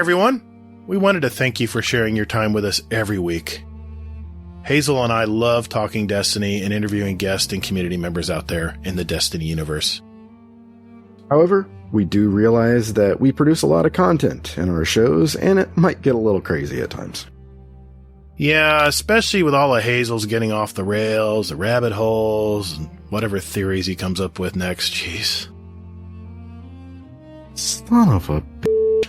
everyone. We wanted to thank you for sharing your time with us every week. Hazel and I love talking Destiny and interviewing guests and community members out there in the Destiny universe. However, we do realize that we produce a lot of content in our shows, and it might get a little crazy at times. Yeah, especially with all of Hazel's getting off the rails, the rabbit holes, and whatever theories he comes up with next. Jeez. Son of a bitch.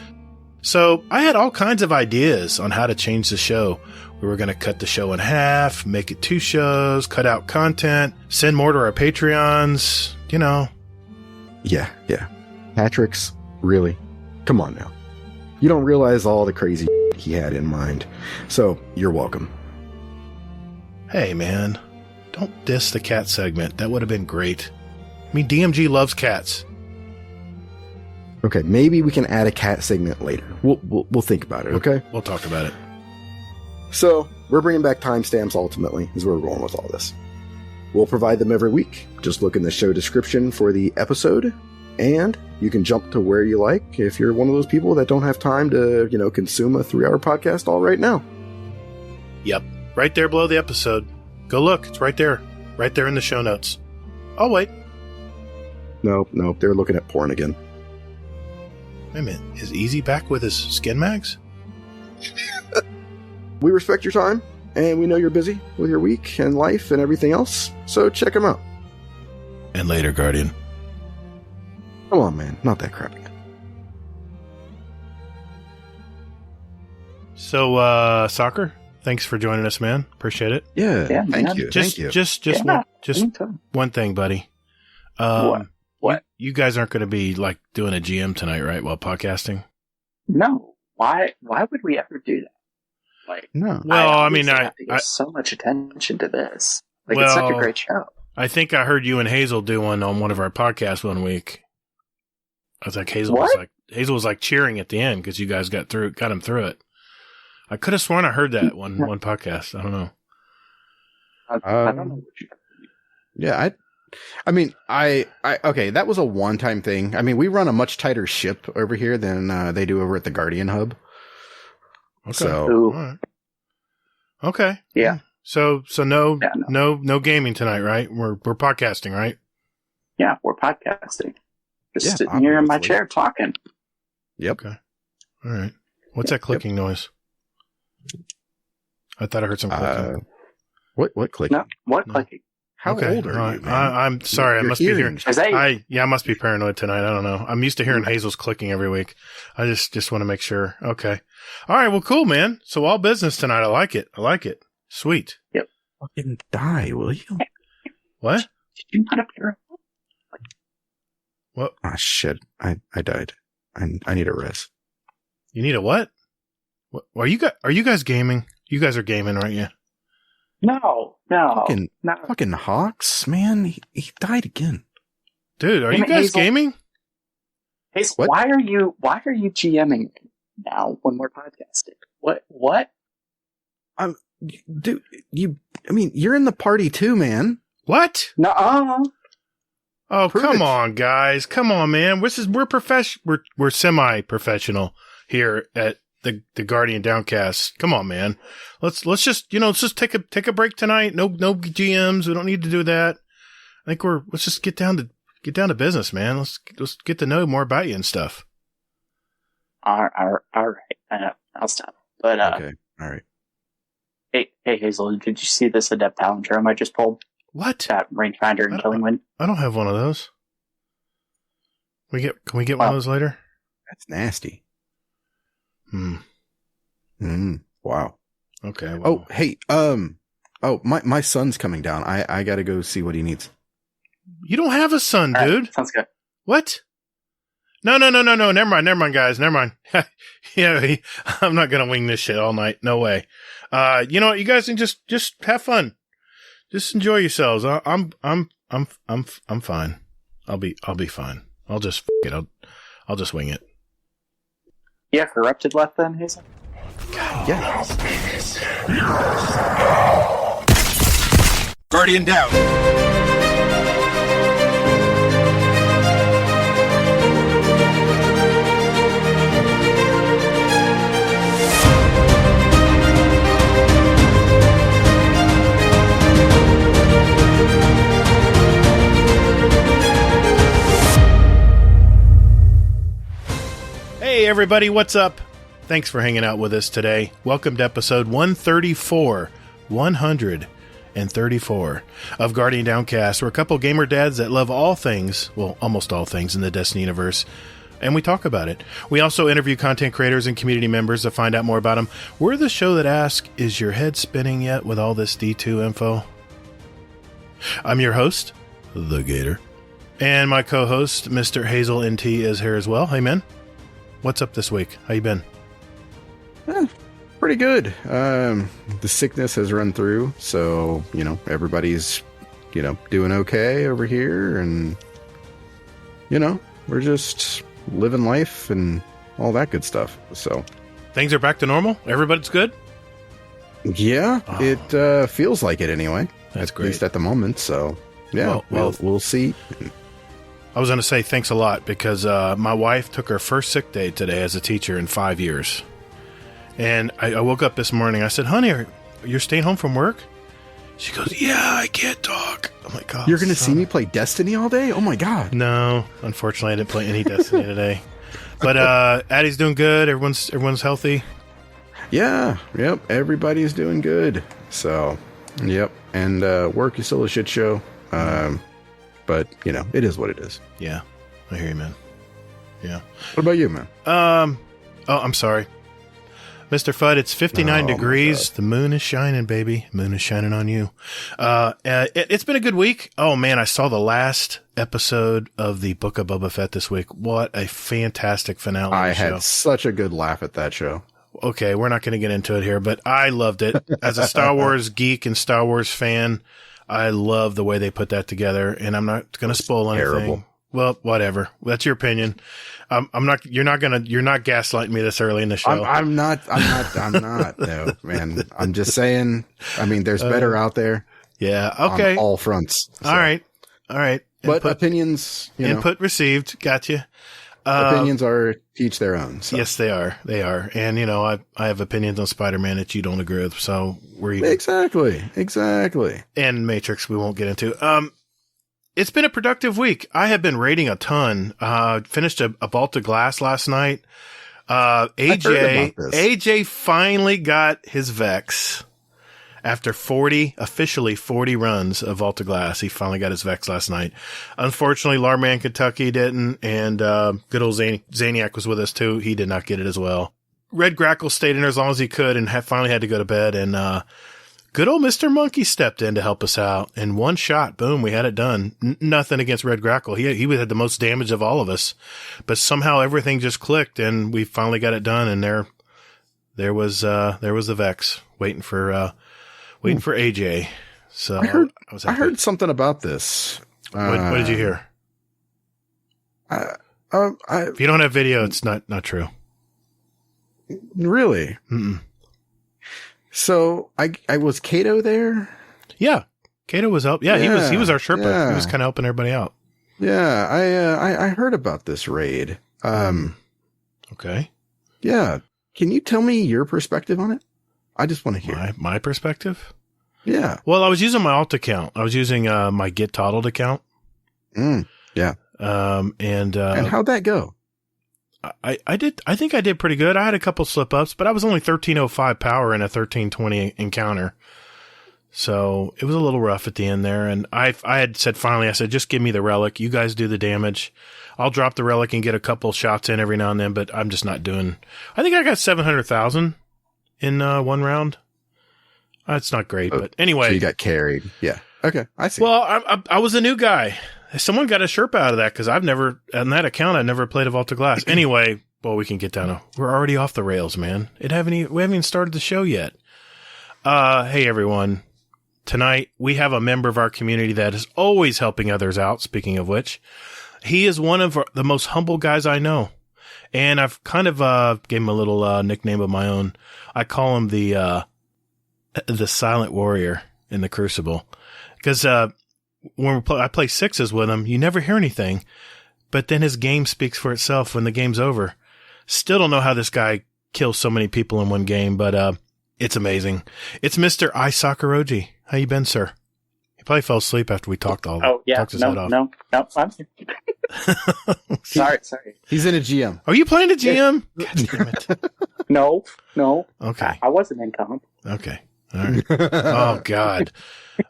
So, I had all kinds of ideas on how to change the show. We were going to cut the show in half, make it 2 shows, cut out content, send more to our Patreons, you know. Yeah. Patrick's, really? Come on now. You don't realize all the crazy he had in mind. So, you're welcome. Hey, man. Don't diss the cat segment. That would have been great. I mean, DMG loves cats. Okay, maybe we can add a cat segment later. We'll think about it, okay? We'll talk about it. So, we're bringing back timestamps ultimately, is where we're going with all this. We'll provide them every week. Just look in the show description for the episode, and you can jump to where you like if you're one of those people that don't have time to, consume a 3-hour podcast all right now. Yep, right there below the episode. Go look, it's right there. Right there in the show notes. Oh, wait. No, they're looking at porn again. Wait a minute, is Easy back with his skin mags? We respect your time, and we know you're busy with your week and life and everything else, so check them out. And later, Guardian. Come on, man, not that crap again. So, Soccer, thanks for joining us, man. Appreciate it. Yeah, thank you. Just one thing, buddy. What? You guys aren't going to be like doing a GM tonight, right? While podcasting? No. Why would we ever do that? Like, no. Well, I mean, I give so much attention to this. Like, it's such a great show. I think I heard you and Hazel do one on one of our podcasts one week. I was like, Hazel was like cheering at the end because you guys got him through it. I could have sworn I heard that one podcast. I don't know. I don't know what you. Yeah, okay, that was a one-time thing. I mean, we run a much tighter ship over here than they do over at the Guardian Hub. Okay. So, right. Okay. Yeah. So no gaming tonight, right? We're podcasting, right? Yeah, we're podcasting. Just sitting here in my chair talking. Yep. Okay. All right. What's that clicking noise? I thought I heard some clicking. What clicking? No, what clicking? How old are you, man? I'm sorry. I must be hearing. I must be paranoid tonight. I don't know. I'm used to hearing Hazel's clicking every week. I just want to make sure. Okay. All right. Well, cool, man. So all business tonight. I like it. Sweet. Yep. Fucking die, will you? What? Did you not appear? What? Ah, shit. I died. I need a rest. You need a what? What? Are you guys gaming? You guys are gaming, aren't you? No. Fucking Hawks, man. He died again. Dude, are you guys gaming? Hazel, why are you GMing now when we're podcasting? What? Dude, you're in the party too, man. What? No. Oh, come on, guys. Come on, man. We're semi-professional here at the Guardian Downcast. Come on, man. Let's just take a break tonight. No GMs. We don't need to do that. I think let's just get down to business, man. Let's get to know more about you and stuff. All right. I'll stop. But okay. All right. Hey Hazel, did you see this adept palindrome I just pulled? What? That rangefinder and killing wind. I don't have one of those. Can we get one of those later? That's nasty. Wow. Okay. Well. Oh, hey. My son's coming down. I gotta go see what he needs. You don't have a son, dude. Right, sounds good. What? No. Never mind, guys. Never mind. Yeah, I'm not gonna wing this shit all night. No way. You know what? You guys can just have fun. Just enjoy yourselves. I'm fine. I'll be fine. I'll just I'll just wing it. Yeah, corrupted left then, Hazel? God, yeah. Guardian down. everybody, what's up? Thanks for hanging out with us today. Welcome to episode 134 of Guardian Downcast. We're a couple gamer dads that love all things, well, almost all things in the Destiny universe, and we talk about it. We also interview content creators and community members to find out more about them. We're the show that asks, is your head spinning yet with all this D2 info? I'm your host, the Gatr, and my co-host, Mr. Hazel NT, is here as well. Hey, man. What's up this week? How you been? Pretty good. The sickness has run through, so, everybody's, doing okay over here, and, we're just living life and all that good stuff, so. Things are back to normal? Everybody's good? Yeah, It feels like it anyway. That's great. At least at the moment, so, yeah, we'll see. I was going to say thanks a lot because my wife took her first sick day today as a teacher in 5 years. And I woke up this morning. I said, honey, you're staying home from work? She goes, yeah, I can't talk. I'm like, oh, you're going to see me play Destiny all day? Oh, my God. No, unfortunately, I didn't play any Destiny today. But Addie's doing good. Everyone's healthy. Yeah, yep. Everybody's doing good. So, yep. And work is still a shit show. But, it is what it is. Yeah, I hear you, man. Yeah. What about you, man? I'm sorry. Mr. Fudd, it's 59 degrees. The moon is shining, baby. Moon is shining on you. It's been a good week. Oh, man, I saw the last episode of the Book of Boba Fett this week. What a fantastic finale. I had such a good laugh at that show. Okay, we're not going to get into it here, but I loved it. As a Star Wars geek and Star Wars fan, I love the way they put that together, and I'm not going to spoil anything. Terrible. Well, whatever. That's your opinion. I'm not. You're not gaslighting me this early in the show. I'm not. No, man. I'm just saying. I mean, there's better out there. Yeah. Okay. On all fronts. So. All right. But opinions. Input received. Gotcha. Opinions are each their own. So. Yes, they are. They are. And, I have opinions on Spider-Man that you don't agree with. So we're even. Exactly. And Matrix we won't get into. It's been a productive week. I have been raiding a ton. Finished a Vault of Glass last night. AJ finally got his Vex. After officially 40 runs of Vault of Glass, he finally got his Vex last night. Unfortunately, Larman Kentucky didn't, and good old Zaniac was with us too. He did not get it as well. Red Grackle stayed in there as long as he could and finally had to go to bed, and good old Mr. Monkey stepped in to help us out. In one shot, boom, we had it done. Nothing against Red Grackle. He had the most damage of all of us, but somehow everything just clicked, and we finally got it done, and there was the Vex waiting for AJ. So I heard something about this. What did you hear? If you don't have video, it's not true. Really? Mm-mm. So I was Kato there. Yeah, Kato was up. Yeah, he was our Sherpa. Yeah. He was kind of helping everybody out. Yeah, I heard about this raid. Okay. Yeah, can you tell me your perspective on it? I just want to hear my perspective. Yeah. Well, I was using my alt account. I was using my Get Toddled account. Yeah. And how'd that go? I think I did pretty good. I had a couple slip ups, but I was only 1305 power in a 1320 encounter. So it was a little rough at the end there. And I had said, finally, I said, just give me the relic. You guys do the damage. I'll drop the relic and get a couple shots in every now and then, but I'm just not doing, I think I got 700,000 in one round. That's not great, but anyway. So you got carried. Yeah. Okay. I see. Well, I was a new guy. Someone got a Sherpa out of that because on that account, I never played a Vault of Glass. Anyway, well, we can get down to, we're already off the rails, man. We haven't even started the show yet. Hey, everyone. Tonight, we have a member of our community that is always helping others out, speaking of which. He is one of the most humble guys I know. And I've kind of gave him a little nickname of my own. I call him the Silent Warrior in the Crucible. Because when I play sixes with him, you never hear anything. But then his game speaks for itself when the game's over. Still don't know how this guy kills so many people in one game, but it's amazing. It's Mr. iSoccerrogi. How you been, sir? probably fell asleep after we talked all. Oh yeah, talked his head off. no. I'm here. Sorry. He's in a GM. Are you playing a GM? God damn it. No. Okay. I wasn't in comp. Okay. All right. Oh, God.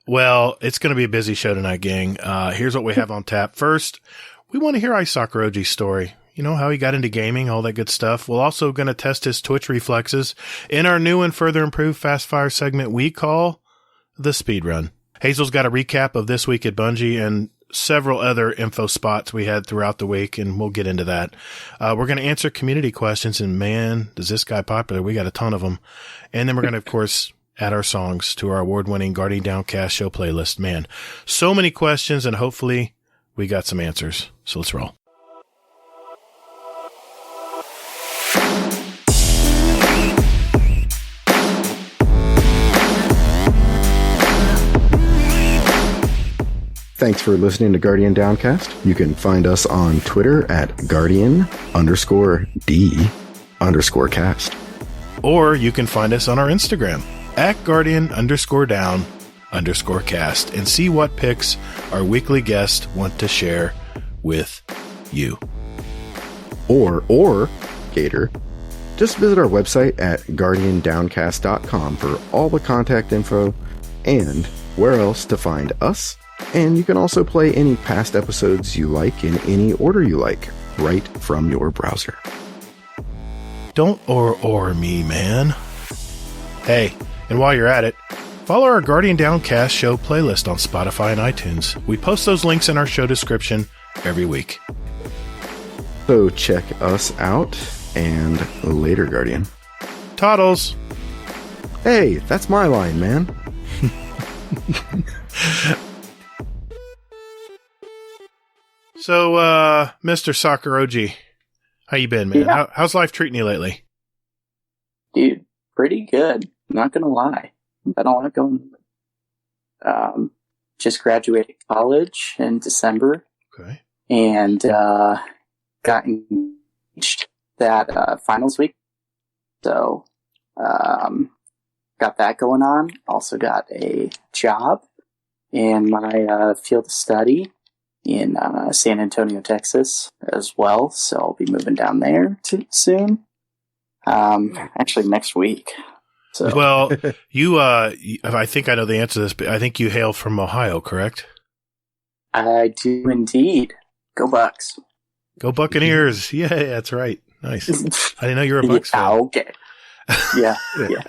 Well, it's going to be a busy show tonight, gang. Here's what we have on tap. First, we want to hear iSoccerrogi's story. You know, how he got into gaming, all that good stuff. We're also going to test his Twitch reflexes in our new and further improved Fast Fire segment we call the SpeedRun. Hazel's got a recap of this week at Bungie and several other info spots we had throughout the week, and we'll get into that. We're going to answer community questions, and man, is this guy popular. We got a ton of them. And then we're going to, of course, add our songs to our award-winning Guardian Downcast show playlist. Man, so many questions, and hopefully we got some answers. So let's roll. Thanks for listening to Guardian Downcast. You can find us on Twitter at Guardian_D_cast. Or you can find us on our Instagram at Guardian_Down_cast and see what picks our weekly guests want to share with you. Or Gatr, just visit our website at guardiandowncast.com for all the contact info and where else to find us. And you can also play any past episodes you like in any order you like, right from your browser. Don't or me, man. Hey, and while you're at it, follow our Guardian Downcast show playlist on Spotify and iTunes. We post those links in our show description every week. So check us out, and later, Guardian. Toddles! Hey, that's my line, man. So, Mr. SoccerRogi, how you been, man? Yeah. How's life treating you lately? Dude, pretty good. Not gonna lie. Been a lot going just graduated college in December. Okay. And got engaged that finals week. So got that going on. Also got a job in my field of study in San Antonio, Texas as well. So I'll be moving down there soon. Actually next week. So. Well, you, I think I know the answer to this, but I think you hail from Ohio, correct? I do indeed. Go Bucks. Go Buccaneers. Yeah, that's right. Nice. I didn't know you were a Bucks fan. Okay. Yeah.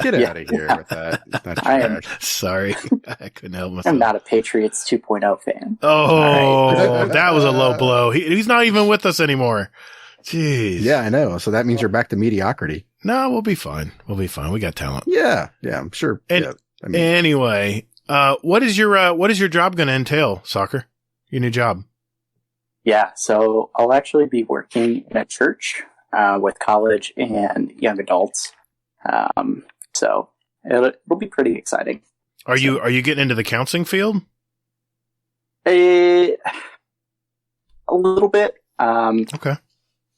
Get out of here with that. That's I am. Sorry. I couldn't help myself. I'm not a Patriots 2.0 fan. Oh, that was a low blow. He's not even with us anymore. Jeez. Yeah, I know. So that means you're back to mediocrity. No, we'll be fine. We'll be fine. We got talent. Yeah, I'm sure. And, anyway, what is your job going to entail, Soccer? Your new job? Yeah, so I'll actually be working in a church with college and young adults. So it'll be pretty exciting. Are you getting into the counseling field? A little bit. Okay. A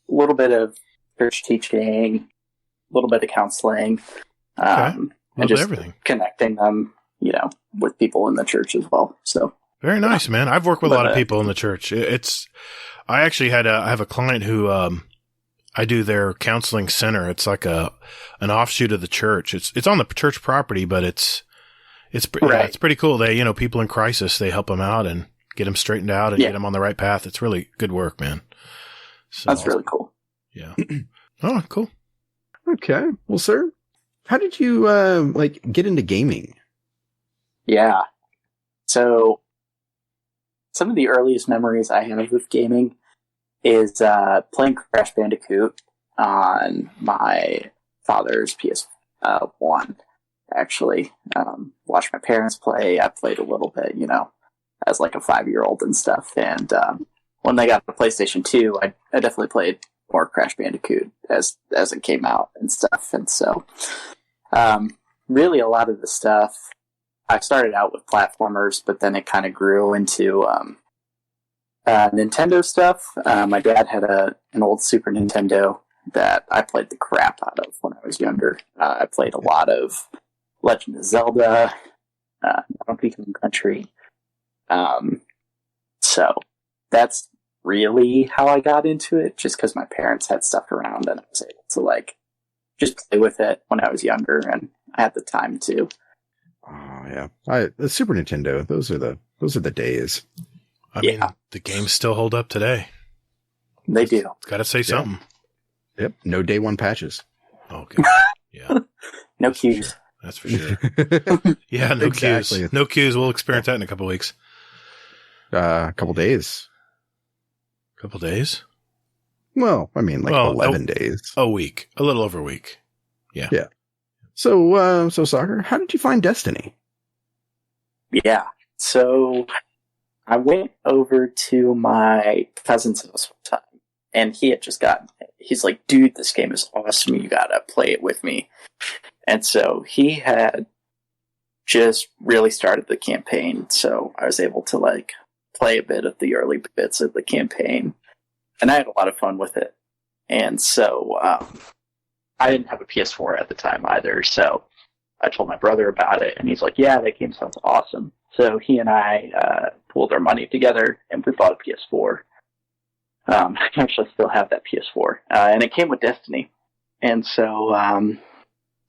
little bit of church teaching, a little bit of counseling, and just everything. Connecting them, with people in the church as well. So very nice, man. I've worked with a lot of people in the church. I actually I have a client who, I do their counseling center. It's like an offshoot of the church. It's on the church property, but it's pretty cool. They, people in crisis, they help them out and get them straightened out and get them on the right path. It's really good work, man. So, that's really cool. Yeah. Oh, cool. Okay. Well, sir, how did you, get into gaming? Yeah. So some of the earliest memories I have with gaming is playing Crash Bandicoot on my father's PS1, actually. Watched my parents play. I played a little bit, as like a 5-year-old and stuff. And when they got the PlayStation 2, I definitely played more Crash Bandicoot as it came out and stuff. And so really a lot of the stuff, I started out with platformers, but then it kind of grew into Nintendo stuff. My dad had an old Super Nintendo that I played the crap out of when I was younger. I played a lot of Legend of Zelda, Donkey Kong Country, So that's really how I got into it, just because my parents had stuff around and I was able to like just play with it when I was younger and I had the time to. Oh yeah, the Super Nintendo. Those are the days. I mean, the games still hold up today. They do. Got to say something. Yep. No day one patches. Okay. Yeah. No cues. That's for sure. Yeah, no Exactly. cues. No cues. We'll experience that in a couple of weeks. A couple days. Couple days? Well, I mean, 11 days. A week. A little over a week. Yeah. Yeah. So Soccer, how did you find Destiny? Yeah. So I went over to my cousin's house one time, and he had just he's like, dude, this game is awesome. You gotta play it with me. And so he had just really started the campaign, so I was able to like play a bit of the early bits of the campaign, and I had a lot of fun with it. And so I didn't have a PS4 at the time either, so I told my brother about it, and he's like, yeah, that game sounds awesome. So he and I pooled our money together, and we bought a PS4. I actually still have that PS4, and it came with Destiny. And so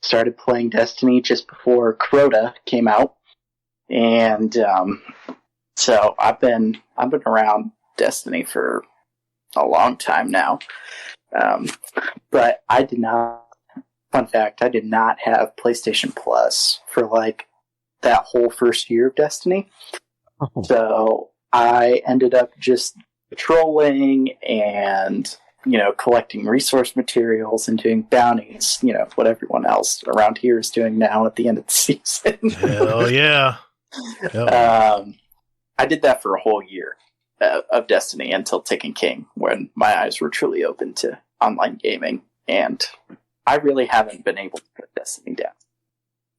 started playing Destiny just before Crota came out, and so I've been around Destiny for a long time now. But I did not. Fun fact: I did not have PlayStation Plus for like that whole first year of Destiny. Oh. So I ended up just trolling and, collecting resource materials and doing bounties, what everyone else around here is doing now at the end of the season. Hell yeah. I did that for a whole year of Destiny until Taken King, when my eyes were truly open to online gaming, and I really haven't been able to put Destiny down.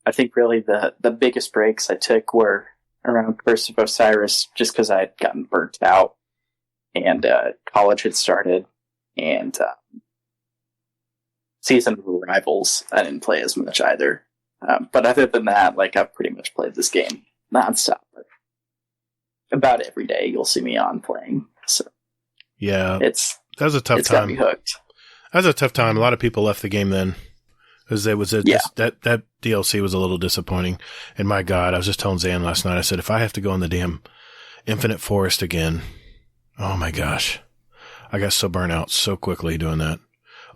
I think really the biggest breaks I took were around Curse of Osiris, just because I had gotten burnt out, and college had started, and Season of Rivals I didn't play as much either. But other than that, like, I've pretty much played this game nonstop. About every day you'll see me on playing. So yeah, that was a tough it's time. Got me hooked. That was a tough time. A lot of people left the game then, because that DLC was a little disappointing. And my God, I was just telling Zan last night. I said, if I have to go in the damn Infinite Forest again, oh my gosh, I got so burnt out so quickly doing that.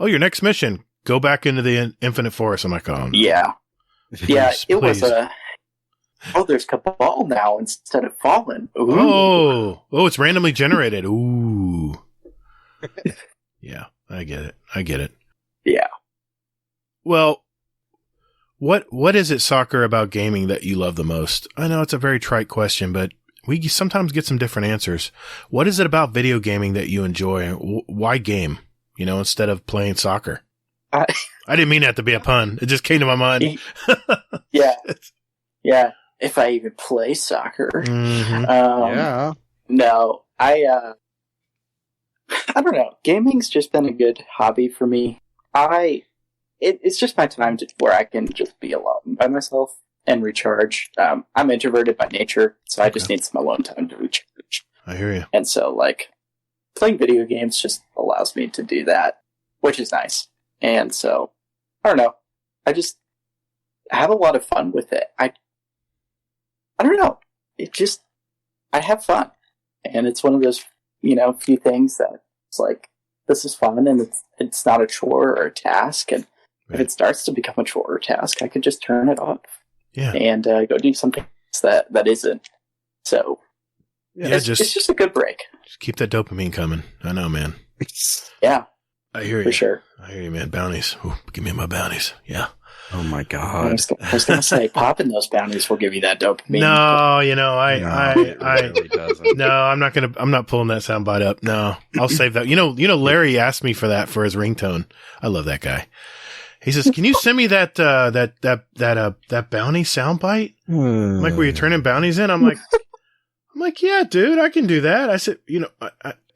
Oh, your next mission, go back into the Infinite Forest. I'm like, oh no. Yeah, it was a. Oh, there's Cabal now instead of Fallen. Ooh. Oh, it's randomly generated. Ooh. Yeah, I get it. Yeah. Well, what is it, Soccer, about gaming that you love the most? I know it's a very trite question, but we sometimes get some different answers. What is it about video gaming that you enjoy? Why game, instead of playing soccer? I didn't mean that to be a pun. It just came to my mind. Yeah. Yeah. If I even play soccer. Mm-hmm. Yeah. No, I don't know. Gaming's just been a good hobby for me. It's just my time where I can just be alone by myself and recharge. I'm introverted by nature, so I just need some alone time to recharge. I hear you. And so, like, playing video games just allows me to do that, which is nice. And so, I don't know. I have a lot of fun with it. I don't know. I have fun. And it's one of those, few things that it's like, this is fun, and it's not a chore or a task. And if it starts to become a chore or a task, I can just turn it off. Yeah. And go do something that isn't. So, it's just a good break. Just keep that dopamine coming. I know, man. Yeah. I hear you. For sure. I hear you, man. Bounties. Ooh, give me my bounties. Yeah. Oh my God. I was going to say, popping those bounties will give you that dopamine. No, it really doesn't. No, I'm not pulling that soundbite up. No, I'll save that. Larry asked me for that for his ringtone. I love that guy. He says, "Can you send me that bounty soundbite? Like where you turn in bounties in?" I'm like, yeah, dude, I can do that. I said,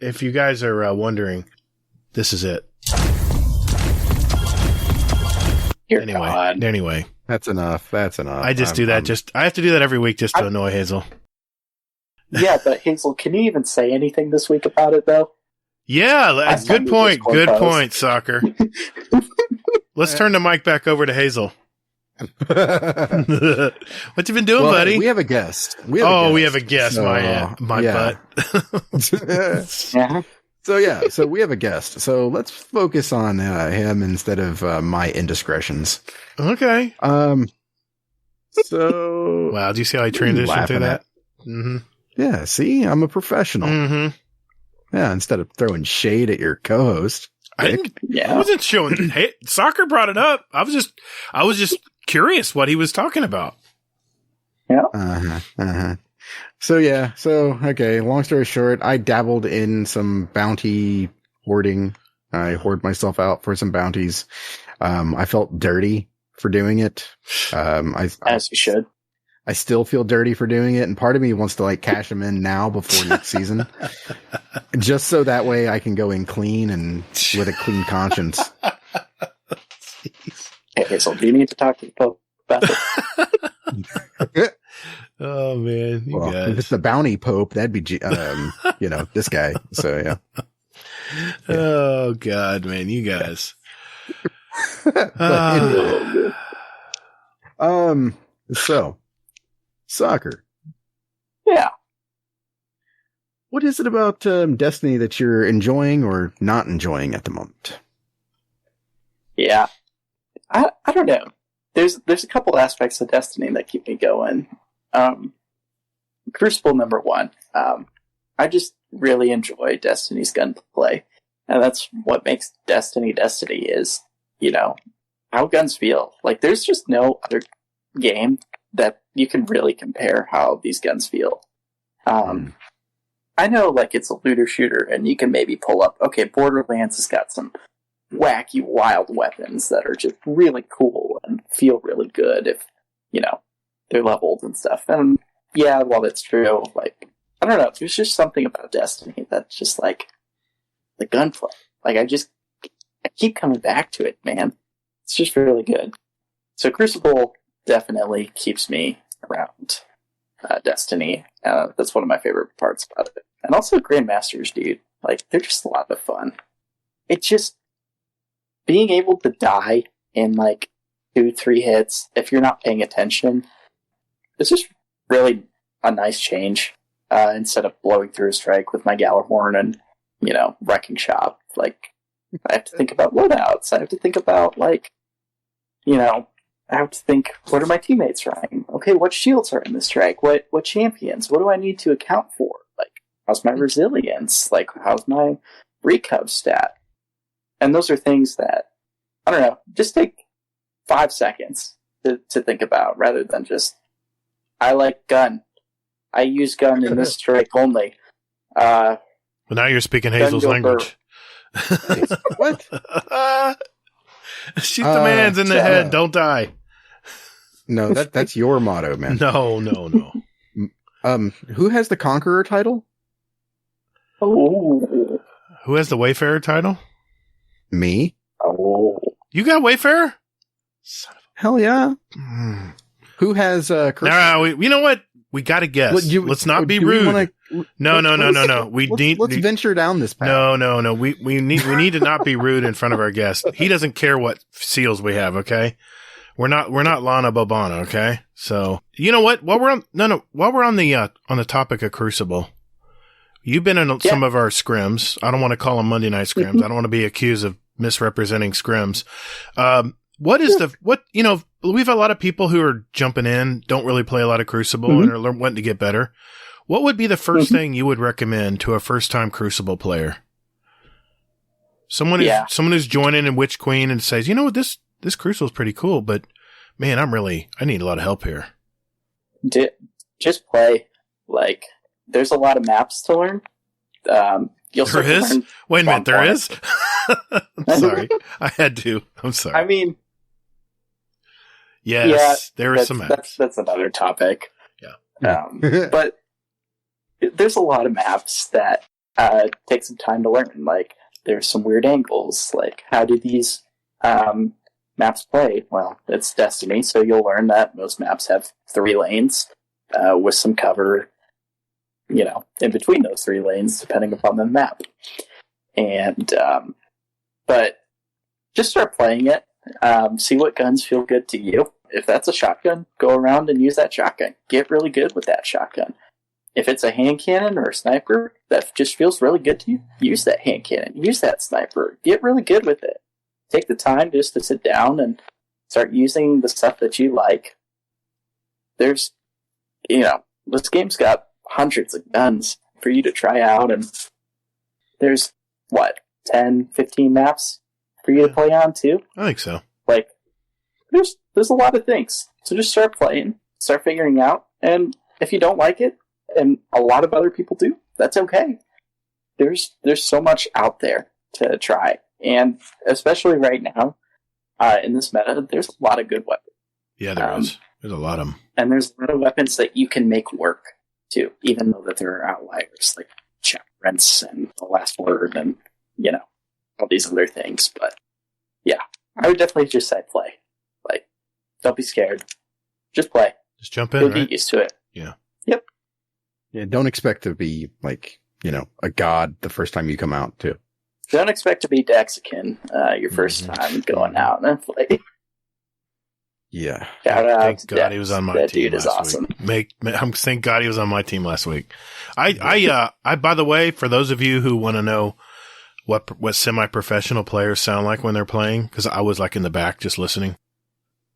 if you guys are wondering, this is it. Anyway, that's enough. I just do that. I have to do that every week just to annoy Hazel. Yeah, but Hazel, can you even say anything this week about it, though? Yeah, good point. Good point, Soccer. Let's turn the mic back over to Hazel. What you been doing, buddy? We have a guest. We have a guest. So, my butt. So we have a guest. So let's focus on him instead of my indiscretions. Okay. So wow, do you see how I transitioned through that? Mm-hmm. Yeah. See, I'm a professional. Mm-hmm. Yeah. Instead of throwing shade at your co-host. I wasn't showing. Hey, Soccer brought it up. I was just curious what he was talking about. Yeah. So okay. Long story short, I dabbled in some bounty hoarding. I hoard myself out for some bounties. I felt dirty for doing it. As you should. I still feel dirty for doing it, and part of me wants to cash them in now before next season, just so that way I can go in clean and with a clean conscience. Hey, Hazel, do you need to talk to the Pope about it? Oh man, if it's the bounty Pope, that'd be this guy. So yeah. Oh God, man, you guys. So. Soccer. Yeah. What is it about Destiny that you're enjoying or not enjoying at the moment? Yeah. I don't know. There's a couple aspects of Destiny that keep me going. Crucible number one. I just really enjoy Destiny's gunplay. And that's what makes Destiny is, how guns feel. There's just no other game that you can really compare how these guns feel. I know, it's a looter shooter, and you can maybe pull up, okay, Borderlands has got some wacky, wild weapons that are just really cool and feel really good if, they're leveled and stuff. And, yeah, while that's true, I don't know, there's just something about Destiny that's just, the gunplay. I keep coming back to it, man. It's just really good. So Crucible definitely keeps me around Destiny. That's one of my favorite parts about it. And also Grandmasters, dude. They're just a lot of fun. It's just being able to die in 2-3 hits if you're not paying attention. It's just really a nice change. Instead of blowing through a strike with my Galahorn and, wrecking shop. I have to think about loadouts. I have to think about I have to think, what are my teammates running? Okay, what shields are in the strike? What champions? What do I need to account for? How's my resilience? How's my recov stat? And those are things that, I don't know, just take 5 seconds to think about rather than just, I like gun. I use gun in this strike only. Well, now you're speaking Hazel's language. What? Shoot the man's in the head, don't die. No, that's your motto, man. No. Who has the Conqueror title? Oh. Who has the Wayfarer title? Me. Oh. You got Wayfarer? Hell yeah. Who has No, you know what? We got to guess. Let's not be rude. No. Let's venture down this path. No. We need to not be rude in front of our guest. He doesn't care what seals we have, okay? We're not Lana Bobana, okay? So, you know what? While we're on the topic of Crucible, you've been in some of our scrims. I don't want to call them Monday night scrims. I don't want to be accused of misrepresenting scrims. We've a lot of people who are jumping in, don't really play a lot of Crucible and are wanting to get better. What would be the first thing you would recommend to a first-time Crucible player? Someone who's joining in Witch Queen and says, this Crucible is pretty cool, but man, I need a lot of help here. Just play. There's a lot of maps to learn. There is? Wait a minute, there is? I'm sorry. I had to. I'm sorry. I mean, yes, there is some maps. That's another topic. Yeah. But there's a lot of maps that take some time to learn. There's some weird angles. How do these maps play? Well, it's Destiny, so you'll learn that most maps have 3 lanes with some cover. in between those 3 lanes, depending upon the map. And, but just start playing it, see what guns feel good to you. If that's a shotgun, go around and use that shotgun. Get really good with that shotgun. If it's a hand cannon or a sniper that just feels really good to you, use that hand cannon, use that sniper. Get really good with it. Take the time just to sit down and start using the stuff that you like. There's, this game's got hundreds of guns for you to try out, and there's, 10, 15 maps for you to play on, too? I think so. There's a lot of things. So just start playing, start figuring out, and if you don't like it, and a lot of other people do, that's okay. There's so much out there to try, and especially right now, in this meta, there's a lot of good weapons. Yeah, there is. There's a lot of them. And there's a lot of weapons that you can make work, too, even though that there are outliers, like Chapter and The Last Word, and, all these other things. But, yeah, I would definitely just say play. Don't be scared. Just play. Just jump in, You'll right? get used to it. Yeah. Yep. Yeah, don't expect to be, a god the first time you come out, too. Don't expect to be Dexican your first time going out and play. Yeah. Shout out Thank to God Dex. he was on my that team dude is last awesome. week. Thank God he was on my team last week. I by the way, for those of you who want to know what semi-professional players sound like when they're playing, because I was in the back just listening.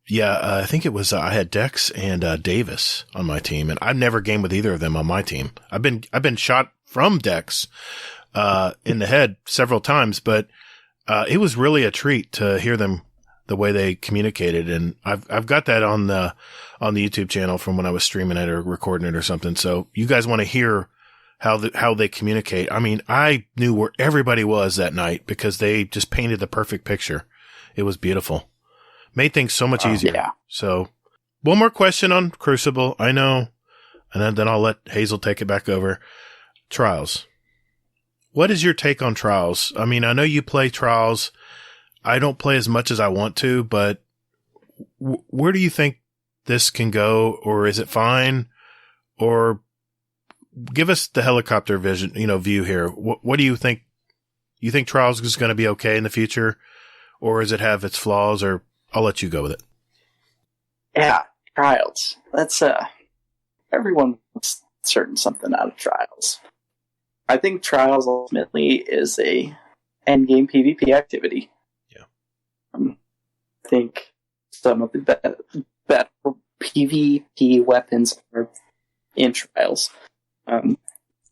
Yeah, I think it was, I had Dex and Davis on my team, and I've never gamed with either of them on my team. I've been shot from Dex, in the head several times, but, it was really a treat to hear them, the way they communicated. And I've got that on the YouTube channel from when I was streaming it or recording it or something. So you guys want to hear how they communicate. I mean, I knew where everybody was that night because they just painted the perfect picture. It was beautiful. Made things so much easier. Yeah. So one more question on Crucible. I know. And then I'll let Hazel take it back over. Trials. What is your take on Trials? I mean, I know you play Trials. I don't play as much as I want to, but where do you think this can go? Or is it fine? Or give us the helicopter vision, view here. What do you think? You think Trials is going to be okay in the future? Or does it have its flaws? Or I'll let you go with it. Yeah, Trials. That's, everyone wants something out of Trials. I think Trials ultimately is a endgame PvP activity. Yeah. I think some of the better PvP weapons are in Trials.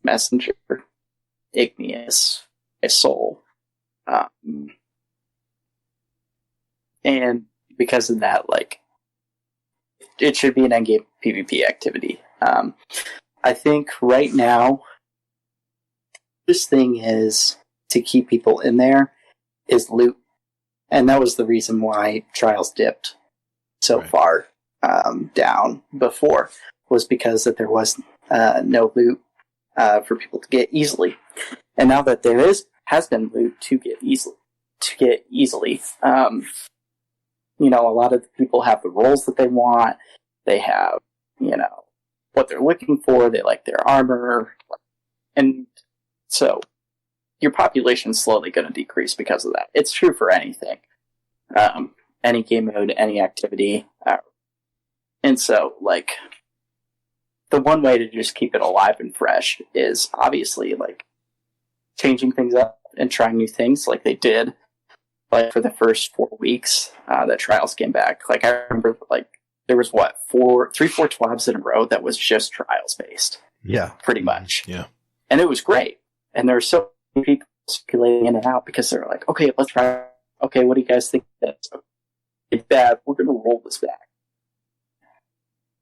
Messenger, Igneous, Soul. And because of that, it should be an endgame PvP activity. I think right now, this thing is to keep people in there is loot. And that was the reason why Trials dipped so far down before, was because that there was no loot for people to get easily. And now that there has been loot to get easily, a lot of the people have the roles that they want. They have, what they're looking for. They like their armor. And so your population's slowly going to decrease because of that. It's true for anything. Any game mode, any activity. And so, the one way to just keep it alive and fresh is obviously, changing things up and trying new things like they did, for the first 4 weeks that Trials came back. I remember, there was, 4 TWABs in a row that was just Trials based. Yeah. Pretty much. Yeah. And it was great. And there were so many people circulating in and out because they were like, okay, let's try. Okay, what do you guys think? It's bad. We're going to roll this back.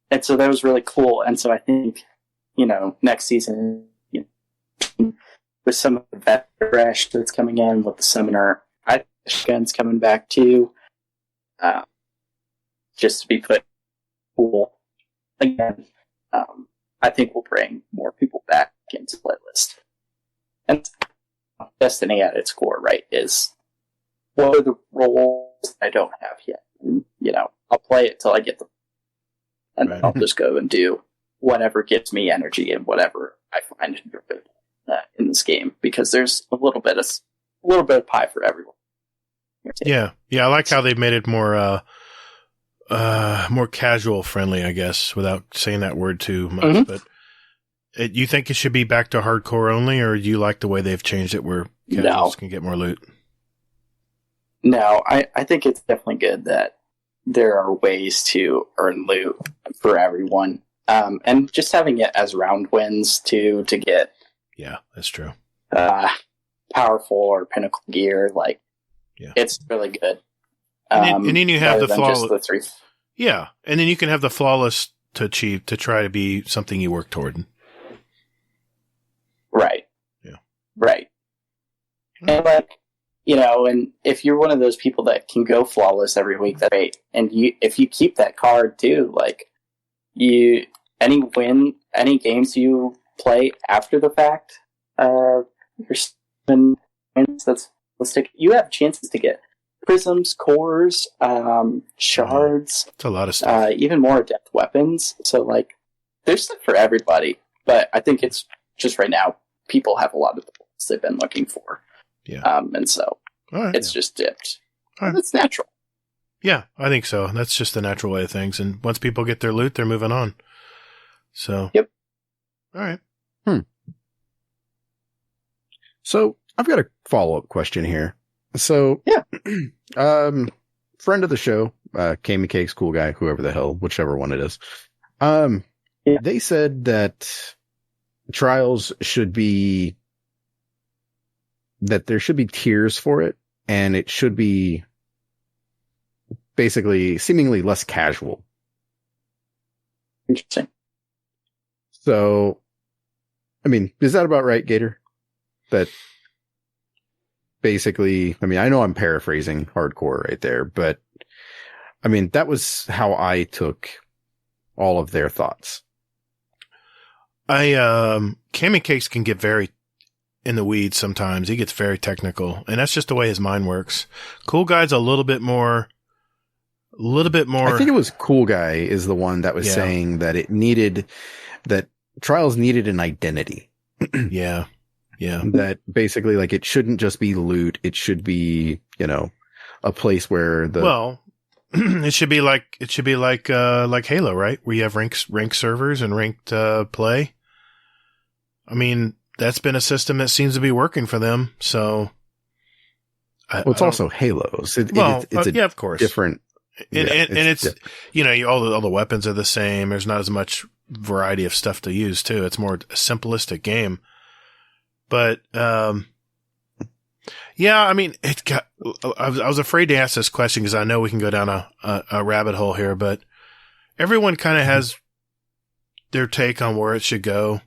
And so that was really cool. And so I think, next season, with some of the vet fresh that's coming in, with the Summoner guns coming back too, just to be put cool again, I think we'll bring more people back into the playlist. And Destiny at its core, right, is what are the roles I don't have yet? And, I'll play it till I get them. And then I'll just go and do whatever gives me energy and whatever I find enjoyable in this game, because there's a little bit of pie for everyone. Yeah, I like how they've made it more casual friendly, I guess, without saying that word too much. Mm-hmm. But you think it should be back to hardcore only, or do you like the way they've changed it where casuals can get more loot? No, I think it's definitely good that there are ways to earn loot for everyone. And just having it as round wins to get... Yeah, that's true. Powerful or pinnacle gear, it's really good. And then you have the flawless... Yeah, and then you can have the flawless to achieve, to try to be something you work toward. Right. Yeah. Right. And and if you're one of those people that can go flawless every week, that's great. And if you keep that card too, any games you play after the fact, you have chances to get prisms, cores, shards. It's a lot of stuff. Even more adept weapons. So there's stuff for everybody. But I think it's just right now people have a lot of the tools they've been looking for. Yeah. And so it's just dipped. Right. It's natural. Yeah, I think so. That's just the natural way of things. And once people get their loot, they're moving on. So. Yep. All right. So I've got a follow-up question here. So, yeah. Friend of the show, Kami Cakes, cool guy, whoever the hell, whichever one it is. They said that trials should be, that there should be tiers for it, and it should be basically seemingly less casual. Interesting. So, I mean, is that about right, Gatr? That basically, I mean, I know I'm paraphrasing hardcore right there, but I mean, that was how I took all of their thoughts. Kami Cakes can get very in the weeds sometimes. He gets very technical, and that's just the way his mind works. Cool Guy's a little bit more. I think it was Cool Guy is the one that was saying that that trials needed an identity. Yeah. Yeah. That basically, it shouldn't just be loot. It should be, a place where it should be like Halo, right? Where you have ranked servers and ranked play. I mean, that's been a system that seems to be working for them. So, it's also Halo. So of course, different. It's all the weapons are the same. There's not as much variety of stuff to use too. It's more a simplistic game. But, I mean, I was afraid to ask this question because I know we can go down a rabbit hole here, but everyone kind of has their take on where it should go.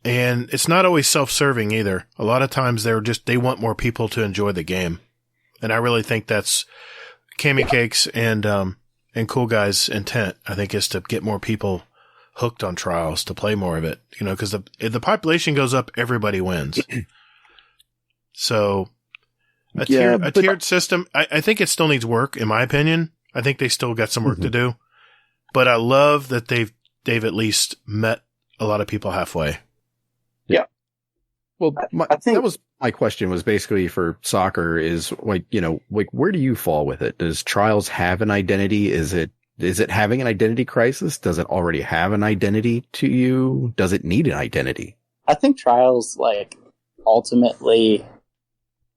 And it's not always self-serving either. A lot of times they want more people to enjoy the game. And I really think that's Kami Cakes and Cool Guy's intent, I think, is to get more people hooked on trials, to play more of it, because if the population goes up, everybody wins. So a tiered system, I think it still needs work, in my opinion. I think they still got some work to do, but I love that they've at least met a lot of people halfway. Yeah. Well, that was my question, was basically for soccer is where do you fall with it? Does trials have an identity? Is it having an identity crisis? Does it already have an identity to you? Does it need an identity? I think Trials, ultimately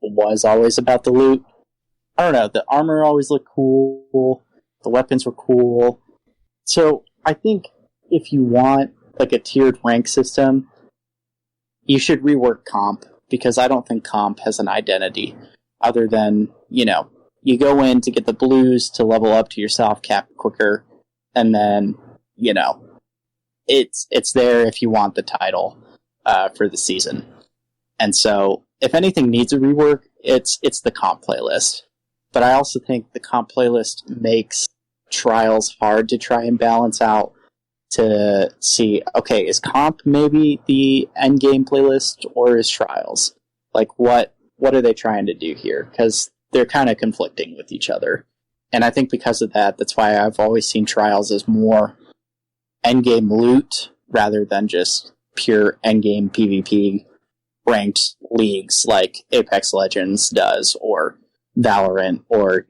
was always about the loot. I don't know, the armor always looked cool, the weapons were cool. So I think if you want, a tiered rank system, you should rework comp, because I don't think comp has an identity other than, you go in to get the blues to level up to your soft cap quicker, and then, it's there if you want the title for the season. And so, if anything needs a rework, it's the comp playlist. But I also think the comp playlist makes trials hard to try and balance out, to see, okay, is comp maybe the end game playlist, or is trials? What are they trying to do here? Because they're kind of conflicting with each other. And I think because of that, that's why I've always seen trials as more endgame loot rather than just pure endgame PvP ranked leagues like Apex Legends does, or Valorant, or,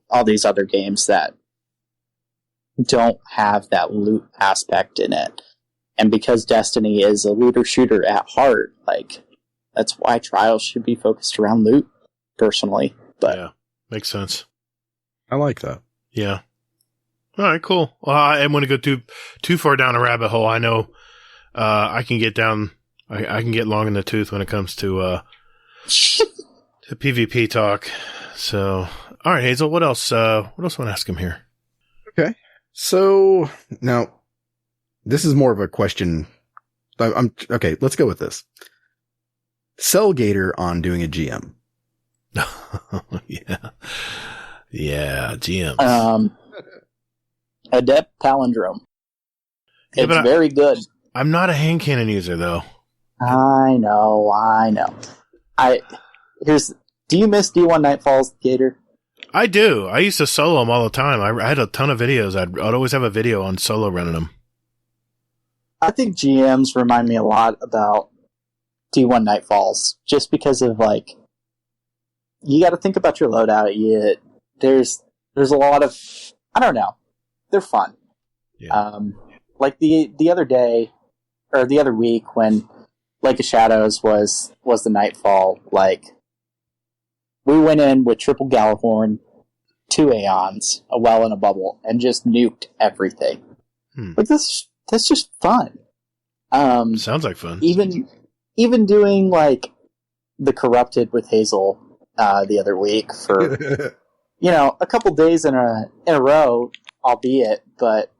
all these other games that don't have that loot aspect in it. And because Destiny is a looter shooter at heart, that's why Trials should be focused around loot, personally. But yeah, makes sense. I like that. Yeah. All right, cool. Well, I didn't want to go too far down a rabbit hole. I know I can get down. I can get long in the tooth when it comes to PvP talk. So, all right, Hazel. What else? What else want to ask him here? Okay. So now, this is more of a question. Okay. Let's go with this. Sell Gatr on doing a GM. Yeah, GMs. Adept Palindrome. Yeah, It's very good. I'm not a hand cannon user, though. I know. Do you miss D1 Nightfalls, Gatr? I do. I used to solo them all the time. I had a ton of videos. I'd always have a video on solo running them. I think GMs remind me a lot about D1 Nightfalls, just because of, you got to think about your loadout. There's a lot of, I don't know, they're fun. Yeah. The other day, or the other week, when Lake of Shadows was the Nightfall, we went in with triple Galahorn, 2 Aeons, a well and a bubble, and just nuked everything. That's just fun. Sounds like fun. Even doing the Corrupted with Hazel the other week for a couple days in a row, albeit, but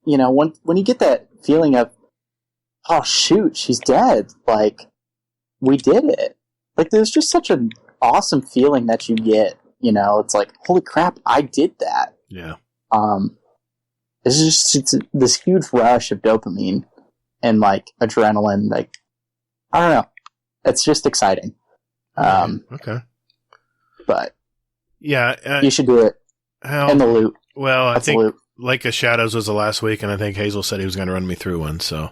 when you get that feeling of, oh shoot, she's dead, we did it. There's just such an awesome feeling that you get. It's holy crap, I did that. Yeah. It's this huge rush of dopamine and adrenaline. I don't know. It's just exciting. Okay. But yeah, you should do it. In the loot. Well, I think loot. Lake of Shadows was the last week, and I think Hazel said he was going to run me through one. So,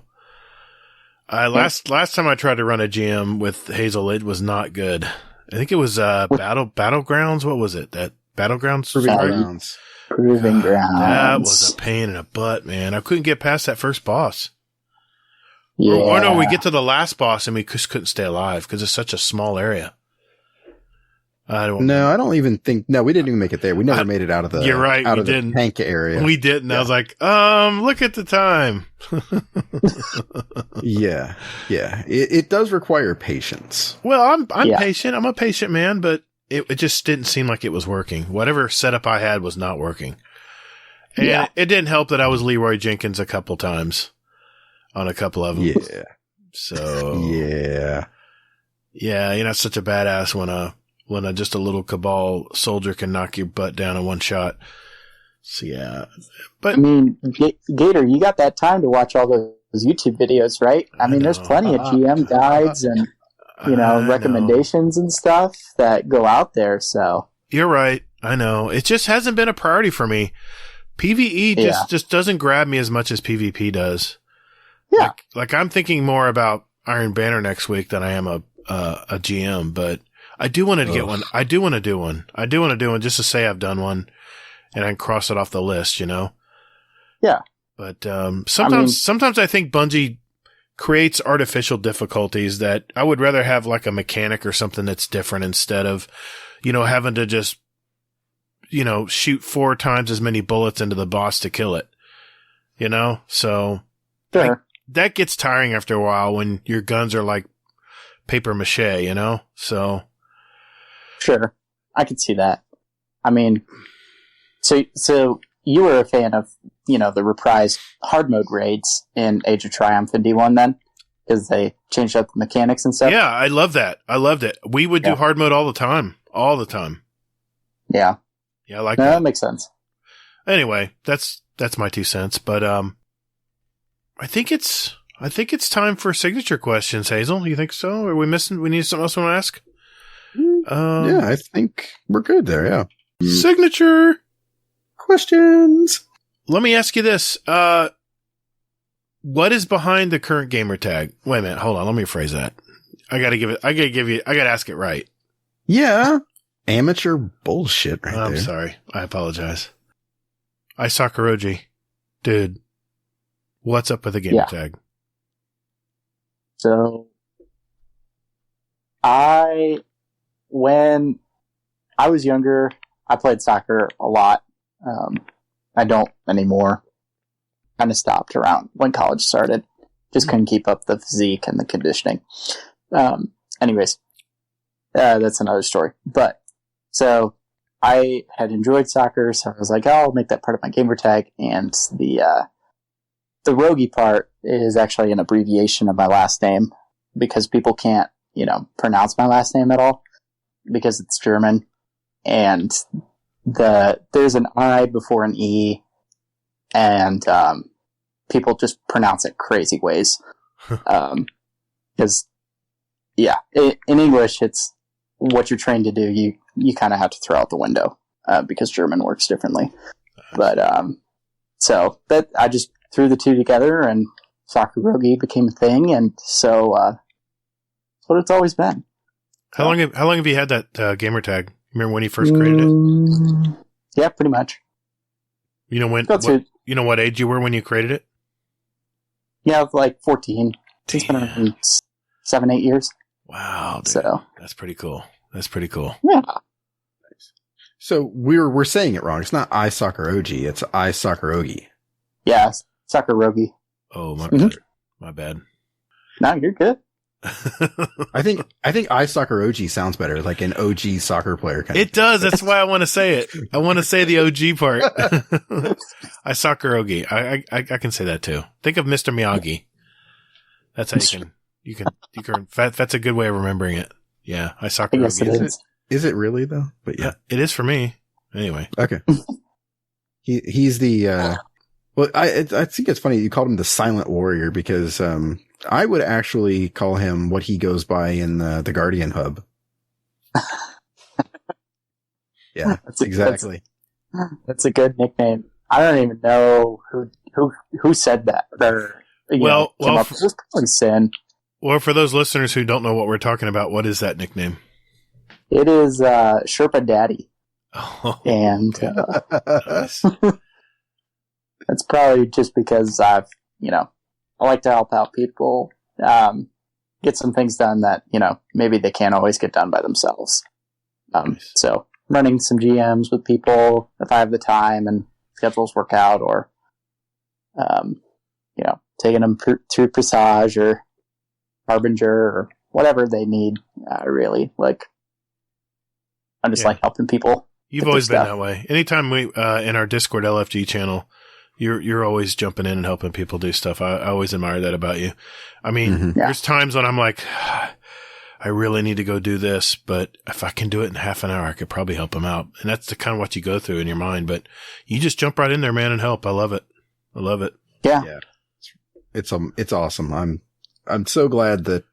last time I tried to run a GM with Hazel, it was not good. I think it was Battlegrounds. What was it? That Battlegrounds? Proving Grounds. That was a pain in the butt, man. I couldn't get past that first boss. Yeah. Or no, we get to the last boss and we just couldn't stay alive because it's such a small area. I don't even think. No, we didn't even make it there. We never made it out of the. You're right. Out of didn't. The tank area. We didn't. Yeah. I was like, look at the time. Yeah. It does require patience. Well, I'm patient. I'm a patient man, but it just didn't seem like it was working. Whatever setup I had was not working. And it didn't help that I was Leroy Jenkins a couple times on a couple of them. Yeah. So. Yeah. Yeah, you're not such a badass when just a little Cabal soldier can knock your butt down in one shot. So yeah, but I mean, Gatr, you got that time to watch all those YouTube videos, right? I mean, there's plenty of GM guides and recommendations and stuff that go out there. So you're right. I know it just hasn't been a priority for me. PvE just doesn't grab me as much as PvP does. Yeah, like I'm thinking more about Iron Banner next week than I am a GM, but. I do want to get one. I do want to do one. I do want to do one just to say I've done one and I can cross it off the list, Yeah. But sometimes I think Bungie creates artificial difficulties that I would rather have like a mechanic or something that's different instead of, having to just, shoot 4 times as many bullets into the boss to kill it. So sure. That gets tiring after a while when your guns are like paper mache, so. Sure, I could see that. I mean, so you were a fan of, the reprised hard mode raids in Age of Triumph and D1 then? Because they changed up the mechanics and stuff? Yeah, I love that. I loved it. We would do hard mode all the time. All the time. Yeah. Yeah, I like that. That makes sense. Anyway, that's my 2 cents. But I think it's time for signature questions, Hazel. You think so? Are we missing? We need something else we want to ask? Yeah, I think we're good there. Yeah. Signature questions. Let me ask you this. what is behind the current gamer tag? Wait a minute. Hold on. Let me rephrase that. I gotta ask it right. Yeah. Amateur bullshit right there. I'm sorry. I apologize. iSoccerrogi. Dude, what's up with the gamer tag? So, when I was younger, I played soccer a lot. I don't anymore. Kind of stopped around when college started. Just couldn't keep up the physique and the conditioning. Anyways, that's another story. But, so, I had enjoyed soccer, so I was like, oh, I'll make that part of my gamer tag. And the Rogi part is actually an abbreviation of my last name, because people can't, pronounce my last name at all, because it's German. And there's an I before an E, and people just pronounce it crazy ways. Because, in English, it's what you're trained to do. You kind of have to throw out the window, because German works differently. But, so that I just threw the two together, and SoccerroGi became a thing, and so that's what it's always been. How long have you had that gamer tag? Remember when you first created it? Yeah, pretty much. You know what age you were when you created it? Yeah, like 14. It's been around 7-8 years. Wow, dude. So that's pretty cool. Yeah. So we're saying it wrong. It's not iSoccerrogi. It's iSoccerrogi. Yeah, SoccerroGi. Oh, my bad. My bad. No, you're good. I think iSoccerrogi sounds better, like an OG soccer player kind It does. That's why I want to say it. I want to say the OG part. iSoccerrogi. I can say that too. Think of Mr. Miyagi. That's how you can. That's a good way of remembering it. Yeah, iSoccerrogi. Yes, it is. Is it really though? But yeah, it is for me. Anyway. Okay. He's the. Well, I think it's funny you called him the Silent Warrior, because I would actually call him what he goes by in the Guardian Hub. Yeah, exactly. That's a good nickname. I don't even know who said that. Well, it was probably Sin. Well, for those listeners who don't know what we're talking about, what is that nickname? It is Sherpa Daddy. Oh, and nice. That's probably just because I like to help out people, get some things done that, maybe they can't always get done by themselves. Nice. So running some GMs with people if I have the time and schedules work out, or, taking them through Presage or Harbinger or whatever they need, really. Like, I'm just like helping people. You've always been that way. Anytime we, in our Discord LFG channel, you're always jumping in and helping people do stuff. I always admire that about you. I mean, there's times when I'm like, I really need to go do this, but if I can do it in half an hour, I could probably help them out. And that's the kind of what you go through in your mind, but you just jump right in there, man, and help. I love it. Yeah. It's awesome. I'm so glad that,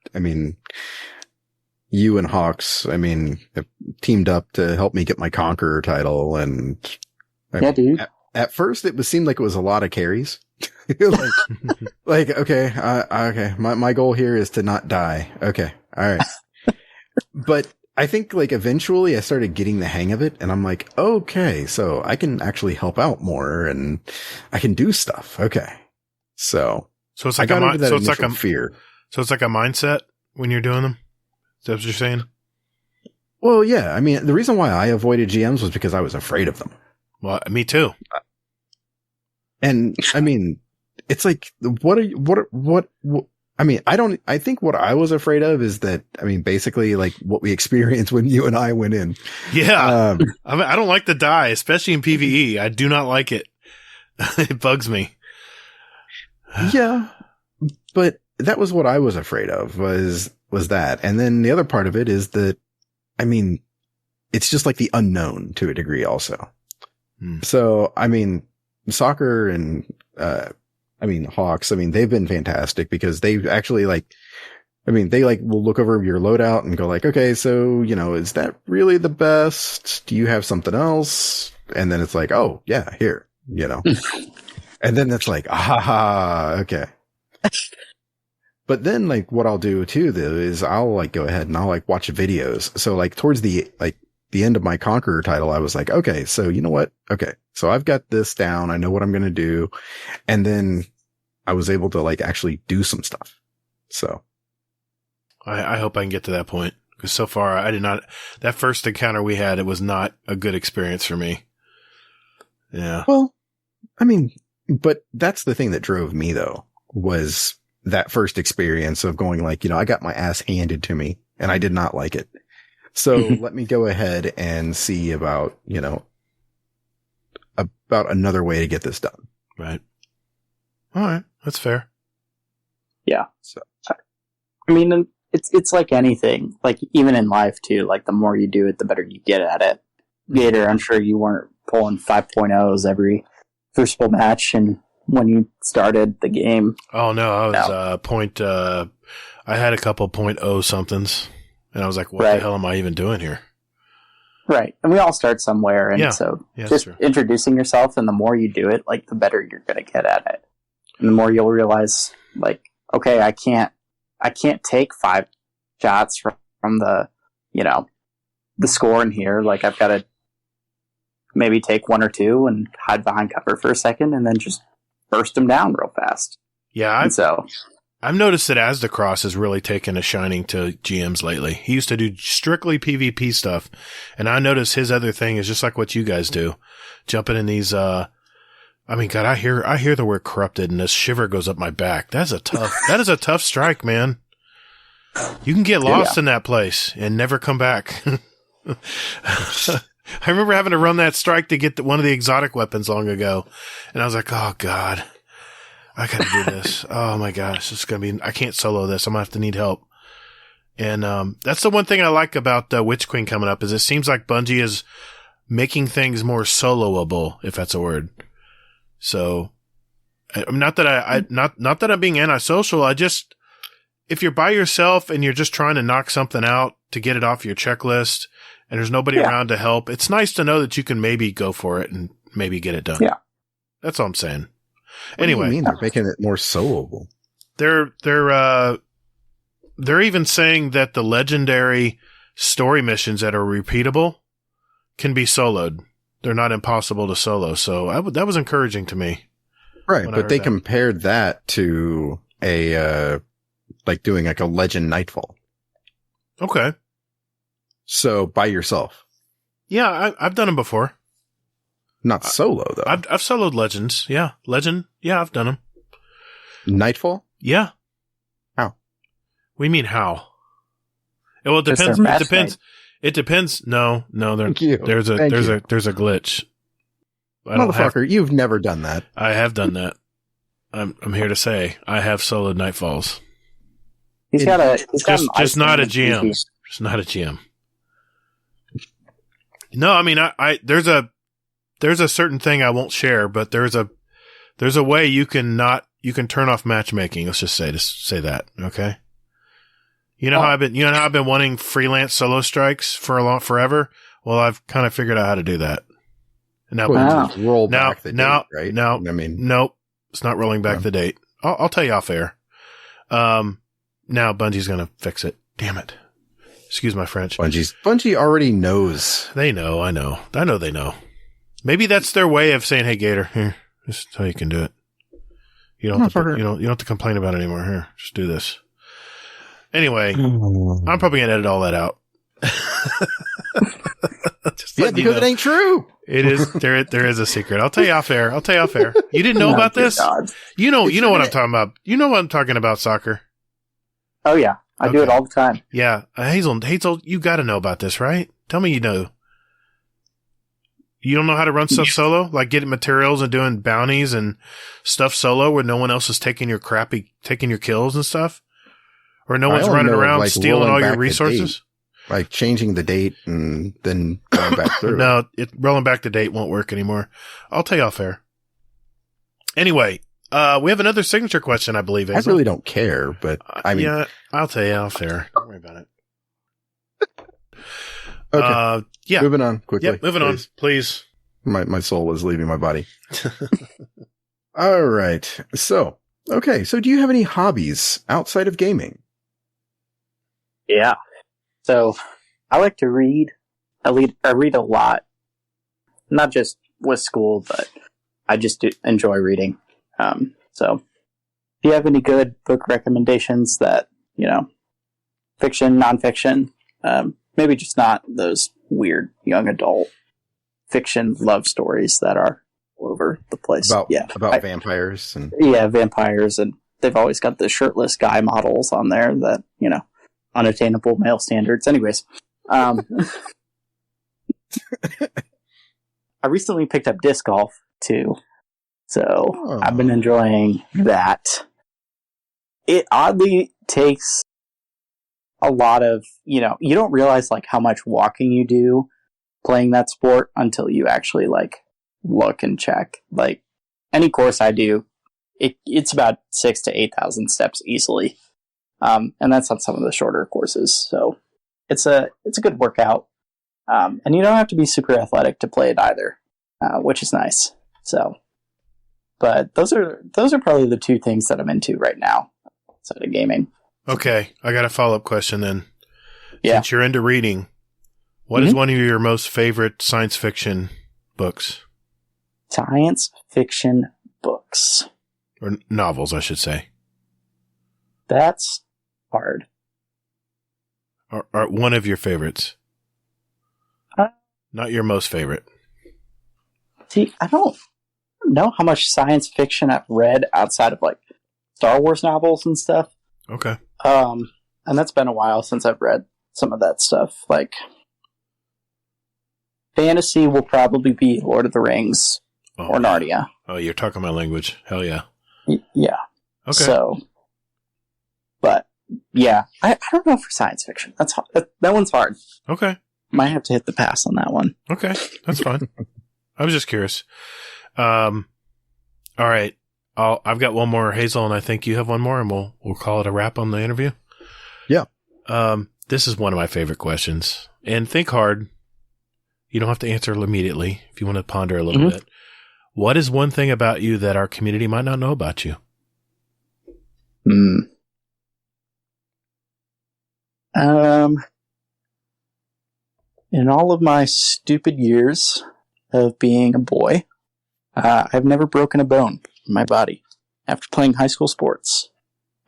you and Hawks, have teamed up to help me get my Conqueror title. And dude. At first, seemed like it was a lot of carries. Okay. My goal here is to not die. Okay. All right. But I think eventually I started getting the hang of it, and I'm like, okay, so I can actually help out more and I can do stuff. Okay. So it's like fear. So it's like a mindset when you're doing them. Is that what you're saying? Well, yeah. The reason why I avoided GMs was because I was afraid of them. Well, me too. And it's like, I think what I was afraid of is that, basically like what we experienced when you and I went in. Yeah. I don't like to die, especially in PvE. I do not like it. It bugs me. Yeah. But that was what I was afraid of was that. And then the other part of it is that, it's just like the unknown to a degree also. So, soccer and, Hawks, they've been fantastic because they've actually will look over your loadout and go like, okay, so, is that really the best? Do you have something else? And then it's like, oh yeah, here, and then it's like, okay. But then, like, what I'll do too, though, is I'll like go ahead and I'll like watch videos. So like towards the end of my Conqueror title, I was like, okay, so you know what? Okay, so I've got this down. I know what I'm going to do. And then I was able to like actually do some stuff. So I hope I can get to that point, because so far I did not. That first encounter we had, it was not a good experience for me. Yeah. Well, I mean, but that's the thing that drove me though, was that first experience of going like, I got my ass handed to me and I did not like it. So let me go ahead and see about, about another way to get this done. Right. All right. That's fair. Yeah. So, I mean, it's like anything, like even in life too, like the more you do it, the better you get at it. Gatr, I'm sure you weren't pulling 5.0s every crucible match and when you started the game. Oh no, I was I had a couple 0.0 somethings and I was like, what the hell am I even doing here? Right. And we all start somewhere, and so just introducing yourself, and the more you do it, like the better you're going to get at it. And the more you'll realize, like, okay, I can't take 5 shots from the, the score in here. Like, I've got to maybe take 1 or 2 and hide behind cover for a second and then just burst them down real fast. Yeah. I've noticed that Asdacross has really taken a shining to GMs lately. He used to do strictly PvP stuff. And I notice his other thing is just like what you guys do. Jumping in these, I hear the word corrupted and this shiver goes up my back. That is a tough strike, man. You can get lost in that place and never come back. I remember having to run that strike to get one of the exotic weapons long ago. And I was like, oh God, I gotta do this. Oh my gosh, I can't solo this. I'm gonna have to need help. And, that's the one thing I like about Witch Queen coming up is it seems like Bungie is making things more soloable, if that's a word. So, not that I'm being antisocial. If you're by yourself and you're just trying to knock something out to get it off your checklist and there's nobody around to help, it's nice to know that you can maybe go for it and maybe get it done. Yeah. That's all I'm saying. Anyway. What do you mean they're making it more soloable? They're even saying that the legendary story missions that are repeatable can be soloed. They're not impossible to solo. So that was encouraging to me. Right. But they compared that to doing like a Legend Nightfall. Okay. So by yourself. Yeah. I've done them before. Not solo though. I've soloed Legends. Yeah. Legend. Yeah. I've done them. Nightfall? Yeah. How? We mean how? Well, it depends. It depends. It depends. No, there's a glitch. Motherfucker, you've never done that. I have done that. I'm here to say I have soloed Nightfalls. He's just not a GM. Just not a GM. No, I mean there's a certain thing I won't share, but there's a way you can turn off matchmaking. Let's just say that, okay? You know how I've been wanting freelance solo strikes for forever. Well, I've kind of figured out how to do that. And now, just roll back the date, right? No, I mean, nope, it's not rolling back the date. I'll tell you off air. Now Bungie's gonna fix it. Damn it! Excuse my French. Bungie already knows. They know. I know they know. Maybe that's their way of saying, "Hey, Gatr, here, this is how you can do it. You don't have to complain about it anymore. Here, just do this." Anyway, I'm probably gonna edit all that out. Because it ain't true. It is. There is a secret. I'll tell you off air. You didn't know about this? God. You know what I'm talking about. You know what I'm talking about, soccer. Oh yeah, I do it all the time. Yeah, Hazel, you got to know about this, right? Tell me you know. You don't know how to run stuff solo, like getting materials and doing bounties and stuff solo, where no one else is taking your kills and stuff, or no one's running around stealing all your resources. Like changing the date and then going back through. No, rolling back the date won't work anymore. I'll tell you off air. Anyway, we have another signature question, I believe. Hazel. I really don't care, but I mean, yeah, I'll tell you off air. Don't worry about it. Okay. Yeah. Moving on quickly. Yep, moving on, please. My soul was leaving my body. All right. So Okay, so do you have any hobbies outside of gaming? Yeah. So I like to read. I read a lot. Not just with school, but I just enjoy reading. So if you have any good book recommendations that, fiction, nonfiction, maybe just not those weird young adult fiction love stories that are all over the place. About vampires and vampires, and they've always got the shirtless guy models on there that, unattainable male standards. Anyways, I recently picked up disc golf too, so I've been enjoying that. It oddly takes a lot of, you don't realize like how much walking you do playing that sport until you actually like look and check. Like any course I do, it's about 6,000 to 8,000 steps easily. And that's on some of the shorter courses. So it's a good workout. And you don't have to be super athletic to play it either, which is nice. So, but those are probably the two things that I'm into right now outside of gaming. Okay, I got a follow-up question then. Yeah. Since you're into reading, what is one of your most favorite science fiction books? Science fiction books. Or novels, I should say. That's hard. Or one of your favorites. Not your most favorite. See, I don't know how much science fiction I've read outside of like Star Wars novels and stuff. Okay. And that's been a while since I've read some of that stuff. Like, fantasy will probably be Lord of the Rings or Narnia. Oh, you're talking my language. Hell yeah. Yeah. Okay. So, but yeah, I don't know for science fiction. That's hard. That one's hard. Okay. Might have to hit the pass on that one. Okay. That's fine. I was just curious. All right. I've got one more, Hazel, and I think you have one more, and we'll call it a wrap on the interview. Yeah. This is one of my favorite questions. And think hard. You don't have to answer immediately if you want to ponder a little bit. What is one thing about you that our community might not know about you? In all of my stupid years of being a boy, I've never broken a bone in my body after playing high school sports.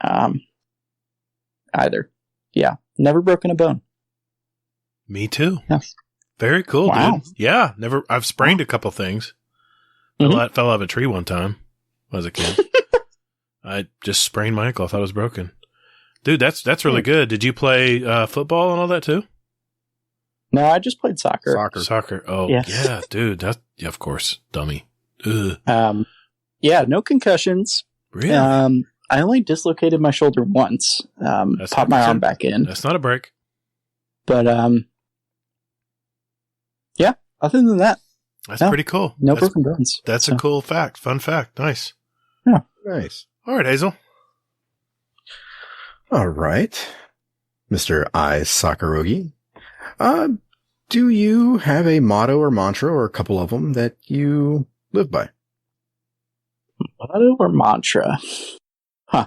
Either. Yeah. Never broken a bone. Me too. Yeah. Very cool, Wow. dude. Yeah. Never. I've sprained a couple things. Fell out of a tree one time when I was a kid. I just sprained my ankle. I thought it was broken. Dude, that's really good. Did you play football and all that too? No, I just played soccer. Soccer. Oh, yeah, dude. Yeah, of course. Dummy. Ugh. Yeah, no concussions. Really? I only dislocated my shoulder once. Popped my arm back in. That's not a break. But, yeah, other than that. That's pretty cool. No broken bones. That's a cool fact. Fun fact. Nice. Yeah. Nice. All right, Hazel. All right. Mr. iSoccerrogi. Do you have a motto or mantra or a couple of them that you live by? Motto or mantra? Huh.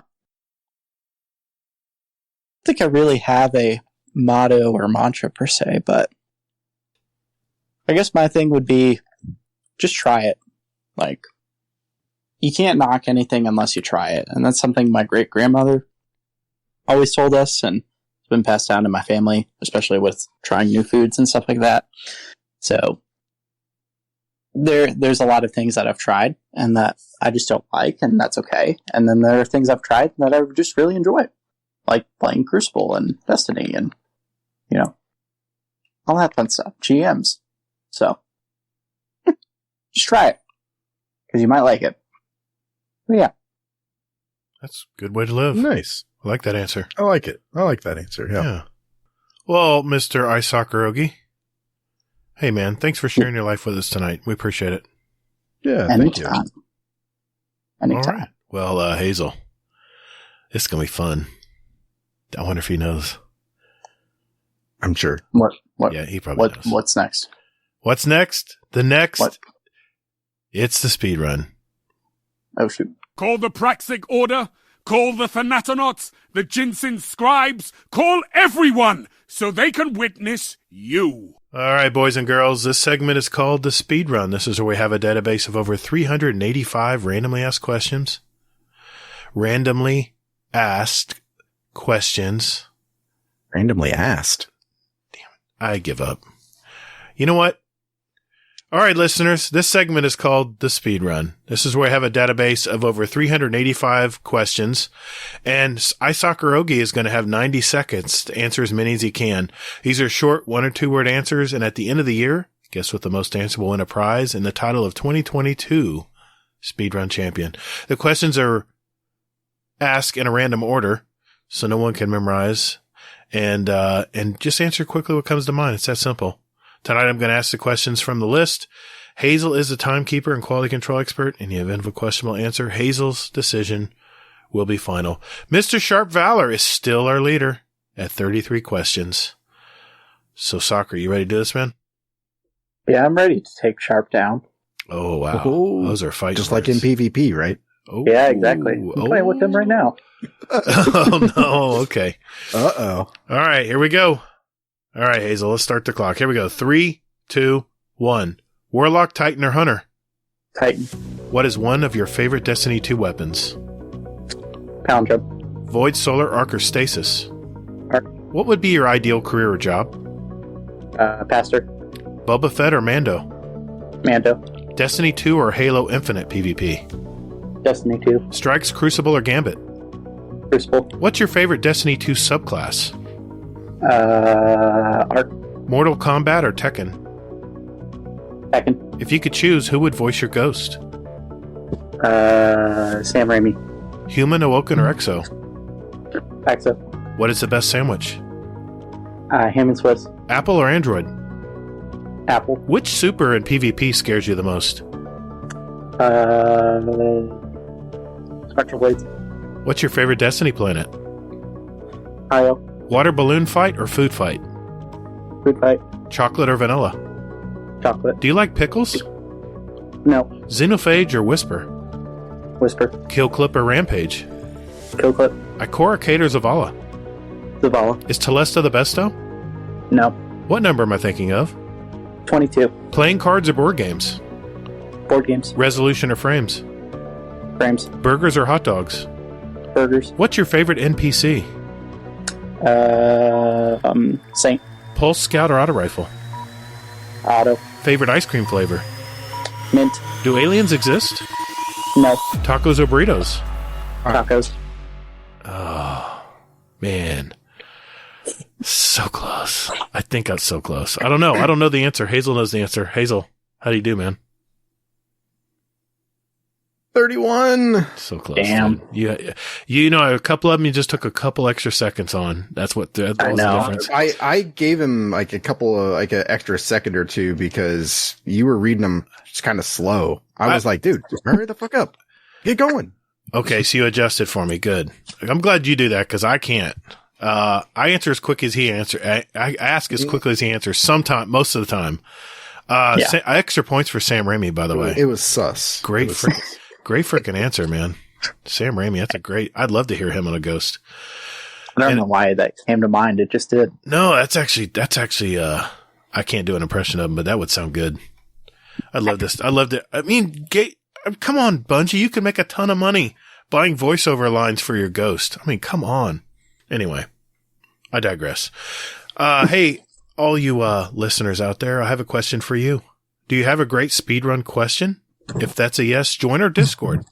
I think I really have a motto or mantra per se, but I guess my thing would be just try it. Like, you can't knock anything unless you try it. And that's something my great-grandmother always told us, and it's been passed down to my family, especially with trying new foods and stuff like that. So there's a lot of things that I've tried and that I just don't like, and that's okay. And then there are things I've tried that I just really enjoy, like playing Crucible and Destiny and, all that fun stuff. GMs. So just try it, because you might like it. But yeah. That's a good way to live. Nice. I like that answer. I like it. I like that answer. Yeah. Well, Mr. iSoccerrogi, hey, man, thanks for sharing your life with us tonight. We appreciate it. Yeah, thank you. Anytime. All right. Well, Hazel, this is going to be fun. I wonder if he knows. I'm sure. What? Yeah, he probably knows. What's next? What's next? The next? What? It's the speed run. Oh, shoot. Call the Praxic Order. Call the Thanatonauts, the Ginseng Scribes. Call everyone so they can witness you. All right, boys and girls, this segment is called the SpeedRun. This is where we have a database of over 385 randomly asked questions. Randomly asked questions. Randomly asked. Damn it. I give up. You know what? All right, listeners, this segment is called the SpeedRun. This is where I have a database of over 385 questions, and iSoccerrogi is going to have 90 seconds to answer as many as he can. These are short 1 or 2 word answers, and at the end of the year, guess what the most answer will win a prize and the title of 2022 SpeedRun Champion. The questions are asked in a random order, so no one can memorize, and just answer quickly what comes to mind. It's that simple. Tonight I'm going to ask the questions from the list. Hazel is the timekeeper and quality control expert. In the event of a questionable answer, Hazel's decision will be final. Mr. Sharp Valor is still our leader at 33 questions. So, Soccer, you ready to do this, man? Yeah, I'm ready to take Sharp down. Oh, wow. Ooh. Those are fighting Just words. like in PvP, right? Oh, Yeah, exactly. I'm playing with them right now. Oh, no. Okay. Uh-oh. All right, here we go. All right, Hazel, let's start the clock. Here we go. 3, 2, 1. Warlock, Titan, or Hunter? Titan. What is one of your favorite Destiny 2 weapons? Pound jump. Void, Solar, Arc, or Stasis? Arc. What would be your ideal career or job? Pastor. Boba Fett or Mando? Mando. Destiny 2 or Halo Infinite PvP? Destiny 2. Strikes, Crucible, or Gambit? Crucible. What's your favorite Destiny 2 subclass? Arc. Mortal Kombat or Tekken? Tekken. If you could choose, who would voice your ghost? Sam Raimi. Human, Awoken, or Exo? Exo. What is the best sandwich? Ham and Swiss. Apple or Android? Apple. Which super in PvP scares you the most? Spectral Blades. What's your favorite Destiny planet? Io. Water balloon fight or food fight? Food fight. Chocolate or vanilla? Chocolate. Do you like pickles? No. Xenophage or Whisper? Whisper. Kill Clip or Rampage? Kill Clip. Ikora, Kate, or Zavala? Zavala. Is Telesta the besto? No. What number am I thinking of? 22. Playing cards or board games? Board games. Resolution or frames? Frames. Burgers or hot dogs? Burgers. What's your favorite NPC? Saint. Pulse, Scout, or Auto Rifle? Auto. Favorite ice cream flavor? Mint. Do aliens exist? No. Tacos or burritos? Tacos. Oh, man. So close. I think that's so close. I don't know. I don't know the answer. Hazel knows the answer. Hazel, how do you do, man? 31. So close. Damn. Dude. You know, a couple of them you just took a couple extra seconds on. That's what that I was know. the difference. I gave him like a couple of like an extra second or two because you were reading them just kind of slow. I was like, dude, just hurry the fuck up. Get going. Okay, so you adjusted for me. Good. I'm glad you do that because I can't. I answer as quick as he answers. I ask as quickly as he answers. Most of the time. Extra points for Sam Raimi, by the way. It was sus. Great freaking answer, man. Sam Raimi, that's a great. I'd love to hear him on a Ghost. I don't know why that came to mind. It just did. No, that's actually. I can't do an impression of him, but that would sound good. I love this. I loved it. I mean, come on, Bungie, you can make a ton of money buying voiceover lines for your Ghost. I mean, come on. Anyway, I digress. Hey, all you listeners out there, I have a question for you. Do you have a great speedrun question? If that's a yes, join our Discord.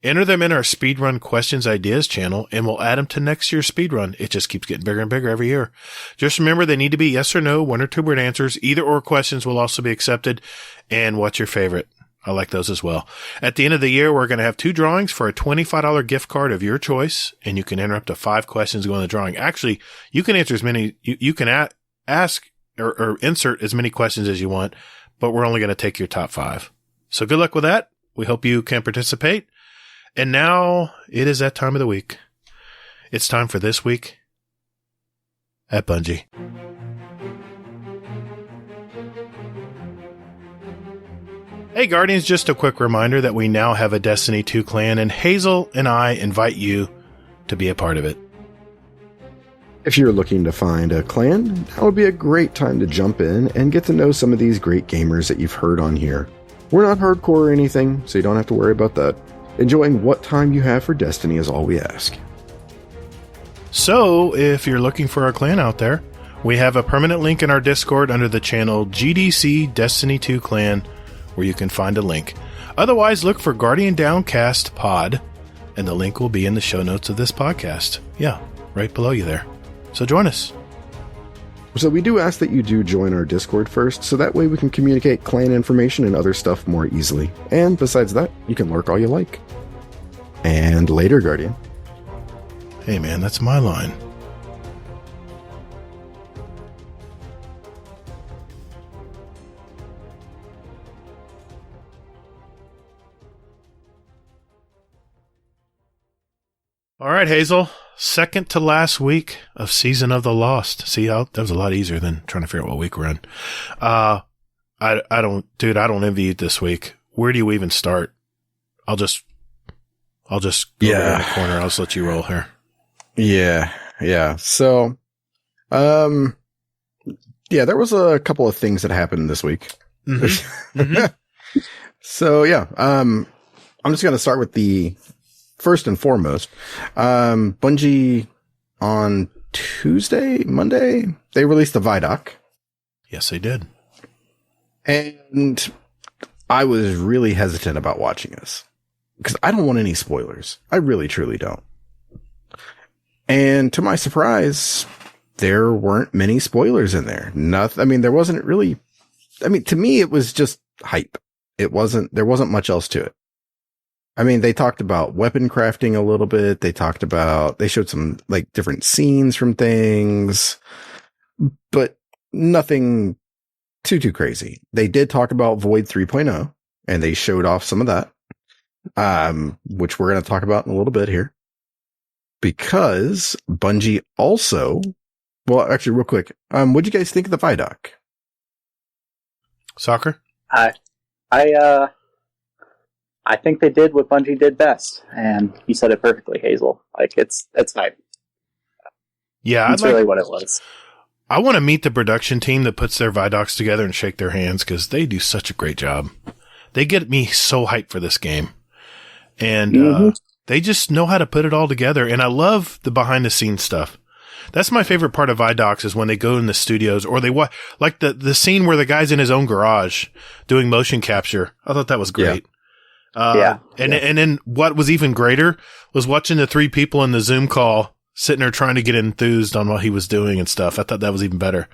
Enter them in our Speedrun Questions Ideas channel, and we'll add them to next year's Speedrun. It just keeps getting bigger and bigger every year. Just remember, they need to be yes or no, 1 or 2 word answers. Either or questions will also be accepted. And what's your favorite? I like those as well. At the end of the year, we're going to have 2 drawings for a $25 gift card of your choice, and you can enter up to 5 questions to go in the drawing. Actually, you can answer as many, you can ask or insert as many questions as you want, but we're only going to take your top 5. So good luck with that. We hope you can participate. And now it is that time of the week. It's time for This Week at Bungie. Hey Guardians, just a quick reminder that we now have a Destiny 2 clan, and Hazel and I invite you to be a part of it. If you're looking to find a clan, that would be a great time to jump in and get to know some of these great gamers that you've heard on here. We're not hardcore or anything, so you don't have to worry about that. Enjoying what time you have for Destiny is all we ask. So, if you're looking for our clan out there, we have a permanent link in our Discord under the channel GDC Destiny 2 Clan, where you can find a link. Otherwise, look for Guardian Downcast Pod, and the link will be in the show notes of this podcast. Yeah, right below you there. So join us. So we do ask that you do join our Discord first, so that way we can communicate clan information and other stuff more easily. And besides that, you can lurk all you like. And later, Guardian. Hey man, that's my line. All right, Hazel. Second to last week of Season of the Lost. See how that was a lot easier than trying to figure out what week we're in. I don't envy you this week. Where do you even start? I'll just go over in the corner. I'll just let you roll here. Yeah. So, there was a couple of things that happened this week. Mm-hmm. Mm-hmm. So I'm just going to start with the first and foremost. Bungie on Monday, they released the Vidoc. Yes, they did. And I was really hesitant about watching this because I don't want any spoilers. I really, truly don't. And to my surprise, there weren't many spoilers in there. There wasn't really, to me, it was just hype. There wasn't much else to it. They talked about weapon crafting a little bit. They showed some like different scenes from things, but nothing too crazy. They did talk about Void 3.0 and they showed off some of that, which we're going to talk about in a little bit here. Because Bungie also, well, actually, real quick, what'd you guys think of the Vidoc? Soccer? I think they did what Bungie did best, and you said it perfectly, Hazel. Like it's hype. Yeah, that's really what it was. I want to meet the production team that puts their Vidocs together and shake their hands because they do such a great job. They get me so hyped for this game, and they just know how to put it all together. And I love the behind the scenes stuff. That's my favorite part of Vidocs is when they go in the studios or they like the scene where the guy's in his own garage doing motion capture. I thought that was great. And then what was even greater was watching the three people in the Zoom call sitting there trying to get enthused on what he was doing and stuff. I thought that was even better.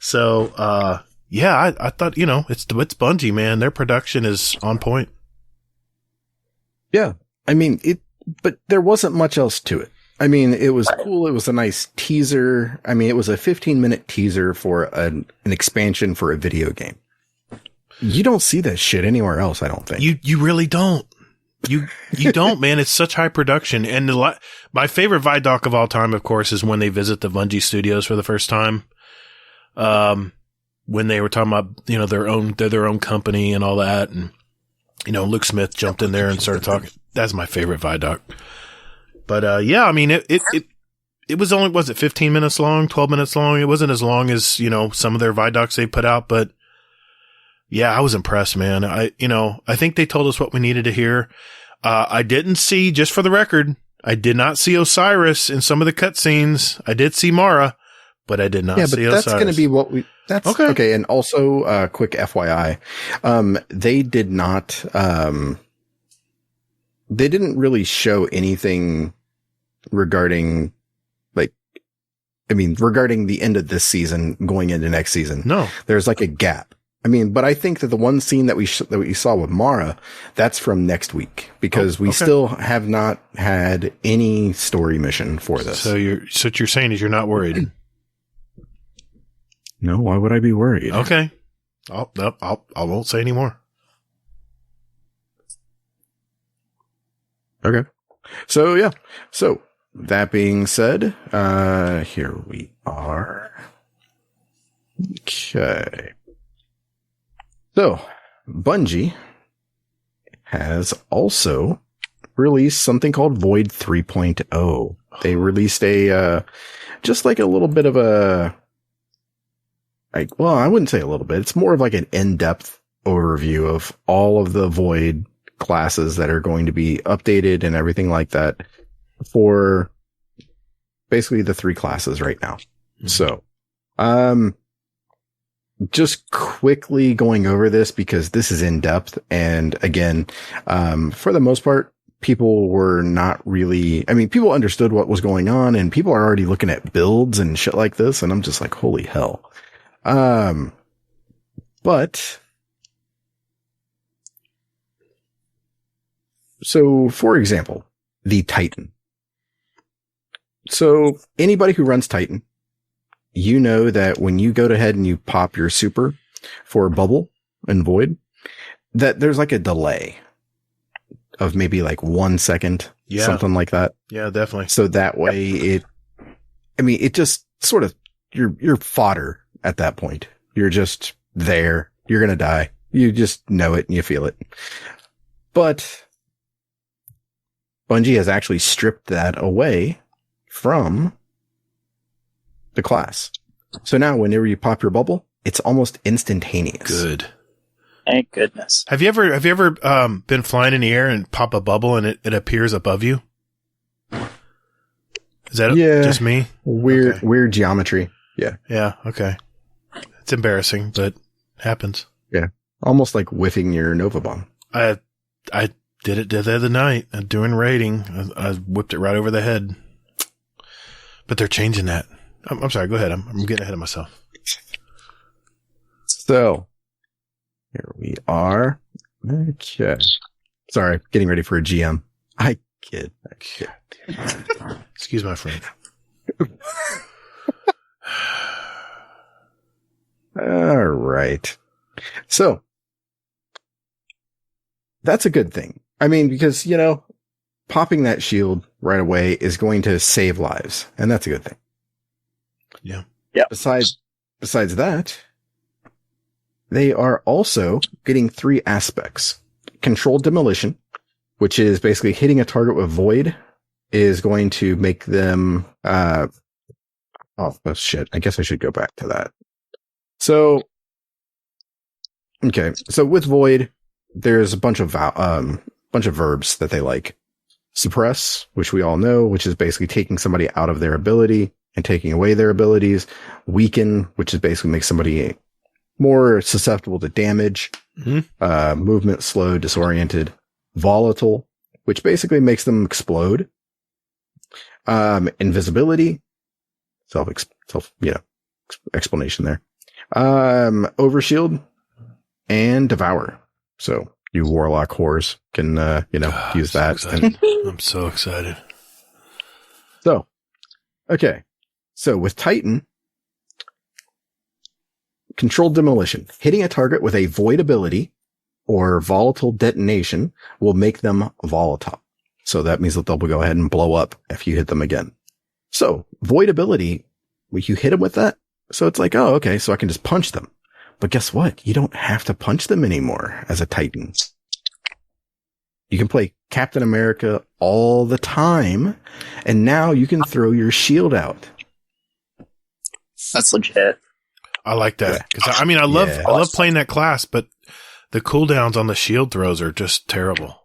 So, I thought, it's Bungie, man. Their production is on point. Yeah. But there wasn't much else to it. It was cool. It was a nice teaser. It was a 15-minute teaser for an expansion for a video game. You don't see that shit anywhere else, I don't think. You really don't. You don't, man. It's such high production. And my favorite Vidoc of all time, of course, is when they visit the Bungie studios for the first time. When they were talking about, they're their own company and all that. And, Luke Smith jumped in there and started talking. That's my favorite Vidoc. But, it was only, was it 15 minutes long, 12 minutes long? It wasn't as long as, some of their Vidocs they put out, but yeah, I was impressed, man. I think they told us what we needed to hear. I didn't see, just for the record, I did not see Osiris in some of the cutscenes. I did see Mara, but I did not see Osiris. Yeah, but that's going to be what that's okay. And also, quick FYI, they didn't really show anything regarding regarding the end of this season going into next season. No, there's like a gap. But I think that the one scene that we saw with Mara, that's from next week because we still have not had any story mission for this. So what you're saying is you're not worried. No, why would I be worried? Okay. I won't say any more. Okay. So yeah. So that being said, here we are. Okay. So, Bungie has also released something called Void 3.0. They released just like a little bit of I wouldn't say a little bit. It's more of like an in-depth overview of all of the Void classes that are going to be updated and everything like that for basically the 3 classes right now. Mm-hmm. So, just quickly going over this because this is in depth. And again, for the most part, people were not really, people understood what was going on and people are already looking at builds and shit like this. And I'm just like, holy hell. But so for example, the Titan. So anybody who runs Titan, you know that when you go ahead and you pop your super for Bubble and Void, that there's like a delay of maybe like 1 second, something like that. Yeah, definitely. So that way it just sort of, you're fodder at that point. You're just there. You're going to die. You just know it and you feel it. But Bungie has actually stripped that away from the class. So now whenever you pop your bubble, it's almost instantaneous. Good. Thank goodness. Have you ever been flying in the air and pop a bubble and it appears above you? Is that just me? Weird geometry. Yeah. Yeah. Okay. It's embarrassing, but it happens. Yeah. Almost like whiffing your Nova Bomb. I did it the other night doing raiding. I whipped it right over the head. But they're changing that. I'm sorry. Go ahead. I'm getting ahead of myself. So here we are. Okay. Sorry. Getting ready for a GM. I kid. Excuse my friend. All right. So that's a good thing. Because, popping that shield right away is going to save lives, and that's a good thing. Yeah. Yeah. Besides that, they are also getting 3 aspects. Controlled demolition, which is basically hitting a target with Void, is going to make them, oh shit. I guess I should go back to that. So, okay. So with Void, there's a bunch of verbs that they like. Suppress, which we all know, which is basically taking somebody out of their ability and taking away their abilities. Weaken, which is basically make somebody more susceptible to damage. Mm-hmm. Movement slow, disoriented. Volatile, which basically makes them explode. Invisibility, explanation there. Overshield and Devour. So you Warlock whores can, use that. So I'm so excited. So, okay. So with Titan, controlled demolition, hitting a target with a Void ability or volatile detonation will make them volatile. So that means that they'll go ahead and blow up if you hit them again. So Void ability, you hit them with that. So it's like, oh, okay. So I can just punch them. But guess what? You don't have to punch them anymore as a Titan. You can play Captain America all the time. And now you can throw your shield out. That's legit. I like that. Because I love playing that class, but the cooldowns on the shield throws are just terrible.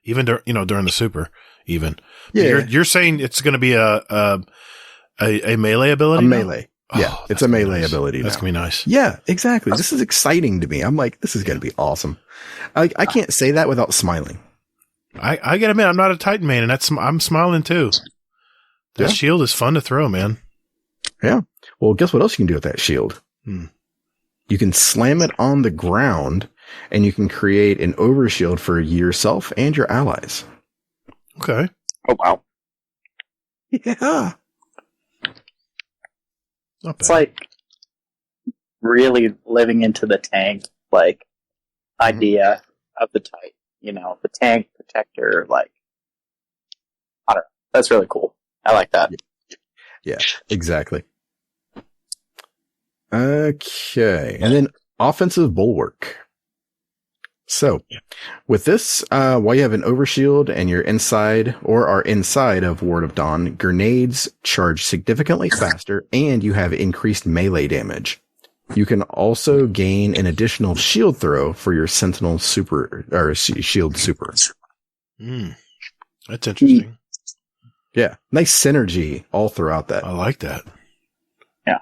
Even during the super, even. Yeah. You're saying it's going to be a melee ability? A melee. Yeah, it's a melee ability. That's going to be nice. Yeah, exactly. This is exciting to me. I'm like, this is going to be awesome. I can't say that without smiling. I gotta admit, I'm not a Titan man, and I'm smiling too. That shield is fun to throw, man. Yeah. Well, guess what else you can do with that shield? You can slam it on the ground, and you can create an overshield for yourself and your allies. Okay. Oh, wow. Yeah. It's like really living into the tank, idea of the type, the tank protector, I don't know. That's really cool. I like that. Yeah, exactly. Okay. And then offensive bulwark. So, with this, while you have an overshield and you're inside or are inside of Ward of Dawn, grenades charge significantly faster and you have increased melee damage. You can also gain an additional shield throw for your Sentinel super, or shield super. That's interesting. Yeah. Nice synergy all throughout that. I like that. Yeah.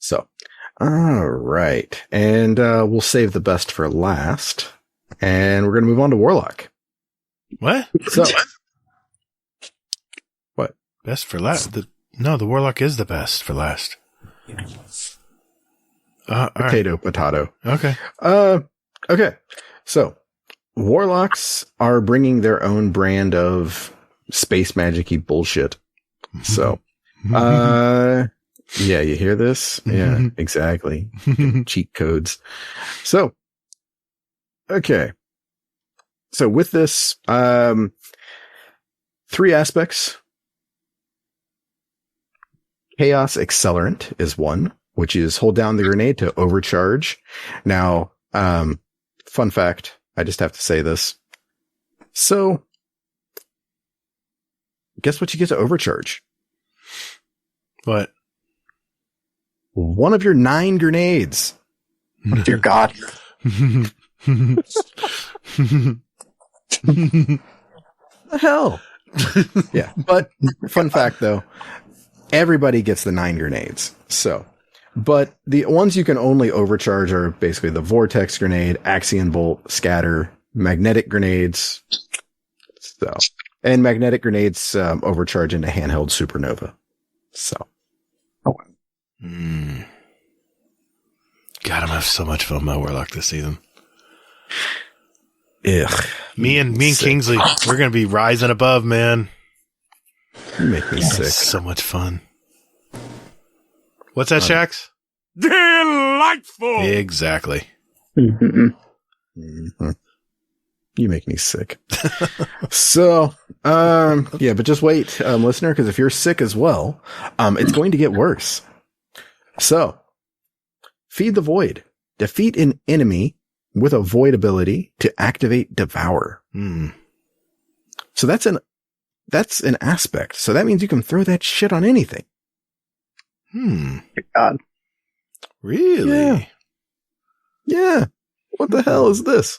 So, all right. And we'll save the best for last. And we're going to move on to Warlock. What? So, what? Best for last? No, the Warlock is the best for last. Potato. Okay. Okay. So, Warlocks are bringing their own brand of space magic-y bullshit. So, yeah, you hear this? Yeah, exactly. Cheat codes. So, okay. So with this, 3 aspects. Chaos Accelerant is one, which is hold down the grenade to overcharge. Now, fun fact, I just have to say this. So, guess what you get to overcharge? What? One of your 9 grenades. Oh, dear God. The hell? Yeah. But fun fact though, everybody gets the 9 grenades. So, but the ones you can only overcharge are basically the Vortex Grenade, Axion Bolt, Scatter, Magnetic Grenades. So, and Magnetic Grenades overcharge into Handheld Supernova. So. God, I'm gonna have so much fun with my Warlock this season. Ugh. Me and Kingsley, we're gonna be rising above, man. You make me sick. So much fun. What's that, Shax? Delightful! Exactly. Mm-hmm. You make me sick. So, yeah, but just wait, listener, because if you're sick as well, it's going to get worse. So, Feed the Void. Defeat an enemy with a void ability to activate Devour. So that's an aspect. So that means you can throw that shit on anything. God. Really? Yeah. What the hell is this?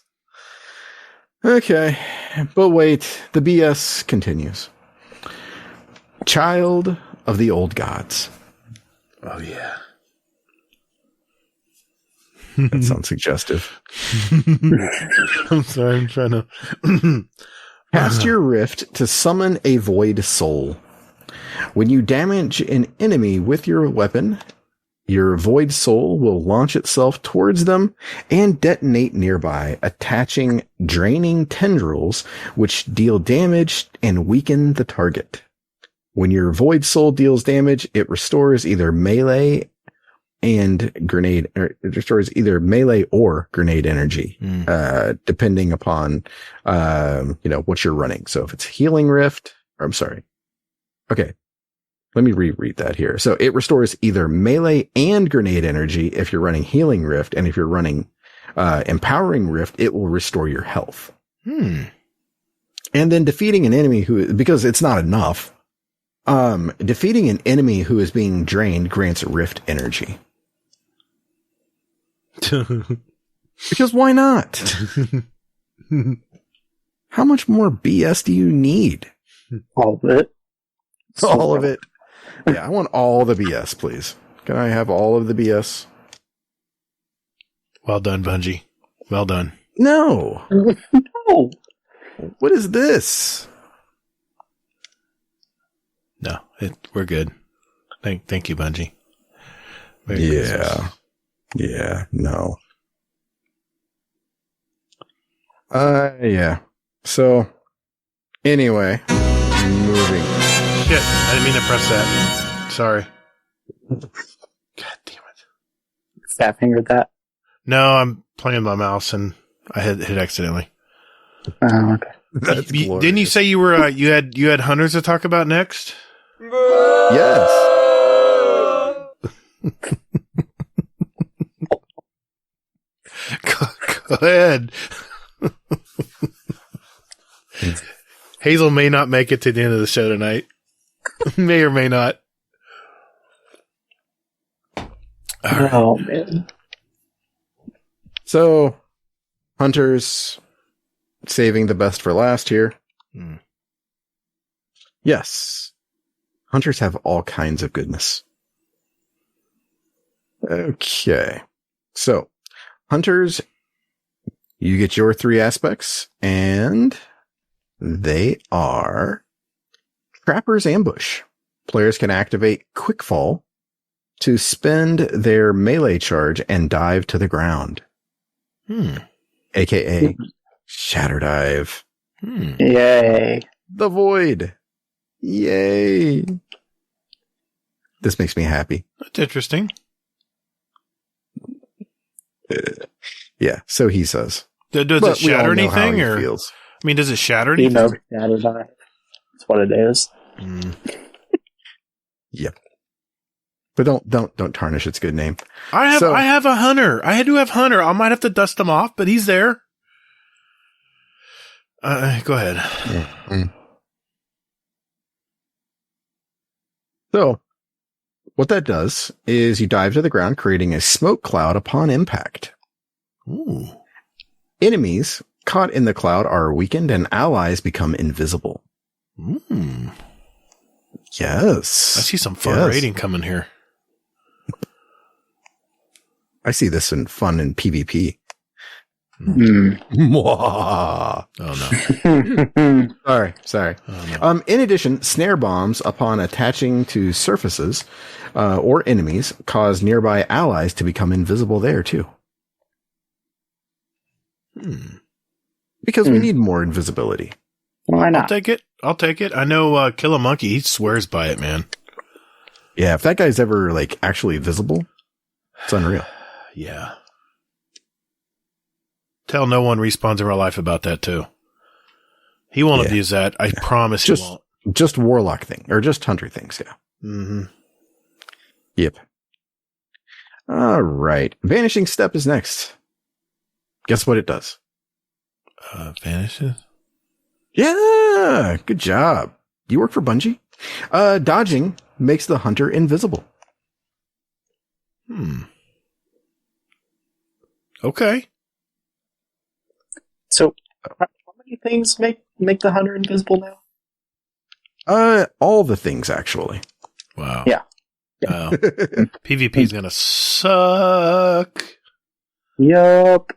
Okay. But wait, the BS continues. Child of the Old Gods. Oh, yeah. That sounds suggestive. I'm sorry, I'm trying to... Cast your rift to summon a void soul. When you damage an enemy with your weapon, your void soul will launch itself towards them and detonate nearby, attaching draining tendrils which deal damage and weaken the target. When your void soul deals damage, it restores either melee or grenade energy, depending upon, what you're running. So if it's healing rift, Okay. Let me reread that here. So it restores either melee and grenade energy if you're running healing rift. And if you're running, empowering rift, it will restore your health. And then defeating an enemy because it's not enough. Defeating an enemy who is being drained grants rift energy. Because why not? How much more BS do you need? All of it. All of it. Yeah, I want all the BS, please. Can I have all of the BS? Well done, Bungie. Well done. No. No. What is this? No, we're good. Thank you, Bungie. Merry Yeah. Christmas. Yeah, no. Yeah. So, anyway, moving. Shit, I didn't mean to press that. Sorry. God damn it. Fat fingered that. No, I'm playing my mouse and I hit accidentally. Oh, okay. That's glorious. Didn't you say you were you had hunters to talk about next? Yes. Go ahead. Hazel may not make it to the end of the show tonight. May or may not. Oh, man. So, Hunters saving the best for last here. Yes. Hunters have all kinds of goodness. Okay. So, Hunters, you get your 3 aspects, and they are Trapper's Ambush. Players can activate Quickfall to spend their melee charge and dive to the ground. AKA Shatter Dive. Yay. The Void. Yay. This makes me happy. That's interesting. Yeah, so he says. Does it shatter anything? Or feels. I mean, does it shatter anything? Shatter Dive. That's what it is. Yep. But don't tarnish its good name. I have a hunter. I do have hunter. I might have to dust him off, but he's there. Go ahead. So, what that does is you dive to the ground, creating a smoke cloud upon impact. Ooh. Enemies caught in the cloud are weakened and allies become invisible. Yes. I see some fun rating coming here. I see this in fun in PvP. Oh no. Sorry. Oh, no. In addition, snare bombs upon attaching to surfaces or enemies cause nearby allies to become invisible there too. Because we need more invisibility. Why not? I'll take it. I know Kill a Monkey, he swears by it, man. Yeah, if that guy's ever like actually visible, it's unreal. Yeah. Tell no one respawns in real life about that too. He won't abuse that. I promise he won't. Just warlock thing or just hunter things. Yeah. Yep. All right. Vanishing Step is next. Guess what it does? Vanishes? Yeah. Good job. You work for Bungie? Dodging makes the hunter invisible. Okay. So, how many things make the hunter invisible now? All the things, actually. Wow. Yeah. PvP's gonna suck. Yup.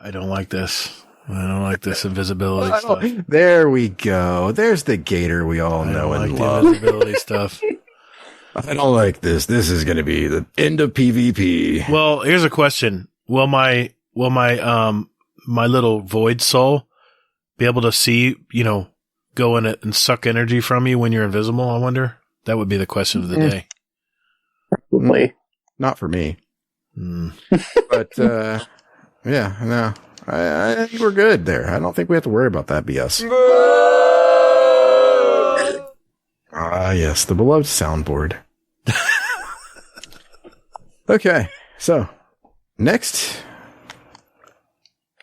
I don't like this. I don't like this invisibility stuff. There we go. There's the Gatr we all know and love. The invisibility stuff. I don't like this. This is going to be the end of PvP. Well, here's a question. Will my little void soul be able to see, go in it and suck energy from you when you're invisible? I wonder. That would be the question of the day. Probably. Not for me. But, yeah, no. I think we're good there. I don't think we have to worry about that BS. Yes, the beloved soundboard. Okay, so next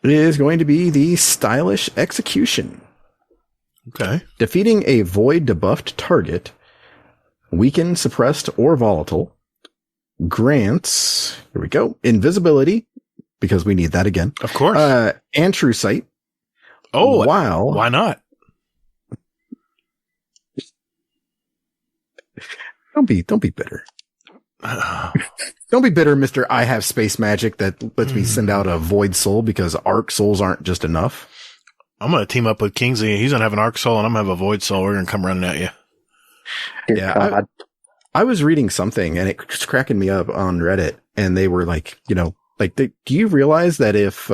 is going to be the stylish execution. Okay. Defeating a void debuffed target, weakened, suppressed, or volatile, grants, here we go, invisibility, because we need that again. Of course. And true sight. Oh, why not? Don't be bitter. Don't be bitter, Mr. I have space magic that lets me send out a void soul because arc souls aren't just enough. I'm going to team up with Kingsley. He's going to have an arc soul and I'm going to have a void soul. We're going to come running at you. Yeah. I was reading something and it was cracking me up on Reddit and they were like, do you realize that if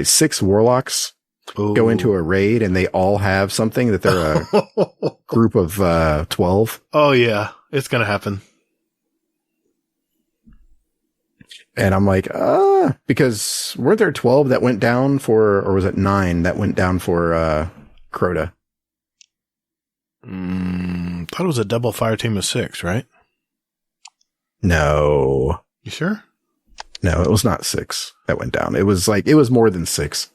6 warlocks go into a raid and they all have something that they're a group of 12? Oh yeah, it's going to happen. And I'm like, because weren't there 12 that went down for, or was it 9 that went down for Crota? Thought it was a double fire team of 6, right? No. You sure? No, it was not 6 that went down. It was more than 6.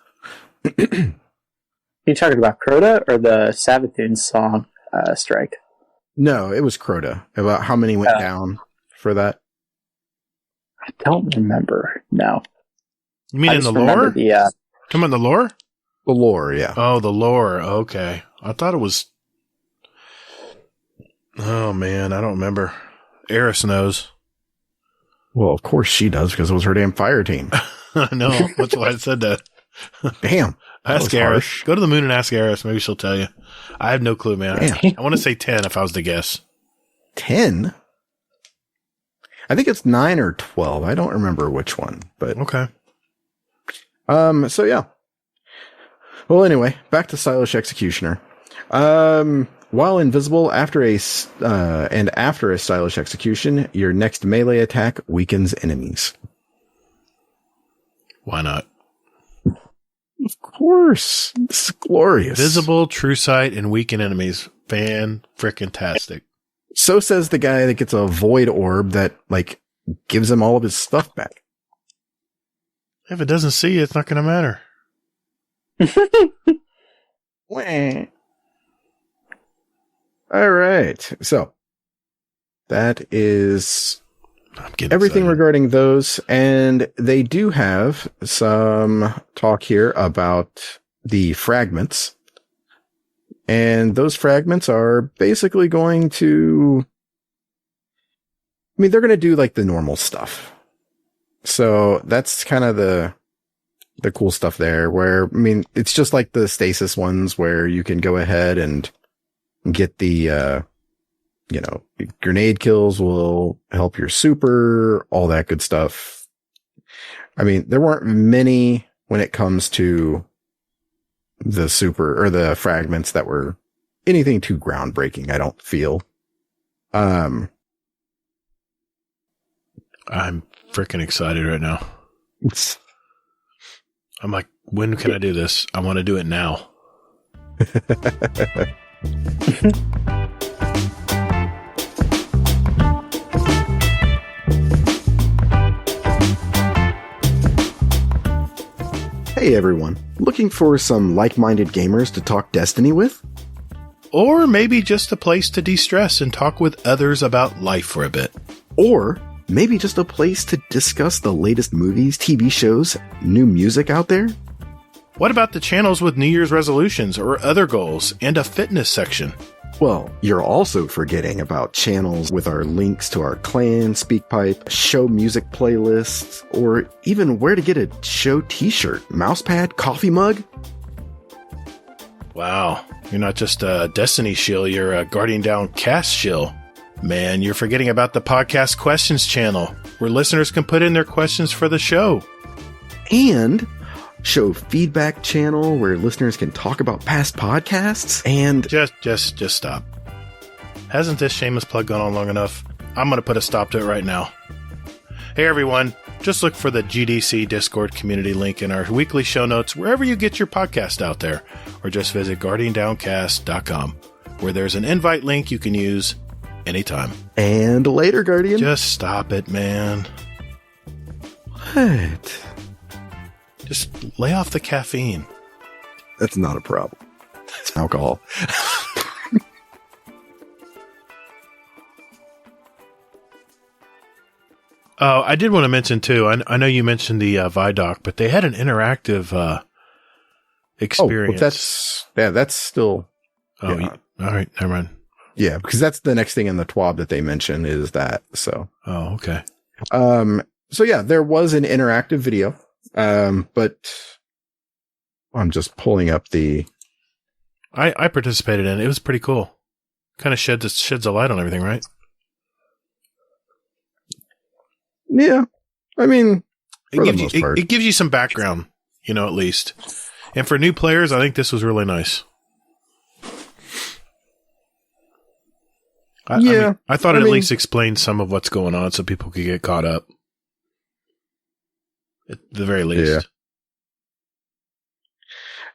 You talking about Crota or the Savathun song strike? No, it was Crota. About how many went down for that? I don't remember. No. You mean in the lore? Talking about the lore? The lore, yeah. Oh, the lore. Okay. I thought it was... Oh, man. I don't remember. Eris knows. Well, of course she does, because it was her damn fire team. I know. That's why I said that. Damn. Ask Eris. Go to the moon and ask Eris. Maybe she'll tell you. I have no clue, man. I want to say 10 if I was to guess. 10? I think it's 9 or 12. I don't remember which one, but okay. So yeah. Well, anyway, back to Stylish Executioner. While invisible after a stylish execution, your next melee attack weakens enemies. Why not? Of course. This is glorious. Visible, true sight, and weaken enemies. Fan-frickin-tastic. So says the guy that gets a void orb that, gives him all of his stuff back. If it doesn't see you, it's not going to matter. All right. So that is everything regarding those. And they do have some talk here about the fragments. And those fragments are basically going to, they're going to do the normal stuff. So that's kind of the cool stuff there where, it's just like the stasis ones where you can go ahead and get the, grenade kills will help your super, all that good stuff. There weren't many when it comes to the super or the fragments that were anything too groundbreaking, I don't feel. I'm freaking excited right now. I'm like, when can I do this? I want to do it now. Hey everyone, looking for some like-minded gamers to talk Destiny with? Or maybe just a place to de-stress and talk with others about life for a bit. Or maybe just a place to discuss the latest movies, TV shows, new music out there? What about the channels with New Year's resolutions or other goals and a fitness section? Well, you're also forgetting about channels with our links to our clan, SpeakPipe, show music playlists, or even where to get a show t-shirt, mousepad, coffee mug. Wow, you're not just a Destiny shill, you're a Guardian Down cast shill. Man, you're forgetting about the podcast questions channel, where listeners can put in their questions for the show. And show feedback channel where listeners can talk about past podcasts and just stop. Hasn't this shameless plug gone on long enough? I'm going to put a stop to it right now. Hey everyone, just look for the GDC Discord community link in our weekly show notes wherever you get your podcast out there, or just visit guardiandowncast.com, where there's an invite link you can use anytime. And later, Guardian. Just stop it, man. What? Just lay off the caffeine. That's not a problem. It's alcohol. Oh, I did want to mention too. I know you mentioned the Vidoc, but they had an interactive experience. Oh, that's still. Oh, yeah. All right, never mind. Yeah, because that's the next thing in the TWAB that they mention is that. So. Oh, okay. So yeah, there was an interactive video. But I'm just pulling up the. I participated in it. It was pretty cool. Kind of sheds a light on everything, right? Yeah, it gives you some background, at least. And for new players, I think this was really nice. I thought it at least explained some of what's going on so people could get caught up. At the very least.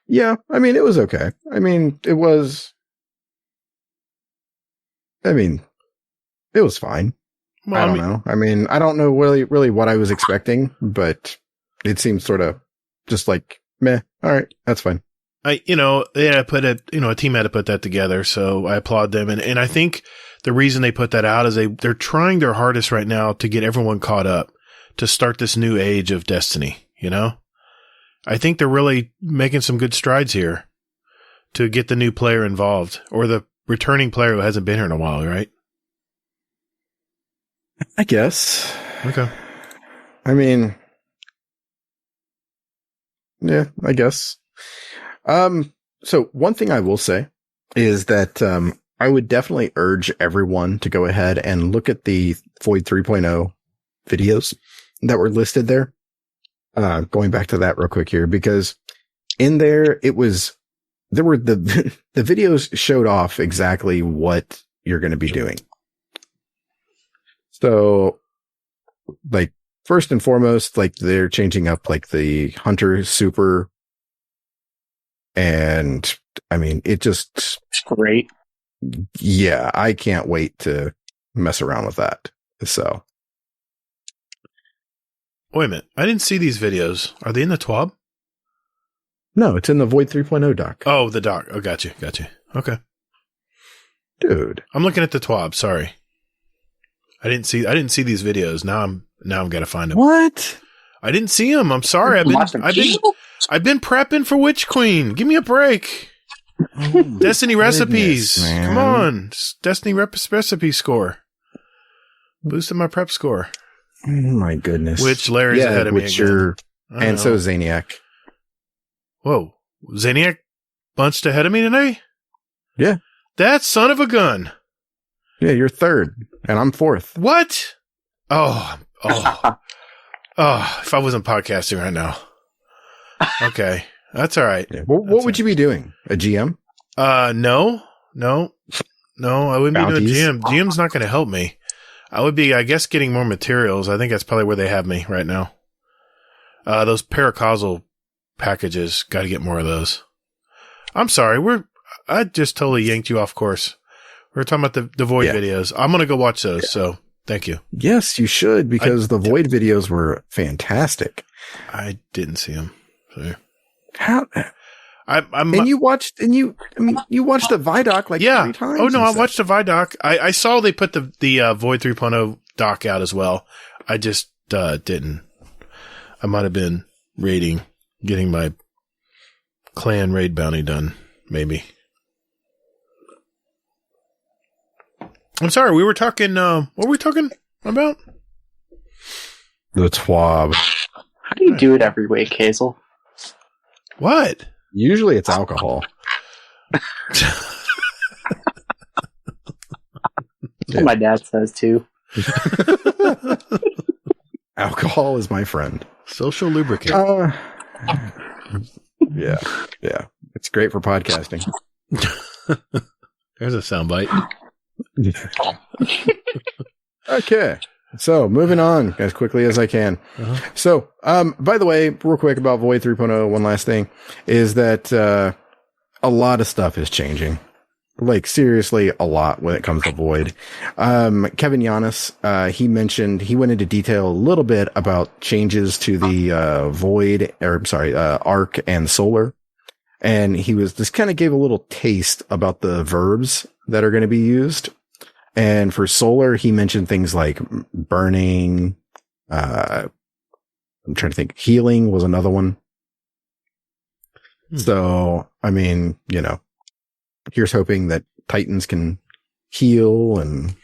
Yeah, it was okay. It was fine. I don't know. I mean, I don't know really what I was expecting, but it seems sort of just like, meh. All right, that's fine. They had to put a team had to put that together, so I applaud them. And I think the reason they put that out is they're trying their hardest right now to get everyone caught up to start this new age of Destiny, I think they're really making some good strides here to get the new player involved, or the returning player who hasn't been here in a while, right? I guess. Okay. I mean, yeah, I guess. So one thing I will say is that I would definitely urge everyone to go ahead and look at the Void 3.0 videos that were listed there. Going back to that real quick here, because in there, the videos showed off exactly what you're going to be doing. So, like, first and foremost, like, they're changing up, like, the Hunter Super. And, I mean, it's great. Yeah, I can't wait to mess around with that. So. Wait a minute. I didn't see these videos. Are they in the TWAB? No, it's in the Void 3.0 doc. Oh, the doc. Oh, got you. Okay. Dude. I'm looking at the TWAB. Sorry. I didn't see these videos. Now I'm got to find them. What? I didn't see them. I'm sorry. I've been prepping for Witch Queen. Give me a break. Oh, Destiny recipes. Man. Come on. Destiny recipe score. Boosted my prep score. Oh my goodness. Which Larry's ahead of me again. And so Zaniac. Whoa. Zaniac bunched ahead of me today? Yeah. That son of a gun. Yeah, you're third, and I'm fourth. What? Oh, if I wasn't podcasting right now. Okay. That's all right. Yeah. What would you be doing? A GM? No, I wouldn't Bounties? be doing GM. GM's not going to help me. I would be, I guess, getting more materials. I think that's probably where they have me right now. Those paracausal packages, got to get more of those. I'm sorry, I just totally yanked you off course. We were talking about the Void videos. I'm going to go watch those, so thank you. Yes, you should, because the Void videos were fantastic. I didn't see them. So. How? You watched the Vidoc like 3 times? Oh, no, I watched the Vidoc. I saw they put the Void 3.0 doc out as well. I just didn't. I might have been getting my clan raid bounty done, maybe. I'm sorry, we were talking, what were we talking about? The TWAB. How do you do it every week, Hazel? What? Usually it's alcohol. That's what my dad says too. Alcohol is my friend. Social lubricant. Yeah. It's great for podcasting. There's a soundbite. Okay. So, moving on as quickly as I can. Uh-huh. So, by the way, real quick about Void 3.0, one last thing is that a lot of stuff is changing. Like, seriously, a lot when it comes to Void. Kevin Yanis, he went into detail a little bit about changes to the Arc and Solar. And he just kind of gave a little taste about the verbs that are going to be used. And for Solar, he mentioned things like burning. I'm trying to think. Healing was another one. So, I mean, here's hoping that Titans can heal and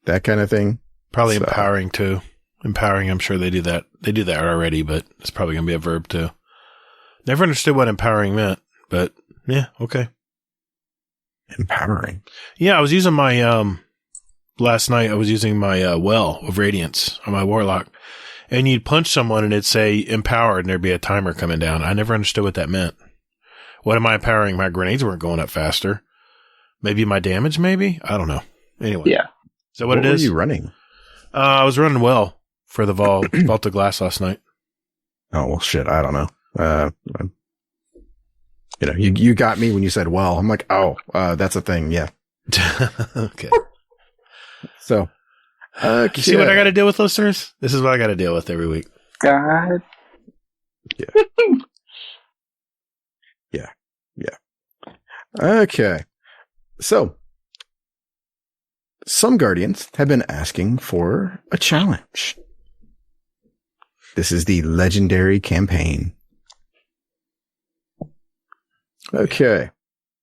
that kind of thing. Probably empowering too. Empowering, I'm sure they do that. They do that already, but it's probably going to be a verb too. Never understood what empowering meant, but yeah, okay. Empowering. Yeah, I was using my, last night I was using my well of radiance on my warlock, and you'd punch someone and it'd say empowered and there'd be a timer coming down. I never understood what that meant. What am I empowering? My grenades weren't going up faster. Maybe my damage, maybe? I don't know. Anyway. Yeah. Is that what it is? What were you running? I was running well for the Vault of Glass last night. Oh, well, shit. I don't know. You got me when you said, well, I'm like, oh, that's a thing. Yeah. Okay. So, Okay. You see what I got to deal with, listeners? This is what I got to deal with every week. God. Yeah. Okay. So, some Guardians have been asking for a challenge. This is the legendary campaign. Okay.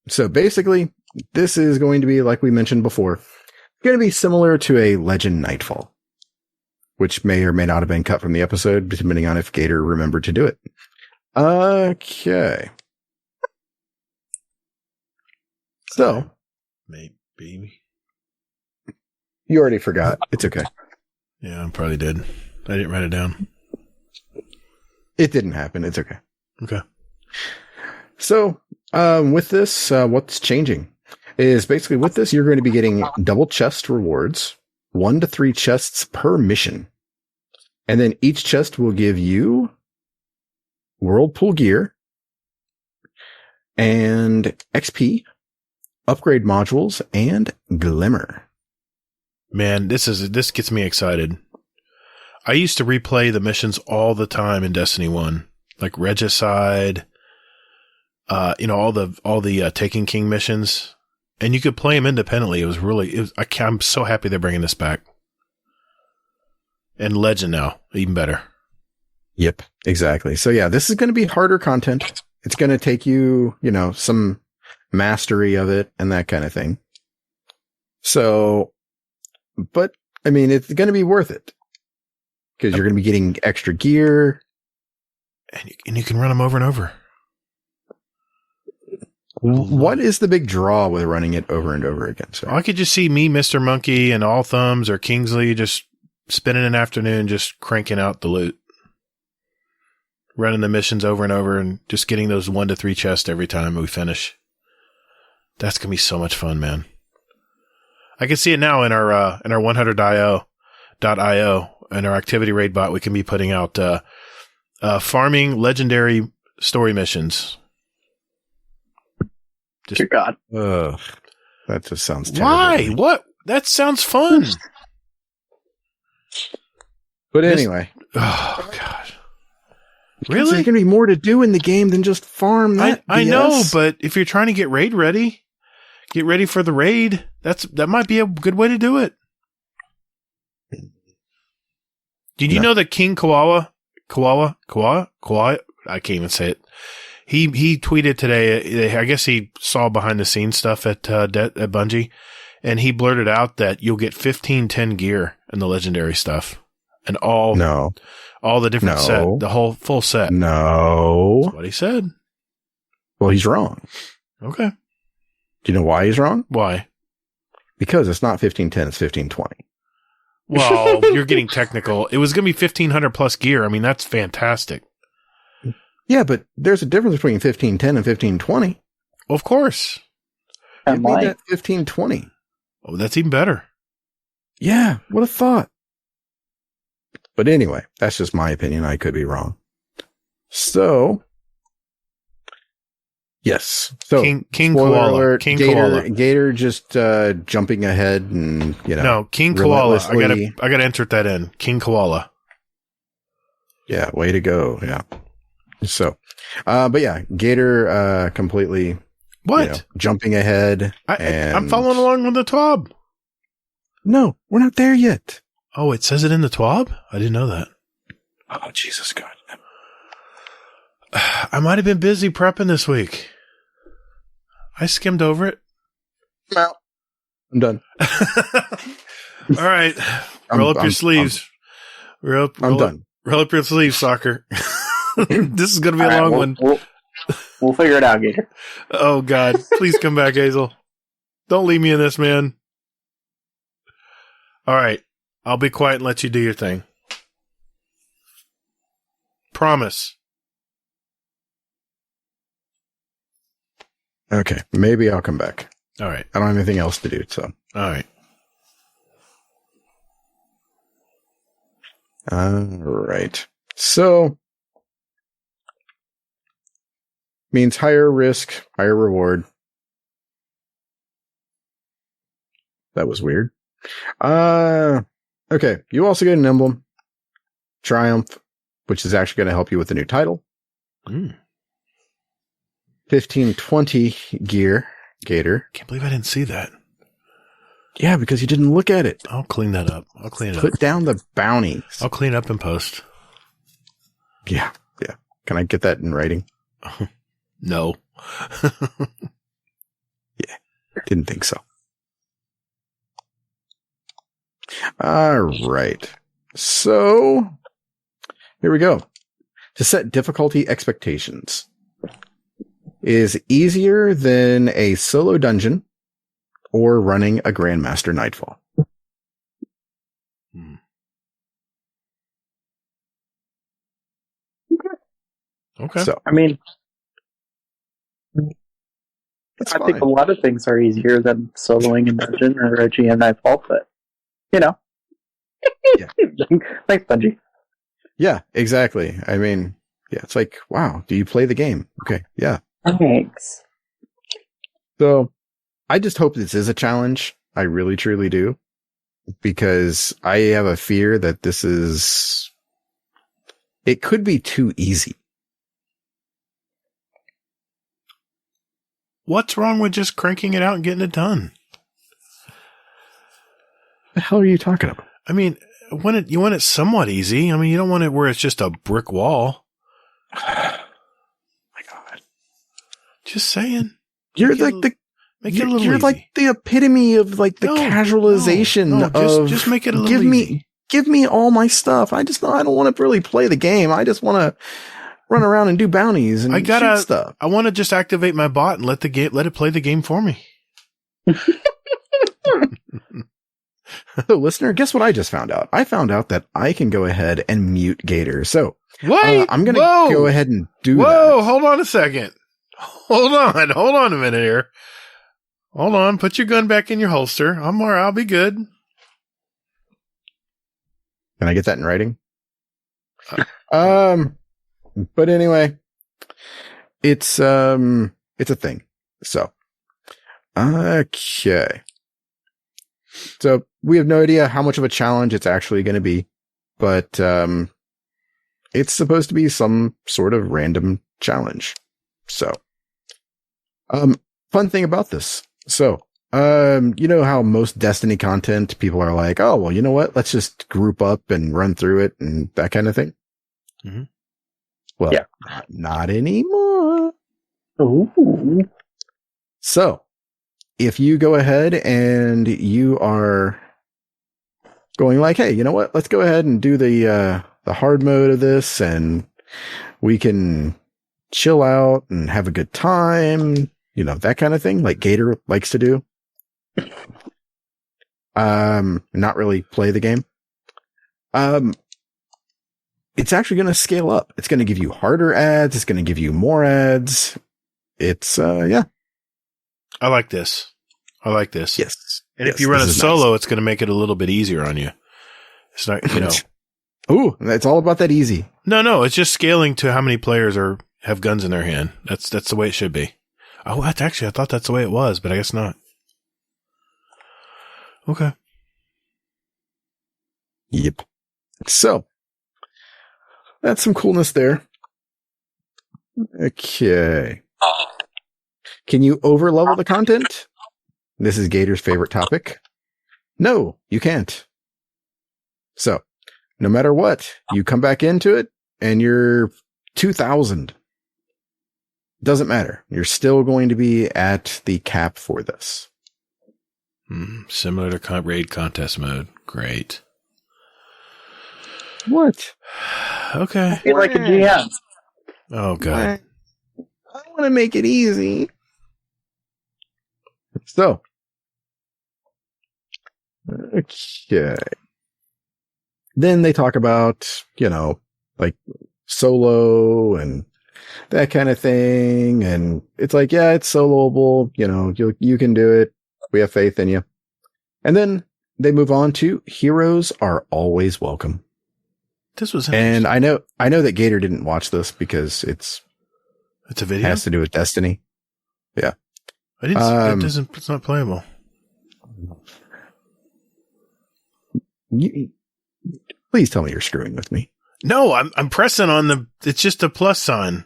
So basically, this is going to be, like we mentioned before, going to be similar to a Legend Nightfall, which may or may not have been cut from the episode, depending on if Gatr remembered to do it. Okay. So, maybe. You already forgot. It's okay. Yeah, I probably did. I didn't write it down. It didn't happen. It's okay. Okay. So, with this, what's changing is basically with this, you're going to be getting double chest rewards, 1 to 3 chests per mission. And then each chest will give you Whirlpool gear and XP, upgrade modules, and Glimmer. Man, this gets me excited. I used to replay the missions all the time in Destiny 1, like Regicide, all the Taken King missions, and you could play them independently. I'm so happy they're bringing this back. And Legend now, even better. Yep, exactly. So yeah, this is going to be harder content. It's going to take you, some mastery of it and that kind of thing. So, but I mean, it's going to be worth it because you're going to be getting extra gear. And you can run them over and over. What is the big draw with running it over and over again? I could just see me, Mr. Monkey, and All Thumbs or Kingsley just spending an afternoon just cranking out the loot. Running the missions over and over and just getting those 1 to 3 chests every time we finish. That's going to be so much fun, man. I can see it now in our 100.io and our activity raid bot. We can be putting out farming legendary story missions. Dear God. That just sounds terrible. Why? What? That sounds fun. But anyway. Oh, God. Because Really? There's going to be more to do in the game than just farm that I BS. know, but if you're trying to get ready for the raid, that might be a good way to do it. Did you know that King Koala, I can't even say it. He tweeted today, I guess he saw behind the scenes stuff at Bungie, and he blurted out that you'll get 1510 gear in the legendary stuff. And all the different set, the whole full set. No. That's what he said. Well, he's wrong. Okay. Do you know why he's wrong? Why? Because it's not 1510, it's 1520. Well, you're getting technical. It was going to be 1500 plus gear. I mean, that's fantastic. Yeah, but there's a difference between 1510 and 1520. Of course. It made that 1520. Oh, that's even better. Yeah, what a thought. But anyway, that's just my opinion. I could be wrong. So, yes. So, King Koala. Alert, King Gatr, Koala. Gatr just jumping ahead and, No, King Koala. I gotta enter that in. King Koala. Yeah, way to go. Yeah. So, but yeah, Gatr completely jumping ahead. I'm following along with the TWAB. No, we're not there yet. Oh, it says it in the TWAB? I didn't know that. Oh, Jesus God. I might have been busy prepping this week. I skimmed over it. No. I'm done. All right. Roll up your sleeves. I'm done. Roll up your sleeves, soccer. This is going to be a long one. We'll figure it out, Gatr. Oh, God. Please come back, Hazel. Don't leave me in this, man. All right. I'll be quiet and let you do your thing. Promise. Okay. Maybe I'll come back. All right. I don't have anything else to do, so. All right. All right. So, means higher risk, higher reward. That was weird. Okay, you also get an emblem, Triumph, which is actually going to help you with the new title. 1520 gear, Gatr. Can't believe I didn't see that. Yeah, because you didn't look at it. I'll clean that up. I'll clean it up. Put down the bounties. I'll clean up in post. Yeah. Can I get that in writing? No. Yeah, didn't think so. All right. So, here we go. To set difficulty expectations is easier than a solo dungeon or running a Grandmaster Nightfall. Okay. So, I mean, that's I fine. think a lot of things are easier than soloing a dungeon or a GM Nightfall, but, you know. Yeah. Thanks, Bungie. Yeah, exactly. I mean, yeah, it's like, wow, do you play the game? Okay, yeah. Thanks. So, I just hope this is a challenge. I really, truly do. Because I have a fear that it could be too easy. What's wrong with just cranking it out and getting it done? The hell are you talking about? I mean, you want it somewhat easy. I mean, you don't want it where it's just a brick wall. My God. Just saying. You're Make like you're like the epitome of like the casualization of just make it a little easy. Give me all my stuff. I don't want to really play the game. I just want to run around and do bounties and shoot stuff. I want to just activate my bot and let it play the game for me. So, listener, guess what I just found out? I found out that I can go ahead and mute Gatr. So, Wait, I'm going to go ahead and do that. Whoa, hold on a second. Hold on a minute here. Hold on, put your gun back in your holster. I'll be good. Can I get that in writing? But anyway, it's a thing. So, okay. So we have no idea how much of a challenge it's actually going to be, but, it's supposed to be some sort of random challenge. So, fun thing about this. So, you know how most Destiny content, people are like, oh, well, you know what? Let's just group up and run through it and that kind of thing. Mm-hmm. Well, yeah. Not anymore. Ooh. So, if you go ahead and you are going like, hey, you know what? Let's go ahead and do the hard mode of this and we can chill out and have a good time, you know, that kind of thing, like Gatr likes to do. Not really play the game. It's actually going to scale up. It's going to give you harder ads. It's going to give you more ads. It's, yeah. I like this. Yes. And if you run a solo, it's going to make it a little bit easier on you. It's not, you know. Ooh, it's all about that easy. No, it's just scaling to how many players have guns in their hand. That's the way it should be. Oh, I thought that's the way it was, but I guess not. Okay. Yep. So, that's some coolness there. Okay. Can you overlevel the content? This is Gator's favorite topic. No, you can't. So, no matter what, you come back into it and you're 2,000. Doesn't matter. You're still going to be at the cap for this. Similar to raid contest mode. Great. What? Okay. You're like a GM. Oh, God. I want to make it easy. So. Okay. Then they talk about, you know, like solo and that kind of thing. And it's like, yeah, it's soloable. You know, you can do it. We have faith in you. And then they move on to heroes are always welcome. This was interesting. And I know that Gatr didn't watch this because it's a video. It has to do with Destiny. Yeah. I didn't. It's not playable. Please tell me you're screwing with me. No, I'm pressing on it's just a plus sign.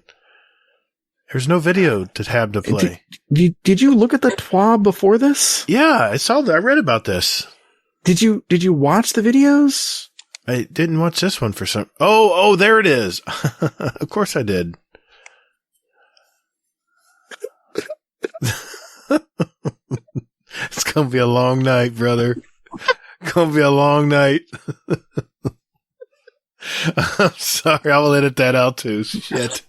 There's no video to tab to play. Did you look at the TWAB before this? Yeah, I read about this. Did you watch the videos? I didn't watch this one for some. Oh, there it is. Of course I did. It's gonna be a long night, brother. Gonna be a long night. I'm sorry, I'll edit that out too. Shit.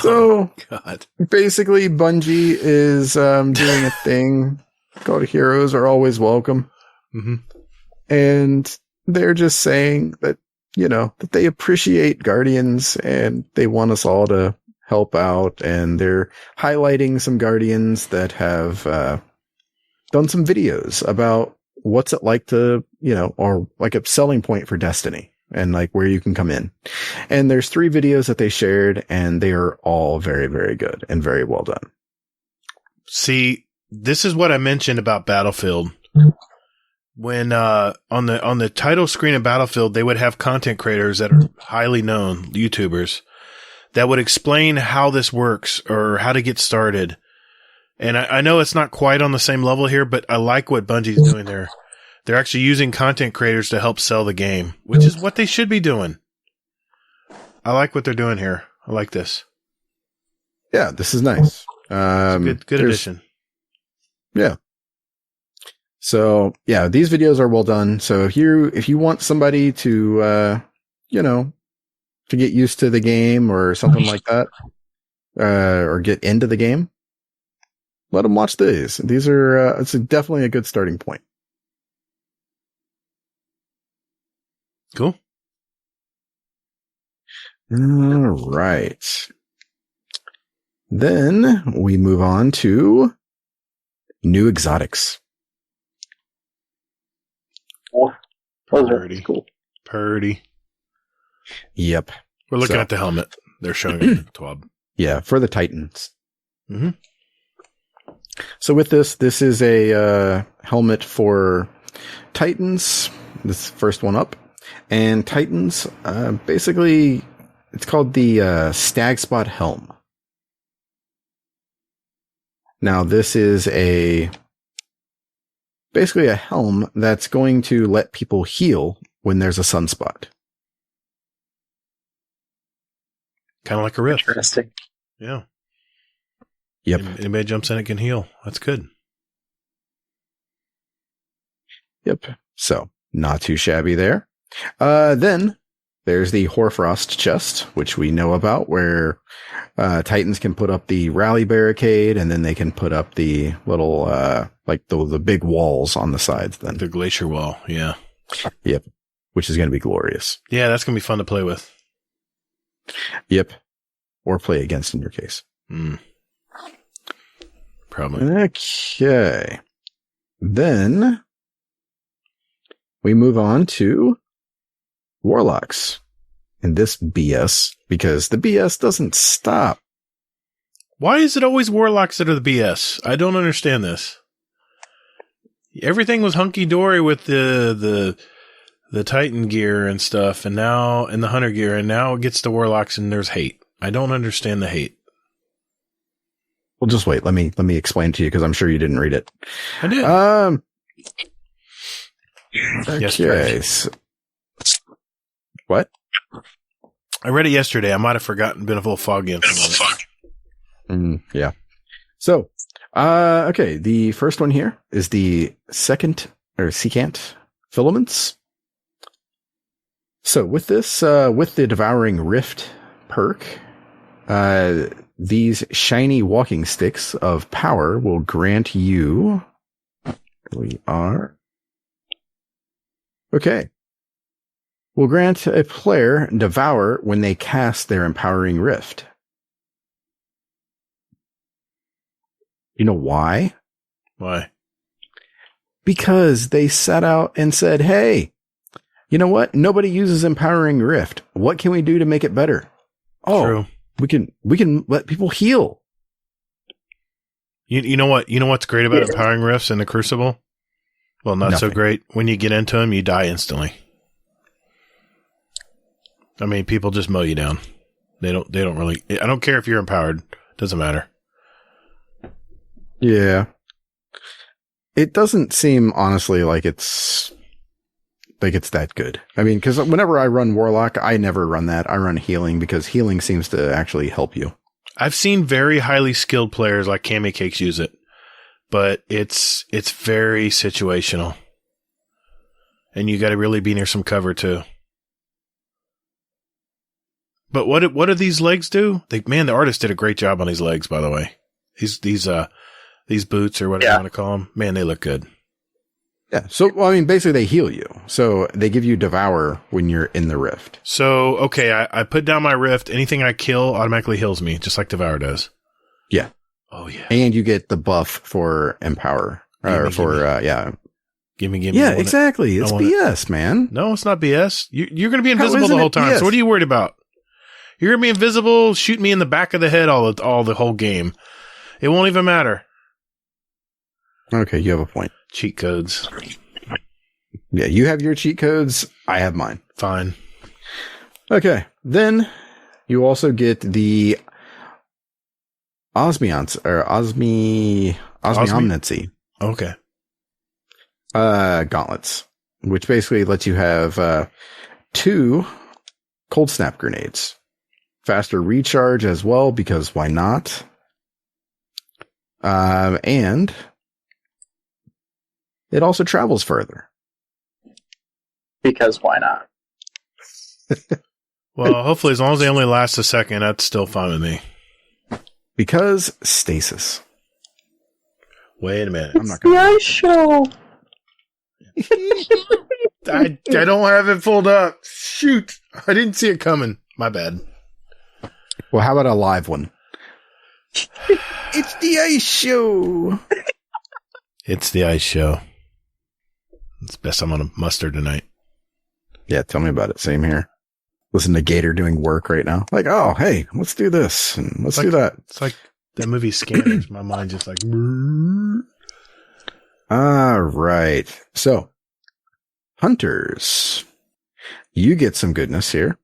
So, God. Basically, Bungie is doing a thing called Heroes Are Always Welcome. Mm-hmm. And they're just saying that, that they appreciate Guardians and they want us all to help out. And they're highlighting some Guardians that have done some videos about what's it like to, or like a selling point for Destiny and like where you can come in. And there's 3 videos that they shared and they are all very, very good and very well done. See, this is what I mentioned about Battlefield. When, on the title screen of Battlefield, they would have content creators that are highly known YouTubers that would explain how this works or how to get started. And I know it's not quite on the same level here, but I like what Bungie's doing there. They're actually using content creators to help sell the game, which is what they should be doing. I like what they're doing here. I like this. Yeah, this is nice. Good addition. Yeah. So yeah, these videos are well done. So if you want somebody to, to get used to the game or something like that, or get into the game, let them watch these. These are, it's definitely a good starting point. Cool. All right. Then we move on to new exotics. Oh, those are Purdy. cool. Purdy. Yep. We're looking at the helmet. They're showing it in TWAB. Yeah, for the Titans. Mm-hmm. So with this is a helmet for Titans. This first one up. And Titans, basically, it's called the Stag Spot Helm. Now, this is basically a helm that's going to let people heal when there's a sunspot. Kind of like a rift. Interesting. Yeah. Yep. Anybody jumps in, it can heal. That's good. Yep. So, not too shabby there. Then there's the Hoarfrost chest, which we know about, where Titans can put up the rally barricade, and then they can put up the little, like the big walls on the sides. Then The glacier wall. Yeah. Yep. Which is going to be glorious. Yeah, that's going to be fun to play with. Yep. Or play against in your case. Probably. Okay. Then we move on to Warlocks. And this BS, because the BS doesn't stop. Why is it always Warlocks that are the BS? I don't understand this. Everything was hunky-dory with the Titan gear and stuff, and now in the Hunter gear, and now it gets to Warlocks and there's hate. I don't understand the hate. Well, just wait. Let me explain to you, because I'm sure you didn't read it. I did. Okay. What? I read it yesterday. I might have forgotten. Been a little foggy. Yeah. So, okay. The first one here is the secant filaments. So with this, with the Devouring Rift perk, these shiny walking sticks of power will grant you. Here we are. Okay. Will grant a player Devour when they cast their Empowering Rift. You know why? Why? Because they set out and said, hey, you know what? Nobody uses Empowering Rift. What can we do to make it better? Oh, True. we can let people heal. You know what? You know what's great about Empowering Rifts in the Crucible? Well, not so Nothing. great. When you get into them, you die instantly. I mean, people just mow you down. They don't really, I don't care if you're empowered. Doesn't matter. Yeah. It doesn't seem, honestly, like it's that good. I mean, because whenever I run Warlock, I never run that. I run healing because healing seems to actually help you. I've seen very highly skilled players like Cammy Cakes use it, but it's very situational. And you got to really be near some cover too. But what do these legs do? The artist did a great job on these legs, by the way. These boots or whatever you want to call them, man, they look good. Yeah. So, well, I mean, basically they heal you. So they give you Devour when you're in the Rift. So, okay, I put down my Rift. Anything I kill automatically heals me, just like Devour does. Yeah. Oh, yeah. And you get the buff for Empower. Yeah. Gimme. Yeah, exactly. It's BS, man. No, it's not BS. You're going to be invisible isn't the whole it time. BS? So what are you worried about? You're going to be invisible, shoot me in the back of the head all the whole game. It won't even matter. Okay, you have a point. Cheat codes. Yeah, you have your cheat codes. I have mine. Fine. Okay, then you also get the Osmionancy. Okay. Gauntlets, which basically lets you have 2 cold snap grenades. Faster recharge as well, because why not? And it also travels further. Because why not? Well, hopefully, as long as they only last a second, that's still fine with me. Because stasis. Wait a minute. I'm not gonna. ice show. I don't have it pulled up. Shoot. I didn't see it coming. My bad. Well, how about a live one? It's the ice show. It's the ice show. It's the best I'm going to muster tonight. Yeah, tell me about it. Same here. Listen to Gatr doing work right now. Like, oh, hey, let's do this and let's do that. It's like that movie Scanners. My mind just like. All right. So, Hunters, you get some goodness here.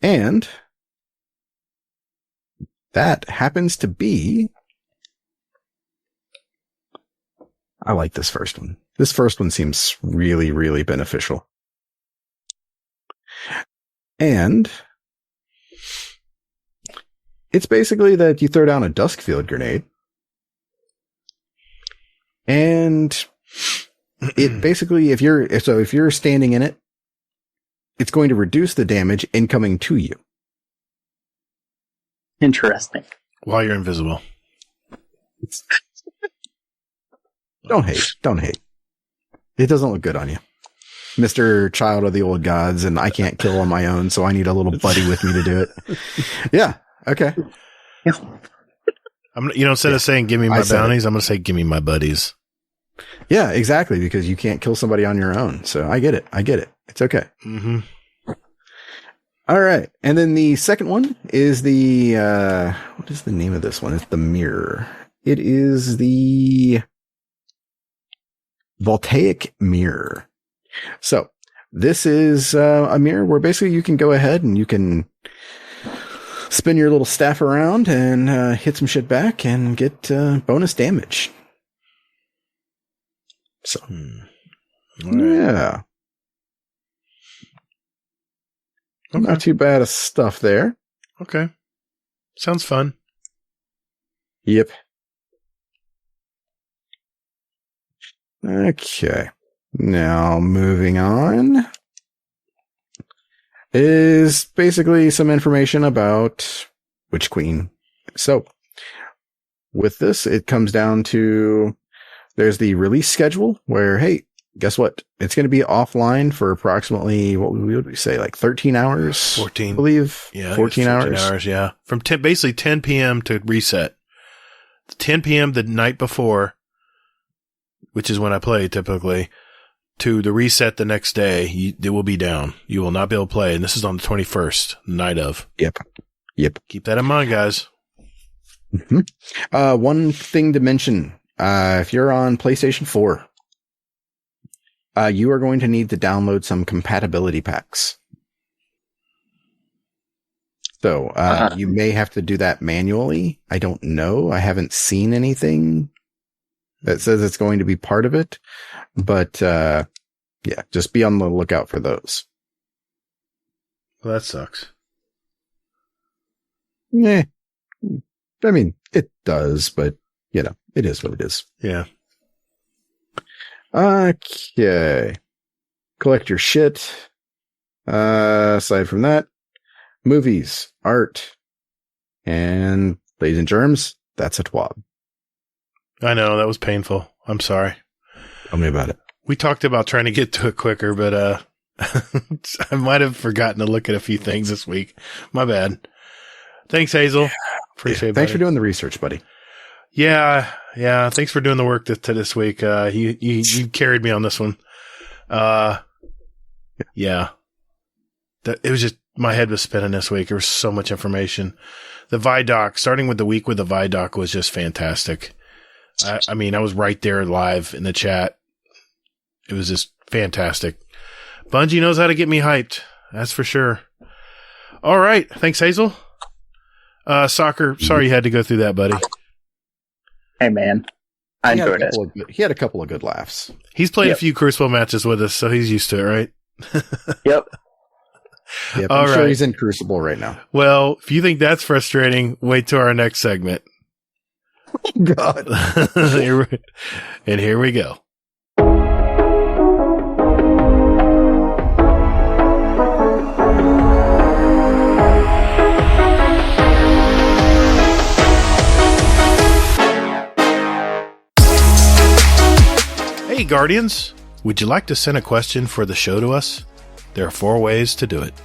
And that happens to be. I like this first one. This first one seems really, really beneficial. And it's basically that you throw down a Duskfield grenade. And it basically, if you're standing in it, it's going to reduce the damage incoming to you. Interesting. While you're invisible. Don't hate. It doesn't look good on you. Mr. Child of the Old Gods, and I can't kill on my own, so I need a little buddy with me to do it. Yeah. Okay. Instead of saying give me my bounties, I'm going to say give me my buddies. Yeah, exactly, because you can't kill somebody on your own. So I get it. It's okay. Mm-hmm. All right. And then the second one is the, what is the name of this one? It's the Mirror. It is the Voltaic Mirror. So this is a mirror where basically you can go ahead and you can spin your little staff around and hit some shit back and get bonus damage. So, yeah. Okay. Not too bad of stuff there. Okay. Sounds fun. Yep. Okay. Now, moving on is basically some information about Witch Queen. So, with this, it comes down to there's the release schedule where, hey, guess what? It's going to be offline for approximately, what would we say, like 13 hours? 14. I believe. Yeah. 14 hours. 14 hours, yeah. From basically 10 p.m. to reset. 10 p.m. the night before, which is when I play typically, to the reset the next day, it will be down. You will not be able to play. And this is on the 21st, night of. Yep. Keep that in mind, guys. Mm-hmm. One thing to mention if you're on PlayStation 4, you are going to need to download some compatibility packs. So, you may have to do that manually. I don't know. I haven't seen anything that says it's going to be part of it, but, yeah, just be on the lookout for those. Well, that sucks. Yeah. I mean, it does, but, you know, it is what it is. Yeah. Okay. Collect your shit. Aside from that, movies, art, and ladies and germs, that's a TWAB. I know, that was painful. I'm sorry. Tell me about it. We talked about trying to get to it quicker, but I might have forgotten to look at a few things this week. My bad. Thanks, Hazel. Appreciate it. Thanks for doing the research, buddy. Yeah. Thanks for doing the work to this week. You carried me on this one. Yeah. It was just, my head was spinning this week. There was so much information. The Vidoc, starting with the week with the Vidoc, was just fantastic. I mean, I was right there live in the chat. It was just fantastic. Bungie knows how to get me hyped. That's for sure. All right. Thanks, Hazel. Soccer, sorry you had to go through that, buddy. Hey, man. I enjoyed it. He had a couple of good laughs. He's played a few Crucible matches with us, so he's used to it, right? Yep. Yep, I'm sure he's in Crucible right now. Well, if you think that's frustrating, wait till our next segment. God. And here we go. Hey, Guardians. Would you like to send a question for the show to us? There are 4 ways to do it.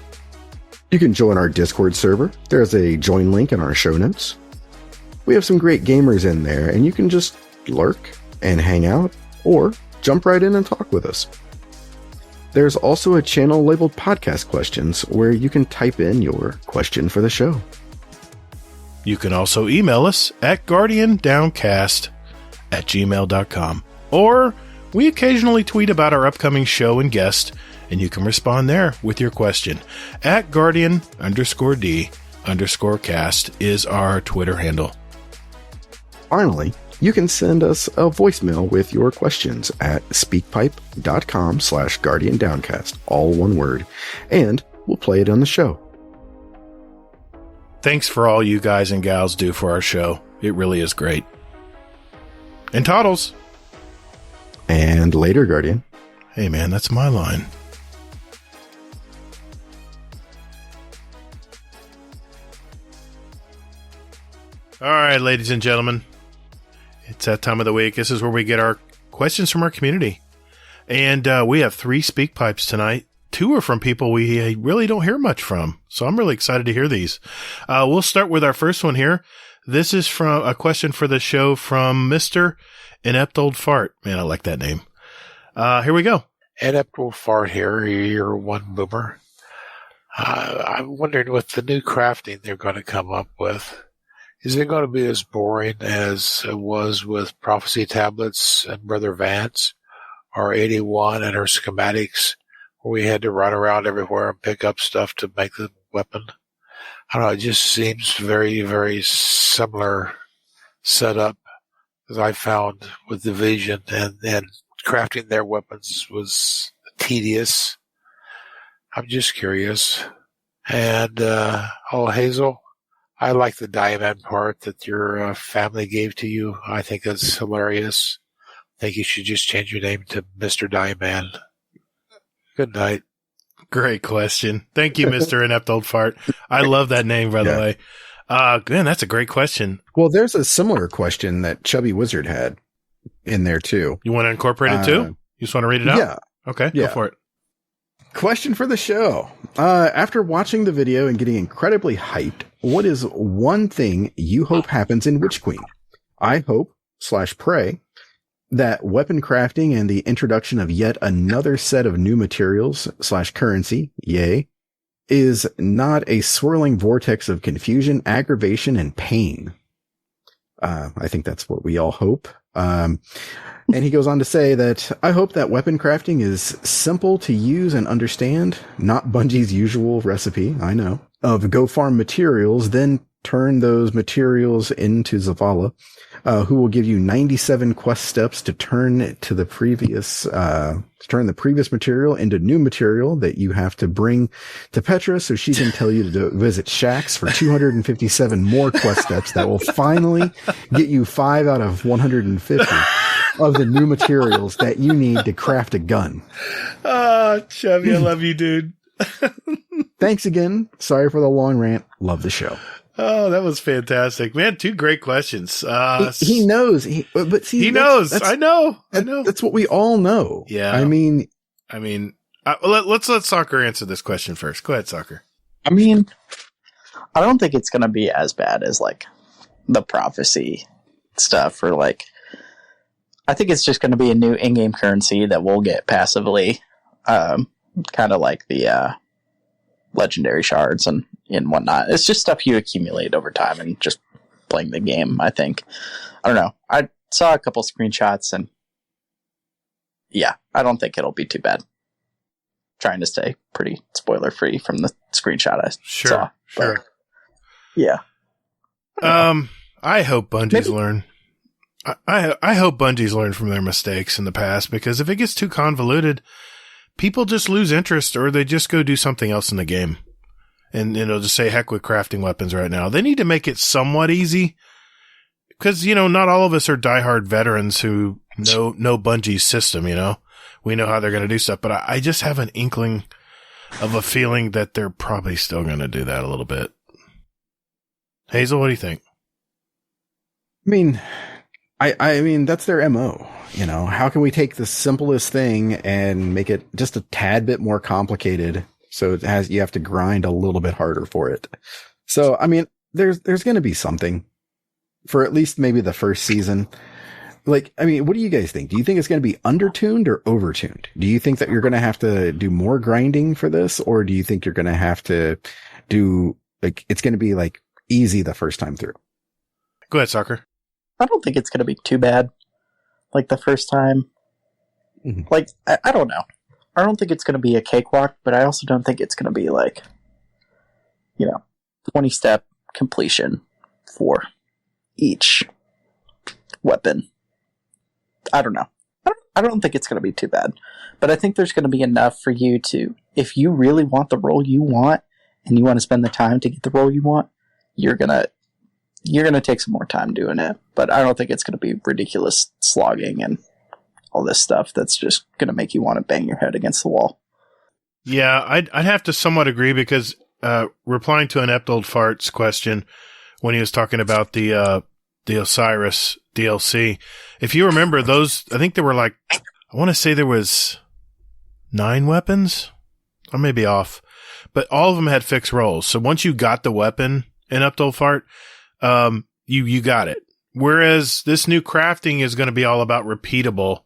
You can join our Discord server. There's a join link in our show notes. We have some great gamers in there, and you can just lurk and hang out, or jump right in and talk with us. There's also a channel labeled Podcast Questions where you can type in your question for the show. You can also email us at guardiandowncast@gmail.com. Or we occasionally tweet about our upcoming show and guest, and you can respond there with your question. At Guardian_D_cast is our Twitter handle. Finally, you can send us a voicemail with your questions at speakpipe.com/guardiandowncast, all one word, and we'll play it on the show. Thanks for all you guys and gals do for our show. It really is great. And Toddles. And later, Guardian. Hey, man, that's my line. All right, ladies and gentlemen. It's that time of the week. This is where we get our questions from our community. And we have 3 speak pipes tonight. 2 are from people we really don't hear much from. So I'm really excited to hear these. We'll start with our first one here. This is from a question for the show from Mr. Inept Old Fart. Man, I like that name. Here we go. Inept Old Fart here, your one boomer. I'm wondering with the new crafting they're going to come up with, is it going to be as boring as it was with Prophecy Tablets and Brother Vance, or 81 and her schematics, where we had to run around everywhere and pick up stuff to make the weapon? I don't know, it just seems very, very similar setup as I found with Division, and crafting their weapons was tedious. I'm just curious. And, Hazel, I like the diamond part that your family gave to you. I think that's hilarious. I think you should just change your name to Mr. Diamond. Good night. Great question. Thank you, Mr. Inept Old Fart. I love that name, by the way. Man, that's a great question. Well, there's a similar question that Chubby Wizard had in there, too. You want to incorporate it, too? You just want to read it out? Yeah. Okay, go for it. Question for the show. After watching the video and getting incredibly hyped, what is one thing you hope happens in Witch Queen? I hope/pray that weapon crafting and the introduction of yet another set of new materials/currency, yay, is not a swirling vortex of confusion, aggravation, and pain. I think that's what we all hope. And he goes on to say that, I hope that weapon crafting is simple to use and understand, not Bungie's usual recipe, I know, of go farm materials, then turn those materials into Zavala, who will give you 97 quest steps to turn the previous material into new material that you have to bring to Petra so she can tell you to visit Shaxx for 257 more quest steps that will finally get you 5 out of 150 of the new materials that you need to craft a gun. Chevy, I love you, dude. Thanks again. Sorry for the long rant. Love the show. Oh, that was fantastic, man. 2 great questions. He knows, but see, he knows. I know. That's what we all know. Yeah. I mean, let's let Soccer answer this question first. Go ahead, Soccer. I mean, I don't think it's going to be as bad as like the prophecy stuff, or like, I think it's just going to be a new in-game currency that we'll get passively, kind of like the legendary shards and whatnot. It's just stuff you accumulate over time and just playing the game, I think. I don't know. I saw a couple screenshots and yeah, I don't think it'll be too bad. Trying to stay pretty spoiler-free from the screenshot I saw. Sure. But, yeah. I hope Bungie's learn. I hope Bungie's learned from their mistakes in the past, because if it gets too convoluted, people just lose interest, or they just go do something else in the game. And it'll just say, heck with crafting weapons right now. They need to make it somewhat easy, because, not all of us are diehard veterans who know Bungie's system, We know how they're going to do stuff, but I just have an inkling of a feeling that they're probably still going to do that a little bit. Hazel, what do you think? I mean, that's their MO. How can we take the simplest thing and make it just a tad bit more complicated? So you have to grind a little bit harder for it. So, I mean, there's going to be something for at least maybe the first season. Like, I mean, what do you guys think? Do you think it's going to be undertuned or overtuned? Do you think that you're going to have to do more grinding for this? Or do you think you're going to have to do, like, it's going to be like easy the first time through? Go ahead, Soccer. I don't think it's going to be too bad. Like the first time. Mm-hmm. Like, I don't know. I don't think it's going to be a cakewalk, but I also don't think it's going to be like, 20-step completion for each weapon. I don't know. I don't think it's going to be too bad, but I think there's going to be enough for you to, if you really want the role you want and you want to spend the time to get the role you want, you're going to take some more time doing it. But I don't think it's going to be ridiculous slogging and all this stuff that's just going to make you want to bang your head against the wall. Yeah, I'd have to somewhat agree, because replying to an Eptold Fart's question when he was talking about the Osiris DLC, if you remember those, I think there were like, I want to say there was 9 weapons. I may be off, but all of them had fixed roles. So once you got the weapon in Eptold Fart, you got it. Whereas this new crafting is going to be all about repeatable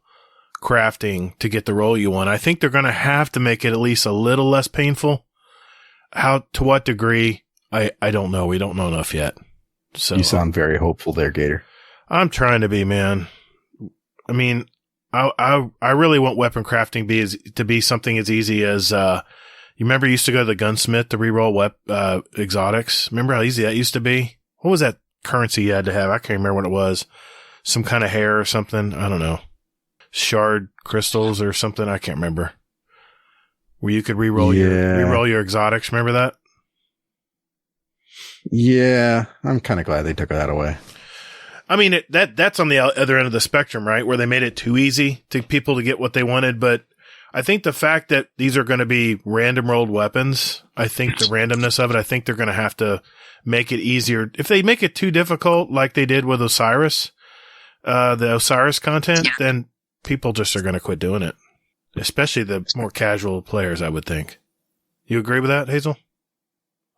crafting to get the role you want. I think they're going to have to make it at least a little less painful. To what degree? I don't know. We don't know enough yet. So you sound very hopeful there, Gatr. I'm trying to be, man. I mean, I really want weapon crafting to be something as easy as, you remember you used to go to the gunsmith to reroll exotics? Remember how easy that used to be? What was that currency you had to have? I can't remember what it was. Some kind of hair or something. I don't know. Shard crystals or something. I can't remember. Where you could reroll your exotics. Remember that? Yeah, I'm kind of glad they took that away. I mean, that's on the other end of the spectrum, right? Where they made it too easy to people to get what they wanted. But I think the fact that these are going to be random rolled weapons, I think the randomness of it, I think they're going to have to make it easier. If they make it too difficult, like they did with Osiris, the Osiris content, then people just are going to quit doing it. Especially the more casual players, I would think. You agree with that, Hazel?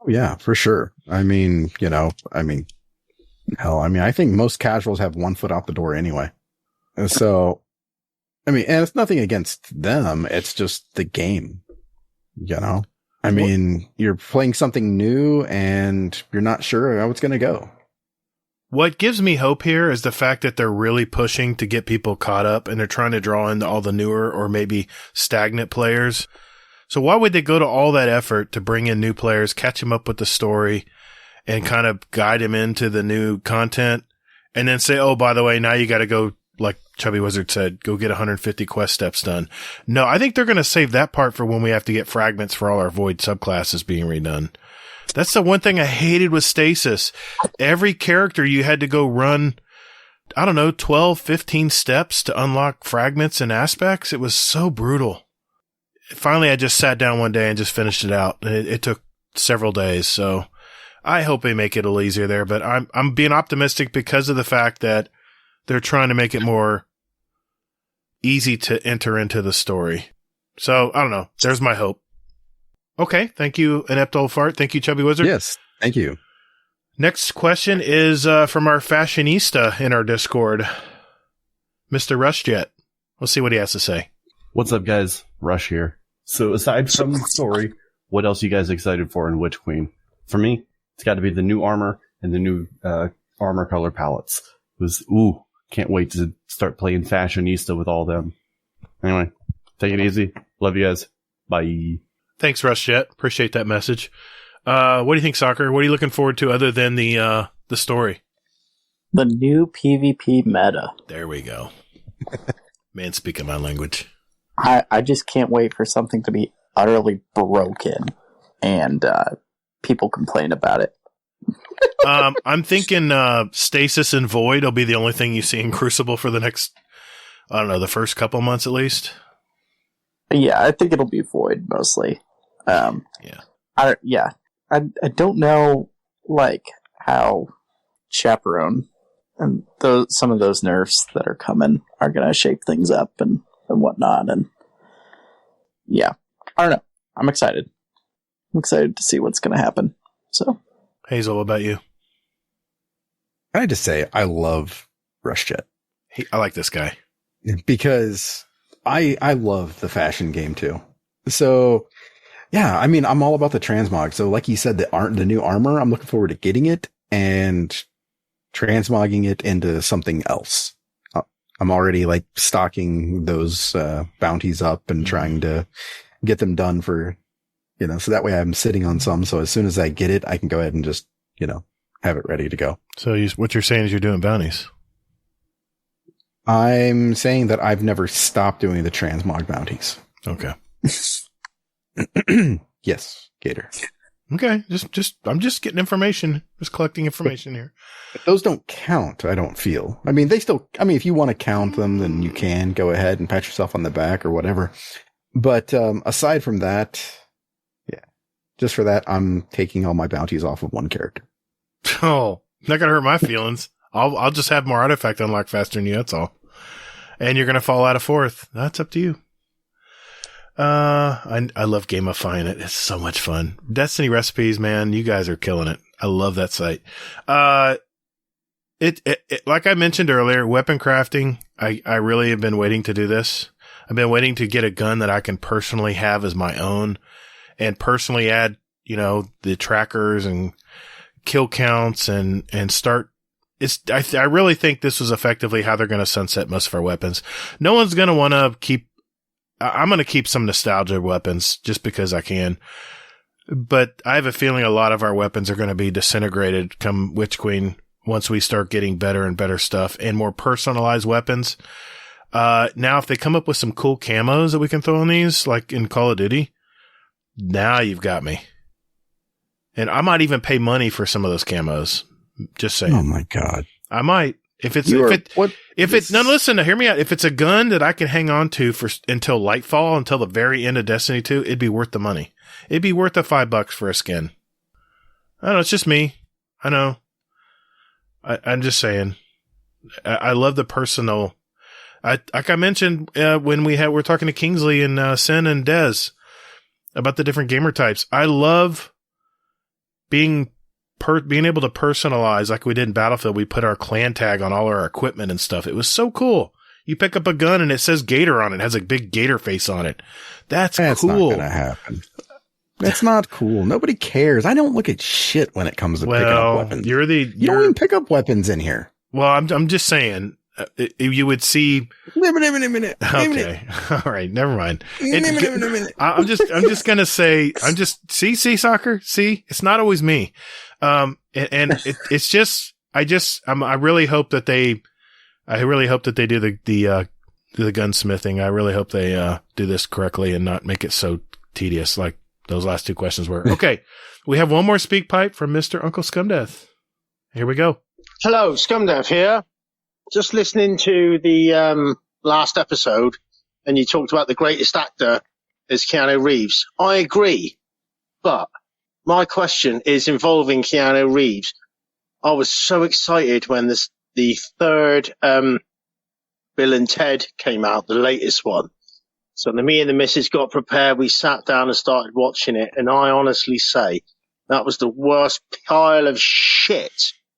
Oh, yeah, for sure. I mean, I think most casuals have one foot out the door anyway. And so, and it's nothing against them. It's just the game, you're playing something new and you're not sure how it's going to go. What gives me hope here is the fact that they're really pushing to get people caught up, and they're trying to draw in all the newer or maybe stagnant players. So why would they go to all that effort to bring in new players, catch them up with the story, and kind of guide them into the new content, and then say, oh, by the way, now you got to go, like Chubby Wizard said, go get 150 quest steps done. No, I think they're going to save that part for when we have to get fragments for all our void subclasses being redone. That's the one thing I hated with Stasis. Every character you had to go run, 12, 15 steps to unlock fragments and aspects. It was so brutal. Finally, I just sat down one day and just finished it out. It took several days, so I hope they make it a little easier there. But I'm being optimistic because of the fact that they're trying to make it more easy to enter into the story. So, I don't know. There's my hope. Okay, thank you, Inept Old Fart. Thank you, Chubby Wizard. Yes, thank you. Next question is from our fashionista in our Discord, Mr. Rushjet. Let's see what he has to say. What's up, guys? Rush here. So aside from the story, what else are you guys excited for in Witch Queen? For me, it's got to be the new armor and the new armor color palettes. Can't wait to start playing fashionista with all them. Anyway, take it easy. Love you guys. Bye. Thanks, Rushjet. Appreciate that message. What do you think, Soccer? What are you looking forward to other than the story? The new PvP meta. There we go. Man, speaking my language. I just can't wait for something to be utterly broken and people complain about it. I'm thinking Stasis and Void will be the only thing you see in Crucible for the next, the first couple months at least. Yeah, I think it'll be Void mostly. I don't know, how Chaperone and some of those nerfs that are coming are going to shake things up and whatnot. And yeah, I don't know. I'm excited. I'm excited to see what's going to happen. So, Hazel, what about you? I had to say, I love Rushjet. I like this guy. Because I love the fashion game too. So, yeah, I mean, I'm all about the transmog. So like you said, the new armor, I'm looking forward to getting it and transmogging it into something else. I'm already stocking those bounties up and trying to get them done for, so that way I'm sitting on some. So as soon as I get it, I can go ahead and just, have it ready to go. So what you're saying is you're doing bounties. I'm saying that I've never stopped doing the transmog bounties. Okay. Yes, Gatr. Okay. I'm just getting information. Just collecting information here. But those don't count, I don't feel. I mean, if you want to count them, then you can go ahead and pat yourself on the back or whatever. But, aside from that, yeah, just for that, I'm taking all my bounties off of one character. Oh, not gonna hurt my feelings. I'll just have more artifact unlock faster than you, that's all. And you're gonna fall out of fourth. That's up to you. I love gamifying it. It's so much fun. Destiny recipes, man, you guys are killing it. I love that site. It like I mentioned earlier, weapon crafting, I really have been waiting to do this. I've been waiting to get a gun that I can personally have as my own and personally add, the trackers and kill counts and start. I really think this was effectively how they're going to sunset most of our weapons. No one's going to want to keep. I'm going to keep some nostalgia weapons just because I can. But I have a feeling a lot of our weapons are going to be disintegrated come Witch Queen once we start getting better and better stuff and more personalized weapons. Now, if they come up with some cool camos that we can throw on these, like in Call of Duty, now you've got me. And I might even pay money for some of those camos. Just saying. Oh my God. I might. Listen, hear me out. If it's a gun that I can hang on to until Lightfall, until the very end of Destiny 2, it'd be worth the money. It'd be worth the $5 for a skin. I don't know. It's just me. I know. I'm just saying. I love the personal. Like I mentioned, when we're talking to Kingsley and Sin and Dez about the different gamer types. I love being able to personalize like we did in Battlefield. We put our clan tag on all our equipment and stuff. It was so cool. You pick up a gun and it says Gatr on it. It has a big Gatr face on it. That's cool. Not gonna happen. That's not cool. Nobody cares. I don't look at shit when it comes to picking up weapons. You don't even pick up weapons in here. Well, I'm just saying, you would see. Okay. All right. Never mind. I'm just going to say, see, soccer. See, it's not always me. It's just, I really hope that they do the gunsmithing. I really hope they, do this correctly and not make it so tedious like those last two questions were. Okay. We have one more speak pipe from Mr. Uncle Scumdeath. Here we go. Hello, Scumdeath here. Just listening to the last episode, and you talked about the greatest actor is Keanu Reeves. I agree, but my question is involving Keanu Reeves. I was so excited when the third Bill and Ted came out, the latest one. So me and the missus got prepared. We sat down and started watching it, and I honestly say that was the worst pile of shit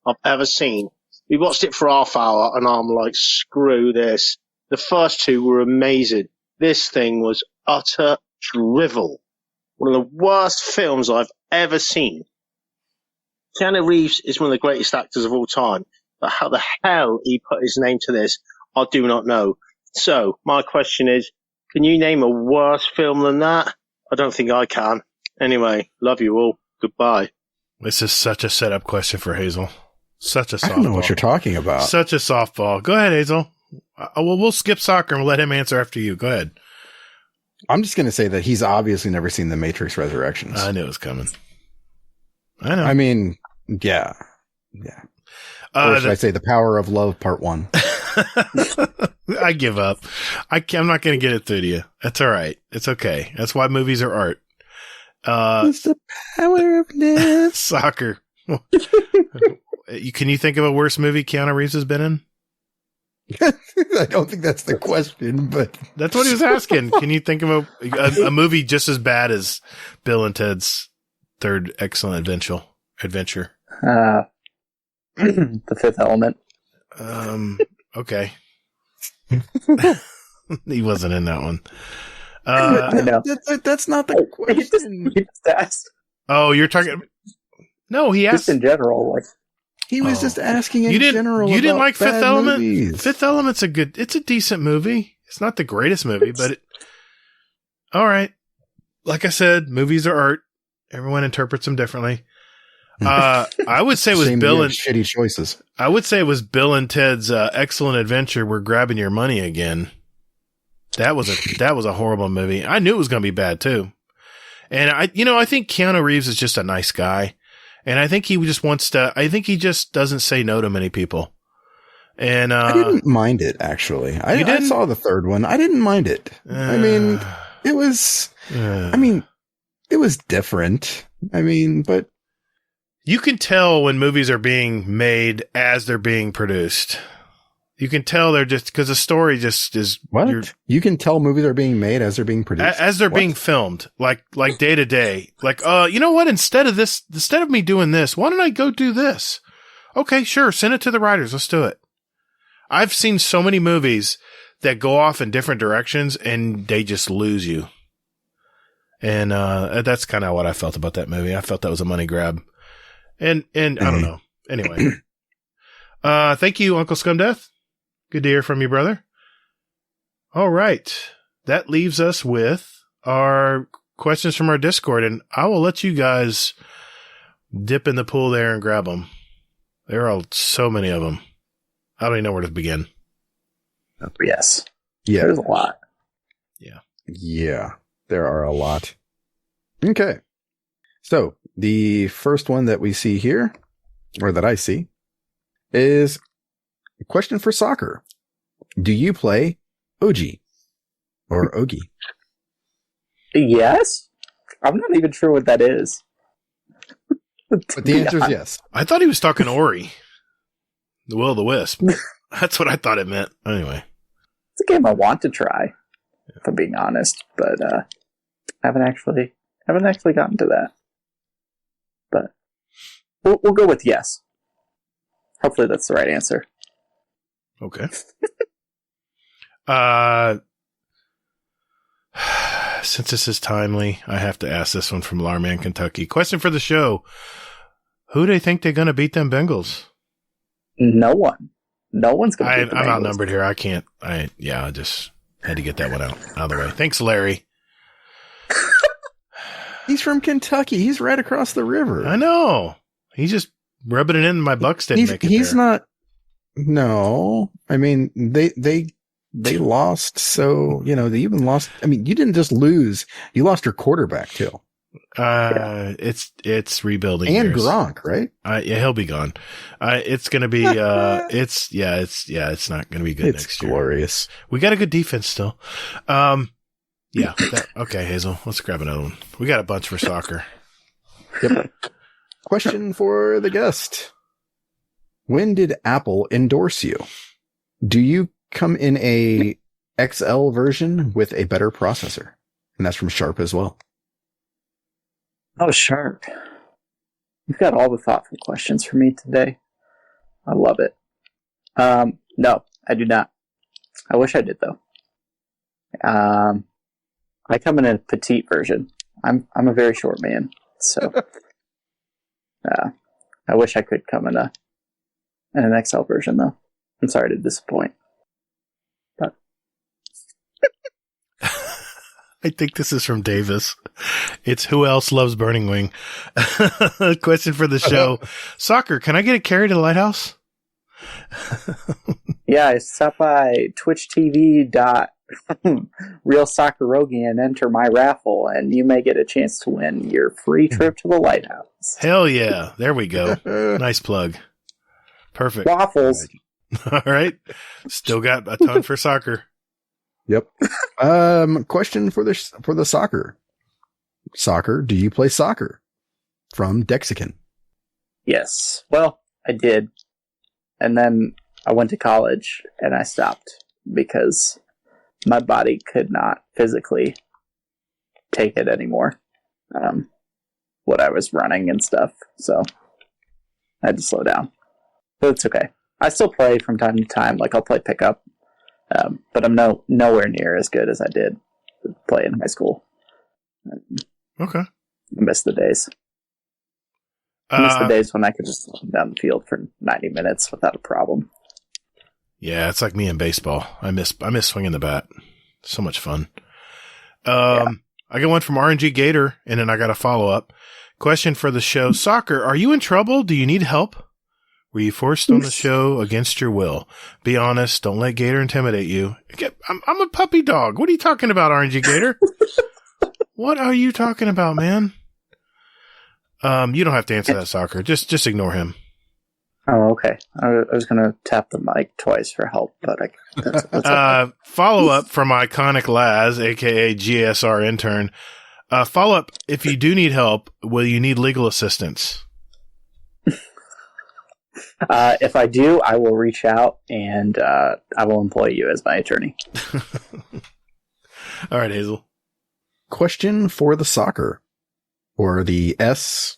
I've ever seen. We watched it for half hour, and I'm like, screw this. The first two were amazing. This thing was utter drivel. One of the worst films I've ever seen. Keanu Reeves is one of the greatest actors of all time, but how the hell he put his name to this, I do not know. So, my question is, can you name a worse film than that? I don't think I can. Anyway, love you all. Goodbye. This is such a setup question for Hazel. Such a softball. I don't know what you're talking about. Such a softball. Go ahead, Hazel. We'll skip soccer and we'll let him answer after you. Go ahead. I'm just going to say that he's obviously never seen The Matrix Resurrections. I knew it was coming. I know. I mean, yeah. Or should I say The Power of Love Part 1? I give up. I'm not going to get it through to you. That's all right. It's okay. That's why movies are art. It's the power of love. Soccer. Can you think of a worse movie Keanu Reeves has been in? I don't think that's the question, but that's what he was asking. Can you think of a movie just as bad as Bill and Ted's Third Excellent Adventure? The Fifth Element. Okay. He wasn't in that one. I know. That's not the question. He just asked. Oh, you're talking. No, he asked just in general. Like he was just asking in general. You didn't like Fifth Element? Movies. Fifth Element's it's a decent movie. It's not the greatest movie, but all right. Like I said, movies are art. Everyone interprets them differently. I would say it was Bill and shitty choices. I would say it was Bill and Ted's Excellent Adventure. We're grabbing your money again. That was a horrible movie. I knew it was going to be bad too. And I think Keanu Reeves is just a nice guy. And I think he just doesn't say no to many people. And, I didn't mind it actually. I saw the third one. I didn't mind it. It was different. But you can tell when movies are being made as they're being produced. You can tell they're just because the story just is. What? You can tell movies are being made as they're being produced, as they're being filmed, like day to day. Like, you know what? Instead of me doing this, why don't I go do this? Okay, sure. Send it to the writers. Let's do it. I've seen so many movies that go off in different directions and they just lose you. And that's kind of what I felt about that movie. I felt that was a money grab. And I don't know. Anyway, thank you, Uncle Scumdeath. Good to hear from you, brother. All right. That leaves us with our questions from our Discord, and I will let you guys dip in the pool there and grab them. There are so many of them. I don't even know where to begin. Yes. Yeah. There's a lot. Yeah. Yeah. There are a lot. Okay. So the first one that we see here, or that I see, is a question for soccer. Do you play OG or Ogi? Yes. I'm not even sure what that is. But the answer is yes. I thought he was talking Ori. The Will of the Wisp. That's what I thought it meant. Anyway. It's a game I want to try, if I'm being honest, but I haven't actually gotten to that. But we'll go with yes. Hopefully that's the right answer. Okay. since this is timely, I have to ask this one from Larman, Kentucky. Question for the show. Who do you think they're going to beat them Bengals? No one. No one's going to beat the Bengals. I'm outnumbered here. I can't. I just had to get that one out of the way. Thanks, Larry. He's from Kentucky. He's right across the river. I know. He's just rubbing it in. My Bucks didn't make it He's there. not. No. I mean, they lost. So, they even lost. I mean, you didn't just lose. You lost your quarterback too. It's rebuilding. And years. Gronk, right? Yeah, he'll be gone. It's going to be, it's not going to be good next year. It's glorious. We got a good defense still. Yeah. Okay, Hazel, let's grab another one. We got a bunch for soccer. Yep. Question for the guest. When did Apple endorse you? Do you come in a XL version with a better processor? And that's from Sharp as well. Oh, Sharp. You've got all the thoughtful questions for me today. I love it. No, I do not. I wish I did, though. I come in a petite version. I'm a very short man, so I wish I could come in an XL version, though. I'm sorry to disappoint. But I think this is from Davis. It's who else loves Burning Wing? Question for the show. Soccer, can I get a carry to the lighthouse? Yeah, I stop by twitchtv.realsoccerrogi and enter my raffle, and you may get a chance to win your free trip to the lighthouse. Hell yeah. There we go. Nice plug. Perfect. Waffles. All right. Still got a ton for soccer. Yep. Question for the soccer. Soccer, do you play soccer? From Dexican. Yes. Well, I did. And then I went to college and I stopped because my body could not physically take it anymore. What I was running and stuff. So I had to slow down. But it's okay. I still play from time to time. Like I'll play pickup. But I'm nowhere near as good as I did play in high school. Okay. I miss the days. I miss the days when I could just run down the field for 90 minutes without a problem. Yeah, it's like me in baseball. I miss swinging the bat. So much fun. Yeah. I got one from RNG Gatr, and then I got a follow-up. Question for the show. Soccer, are you in trouble? Do you need help? Were you forced on the show against your will? Be honest. Don't let Gatr intimidate you. I'm a puppy dog. What are you talking about, RNG Gatr? What are you talking about, man? You don't have to answer that, Soccer. Just ignore him. Oh, okay. I was going to tap the mic twice for help, but that's okay. Follow-up from Iconic Laz, a.k.a. GSR intern. Follow-up, if you do need help, will you need legal assistance? If I do, I will reach out and I will employ you as my attorney. All right, Hazel. Question for the soccer, or the S,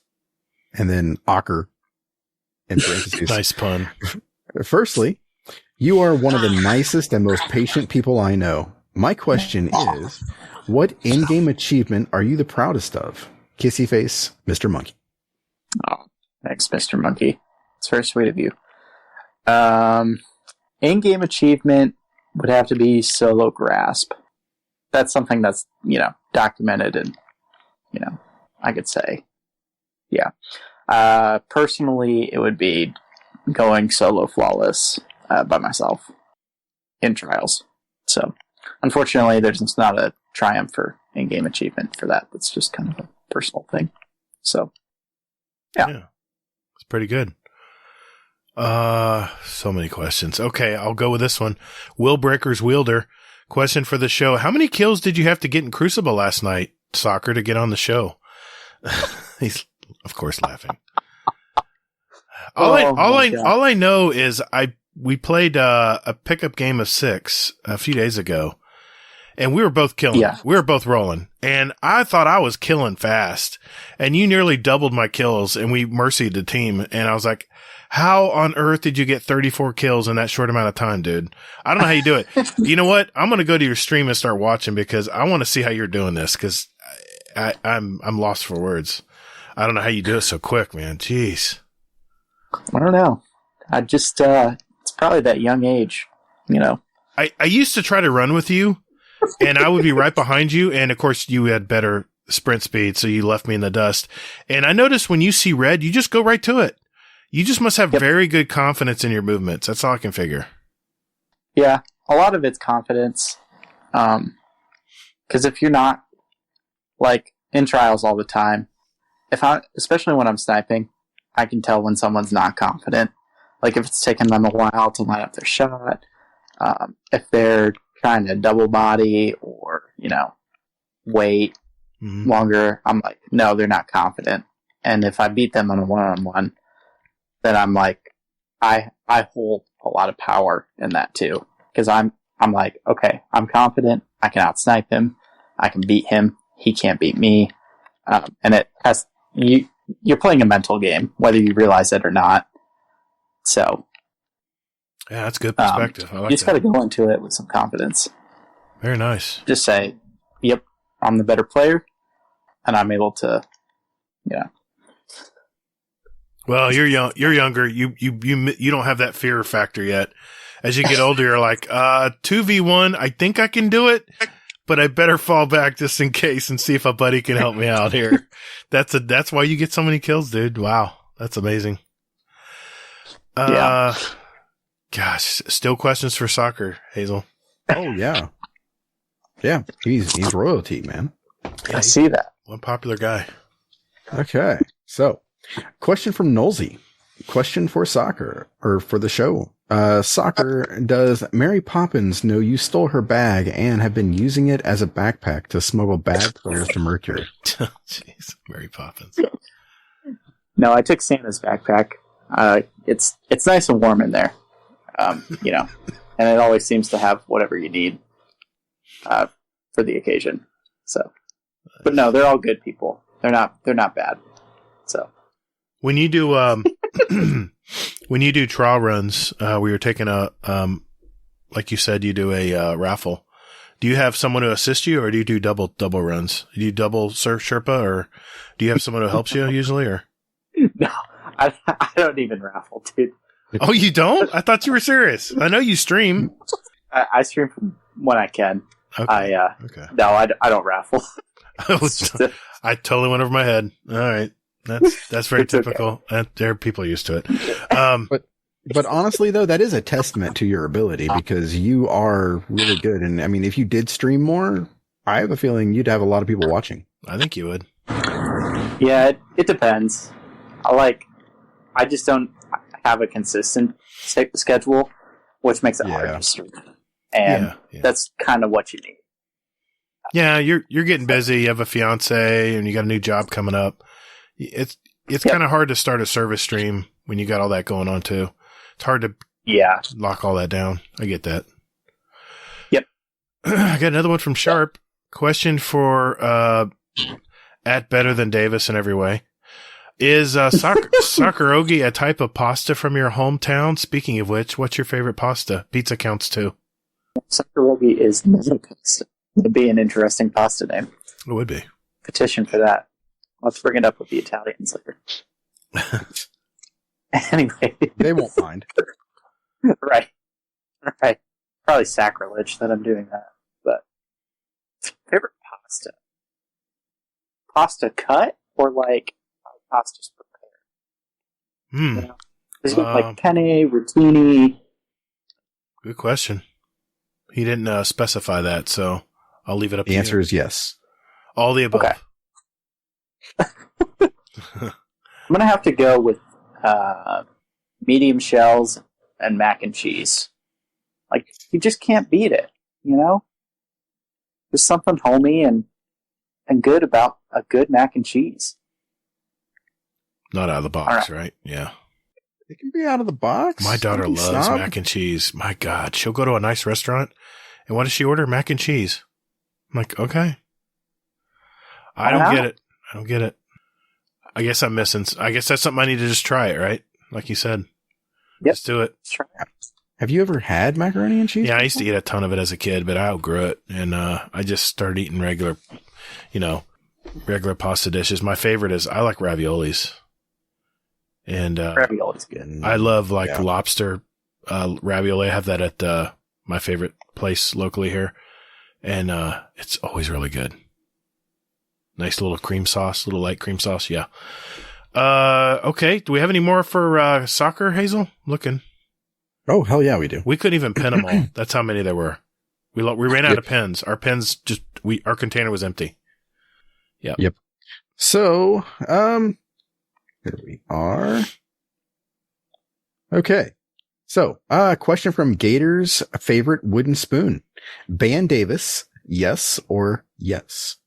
and then Ocker in parentheses. Nice pun. Firstly, you are one of the nicest and most patient people I know. My question is, what in-game achievement are you the proudest of? Kissy face, Mr. Monkey. Oh, thanks, Mr. Monkey. It's very sweet of you. In-game achievement would have to be solo grasp. That's something that's, documented and, I could say. Yeah. Personally, it would be going solo flawless by myself in trials. So, unfortunately, there's not a triumph for in-game achievement for that. That's just kind of a personal thing. So, yeah. It's pretty good. So many questions. Okay, I'll go with this one. Will Breakers Wielder. Question for the show. How many kills did you have to get in Crucible last night, Soccer, to get on the show? He's, of course, laughing. All I know is we played a pickup game of 6 a few days ago, and we were both killing. Yeah. We were both rolling, and I thought I was killing fast, and you nearly doubled my kills, and we mercied the team, and I was like, How on earth did you get 34 kills in that short amount of time, dude? I don't know how you do it. You know what? I'm going to go to your stream and start watching because I want to see how you're doing this because I'm lost for words. I don't know how you do it so quick, man. Jeez. I don't know. I just, it's probably that young age, you know. I used to try to run with you and I would be right behind you. And of course you had better sprint speed. So you left me in the dust. And I noticed when you see red, you just go right to it. You just must have very good confidence in your movements. That's all I can figure. Yeah, a lot of it's confidence. Because if you're not, like, in trials all the time, especially when I'm sniping, I can tell when someone's not confident. Like, if it's taking them a while to line up their shot, if they're trying to double body or, you know, wait longer, I'm like, no, they're not confident. And if I beat them on a one-on-one, then I'm like, I hold a lot of power in that too. Because I'm like, okay, I'm confident. I can out-snipe him. I can beat him. He can't beat me. And it has, you're playing a mental game, whether you realize it or not. So. Yeah, that's good perspective. I like you just got to go into it with some confidence. Very nice. Just say, yep, I'm the better player. And I'm able to, yeah. Well, you're young. You're younger. You don't have that fear factor yet. As you get older, you're like, 2v1. I think I can do it, but I better fall back just in case and see if a buddy can help me out here. That's why you get so many kills, dude. Wow, that's amazing. Yeah. Gosh, still questions for soccer, Hazel. Oh yeah, yeah. He's royalty, man. I see that. One popular guy. Okay, so. Question from Nolsey. Question for soccer, or for the show. Soccer, does Mary Poppins know you stole her bag and have been using it as a backpack to smuggle bad players to Mercury? Jeez, Mary Poppins. No, I took Santa's backpack. It's nice and warm in there, you know, and it always seems to have whatever you need for the occasion. So, but no, they're all good people. They're not bad. So. When you do trial runs, we were taking like you said, you do a raffle. Do you have someone to assist you, or do you do double runs? Do you double Sherpa, or do you have someone who helps you usually? Or no, I don't even raffle, dude. Oh, you don't? I thought you were serious. I know you stream. I stream when I can. Okay. Okay. No, I don't raffle. I totally went over my head. All right. That's very typical. Okay. There are people used to it. But honestly, though, that is a testament to your ability because you are really good. And I mean, if you did stream more, I have a feeling you'd have a lot of people watching. I think you would. Yeah, it depends. I just don't have a consistent schedule, which makes it hard to stream. And that's kind of what you need. Yeah, you're getting busy. You have a fiance and you got a new job coming up. It's kind of hard to start a service stream when you got all that going on too. It's hard to lock all that down. I get that. Yep. I got another one from Sharp. Question for at Better Than Davis in every way. Is SoccerRogi a type of pasta from your hometown? Speaking of which, what's your favorite pasta? Pizza counts too. SoccerRogi is not pasta. It'd be an interesting pasta name. It would be. Petition for that. Let's bring it up with the Italians later. Anyway. They won't mind. Right. Probably sacrilege that I'm doing that. But favorite pasta? Pasta cut or like pasta's prepared? You know? Is it like penne, rotini? Good question. He didn't specify that, so I'll leave it up to you. The answer is yes. All the above. Okay. I'm going to have to go with medium shells and mac and cheese. Like, you just can't beat it, you know? There's something homey and good about a good mac and cheese. Not out of the box, right? Yeah. It can be out of the box. My daughter loves mac and cheese. My God. She'll go to a nice restaurant, and what does she order? Mac and cheese. I'm like, okay. I don't get it. I guess I'm missing. I guess that's something I need to just try it, right? Like you said. Yep. Let's do it. Sure. Have you ever had macaroni and cheese? Yeah, I used to eat a ton of it as a kid, but I outgrew it, and I just started eating regular pasta dishes. My favorite is I like raviolis, and Ravioli's good. I love lobster ravioli. I have that at my favorite place locally here, and it's always really good. Nice little cream sauce, little light cream sauce. Yeah. Okay. Do we have any more for soccer, Hazel? Looking. Oh, hell yeah, we do. We couldn't even pin them all. That's how many there were. We ran out of pins. Our pins our container was empty. Yeah. Yep. So, here we are. Okay. So, question from Gator's favorite wooden spoon. Ban Davis, yes or yes?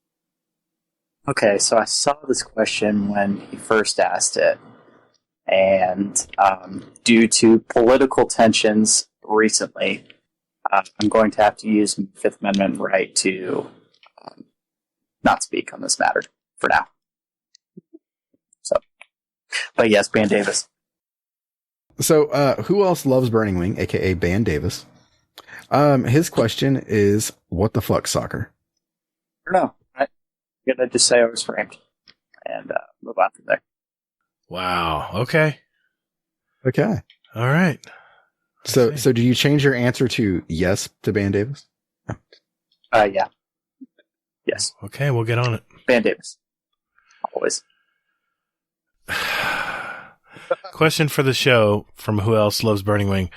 Okay, so I saw this question when he first asked it, and due to political tensions recently, I'm going to have to use my Fifth Amendment right to not speak on this matter for now. So, but yes, Ban Davis. So, who else loves Burning Wing, aka Ban Davis? His question is, what the fuck, soccer? I don't know. I'm gonna just say I was framed and move on from there. Wow. Okay. Okay. All right. So do you change your answer to yes to Ban Davis? Yeah. Yes. Okay, we'll get on it. Ban Davis. Always. Question for the show from Who Else Loves Burning Wing.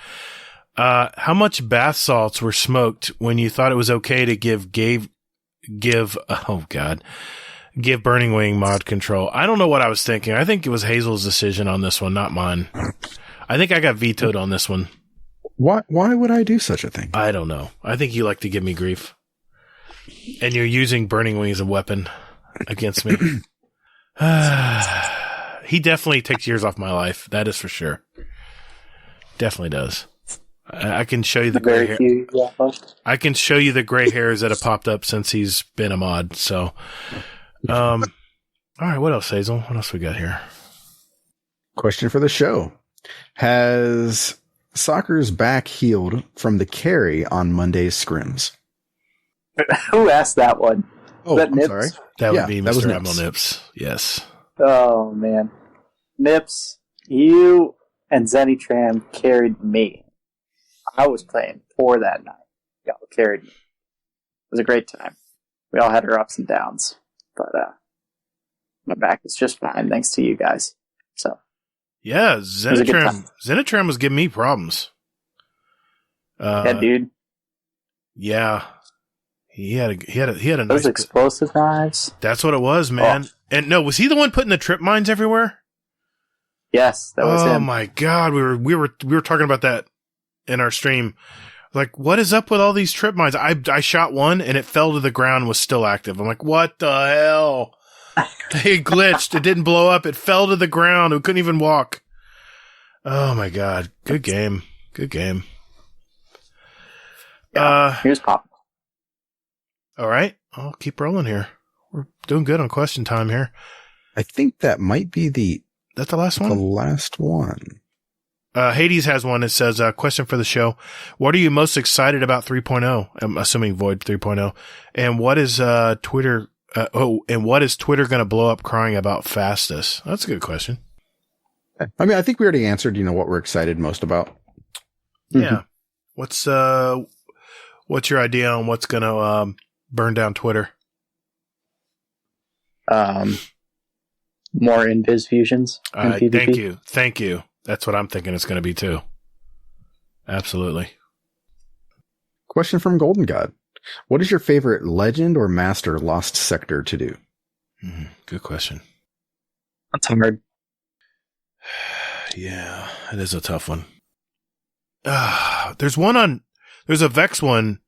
How much bath salts were smoked when you thought it was okay to give Burning Wing mod control? I don't know what I was thinking. I think it was Hazel's decision on this one, not mine. I think I got vetoed on this one. Why would I do such a thing? I don't know. I think you like to give me grief. And you're using Burning Wing as a weapon against me. He definitely takes years off my life. That is for sure. Definitely does. I can show you the gray hair. I can show you the gray hairs that have popped up since he's been a mod. So, all right. What else, Hazel? What else we got here? Question for the show. Has soccer's back healed from the carry on Monday's scrims? Who asked that one? Oh, that I'm Nips? sorry. That Yeah, would be that was Mr. Nips. Admiral Nips. Yes. Oh, man. Nips, you and Zenitram carried me. I was playing poor that night. Y'all carried me. It was a great time. We all had our ups and downs. But my back is just fine thanks to you guys. So Yeah, was a good time. Zenitram was giving me problems. Yeah, dude. Yeah. He had a Those nice explosive knives. That's what it was, man. Oh. And no, was he the one putting the trip mines everywhere? Yes, that was Oh him. my god, we were talking about that in our stream. Like, what is up with all these trip mines? I shot one and it fell to the ground and was still active. I'm like, what the hell? It glitched. It didn't blow up. It fell to the ground. We couldn't even walk. Oh my god. Good game. Good game. Here's Pop. All right. I'll keep rolling here. We're doing good on question time here. I think that might be That's the last the one? last one. Hades has one that says, question for the show. What are you most excited about 3.0? I'm assuming Void 3.0. And what is Twitter going to blow up crying about fastest? That's a good question. I mean, I think we already answered, what we're excited most about. Yeah. What's your idea on what's going to burn down Twitter? More invis fusions. in PvP. Thank you. That's what I'm thinking it's going to be too. Absolutely. Question from Golden God. What is your favorite legend or master lost sector to do? Good question. That's hard. Yeah, it is a tough one. There's a Vex one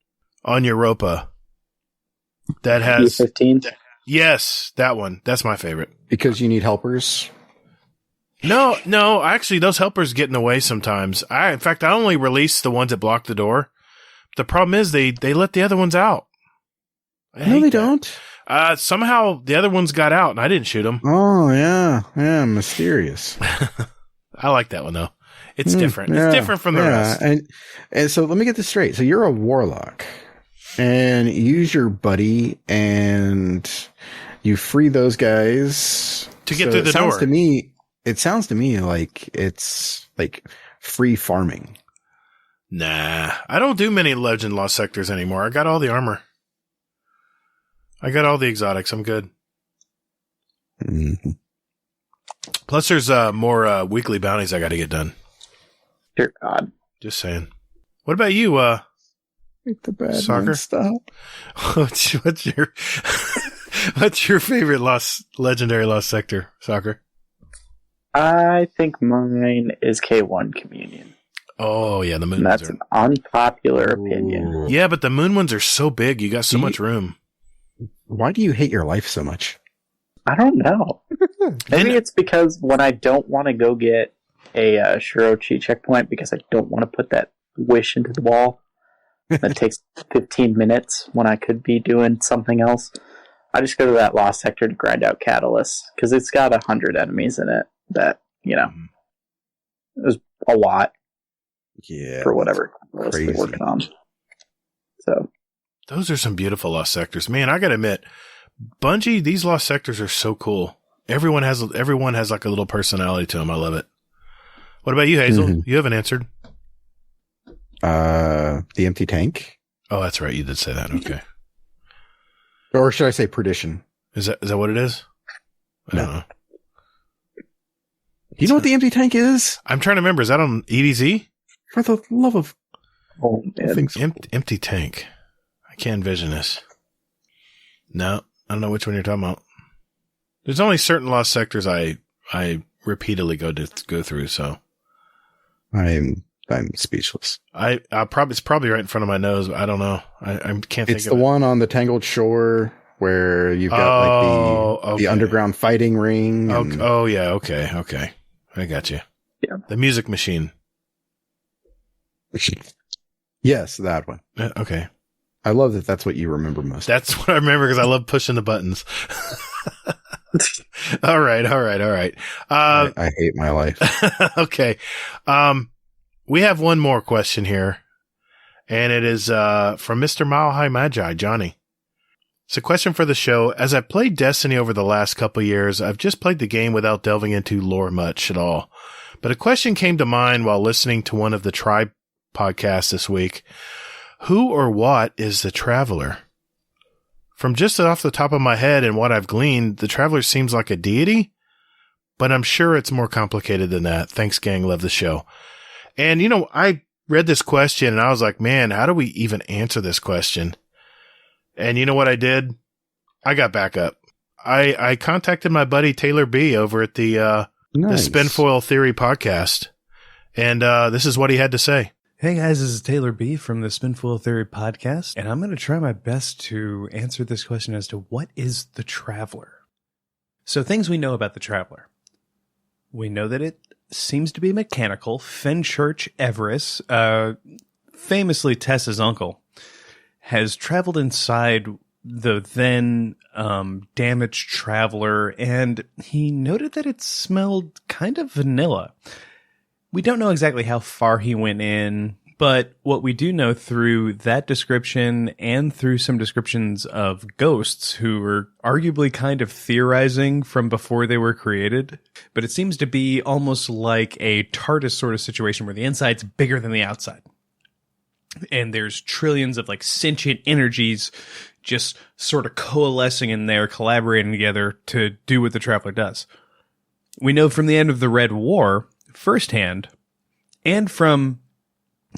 on Europa that has P15. Yes, that one. That's my favorite. Because you need helpers? No, actually those helpers get in the way sometimes. In fact, I only release the ones that block the door. The problem is they let the other ones out. No, they don't. Somehow the other ones got out and I didn't shoot them. Oh, yeah. Yeah, mysterious. I like that one though. It's different. It's different from the rest. And so let me get this straight. So you're a warlock and you use your buddy and you free those guys to get through the door. It sounds to me like it's like free farming. Nah, I don't do many Legend Lost sectors anymore. I got all the armor. I got all the exotics. I'm good. Mm-hmm. Plus, there's more weekly bounties I got to get done. Dear God. Just saying. What about you, Make the bad Soccer? man stop. What's your favorite legendary lost sector, Soccer? I think mine is K1 Communion. Oh, yeah, the moon And ones that's an unpopular opinion. Yeah, but the moon ones are so big. You got so much room. Why do you hate your life so much? I don't know. Maybe it's because when I don't want to go get a Shirochi checkpoint because I don't want to put that wish into the wall that takes 15 minutes when I could be doing something else, I just go to that lost sector to grind out catalysts because it's got 100 enemies in it that, you know, it was a lot for whatever catalyst they're working on. So those are some beautiful lost sectors. Man, I gotta admit, Bungie, these lost sectors are so cool. Everyone has like a little personality to them. I love it. What about you, Hazel? Mm-hmm. You haven't answered. The empty tank. Oh, that's right. You did say that. Okay. Or should I say perdition? Is that what it is? I don't know. Do you know what the empty tank is? I'm trying to remember. Is that on EDZ? For the love of things. Empty tank. I can't envision this. No, I don't know which one you're talking about. There's only certain lost sectors I repeatedly go through, so I'm speechless. It's probably right in front of my nose. But I don't know. I can't think of it. It's the one on the Tangled Shore where you've got the underground fighting ring. And... Oh yeah, okay. I got you. Yeah. The music machine. Yes, that one. Okay. I love that. That's what you remember most. That's what I remember because I love pushing the buttons. All right. I hate my life. Okay. We have one more question here, and it is from Mr. Mile High Magi, Johnny. It's a question for the show. As I've played Destiny over the last couple of years, I've just played the game without delving into lore much at all. But a question came to mind while listening to one of the Tribe podcasts this week. Who or what is the Traveler? From just off the top of my head and what I've gleaned, the Traveler seems like a deity, but I'm sure it's more complicated than that. Thanks, gang. Love the show. And, I read this question and I was like, man, how do we even answer this question? And you know what I did? I got back up. I contacted my buddy Taylor B over at the Spinfoil Theory podcast. And this is what he had to say. Hey guys, this is Taylor B from the Spinfoil Theory podcast, and I'm going to try my best to answer this question as to what is the Traveler. So things we know about the Traveler. We know that it seems to be mechanical. Fenchurch Everest, famously Tessa's uncle, has traveled inside the then damaged Traveler, and he noted that it smelled kind of vanilla. We don't know exactly how far he went in, but what we do know through that description and through some descriptions of ghosts who were arguably kind of theorizing from before they were created, but it seems to be almost like a TARDIS sort of situation where the inside's bigger than the outside. And there's trillions of like sentient energies just sort of coalescing in there, collaborating together to do what the Traveler does. We know from the end of the Red War, firsthand, and from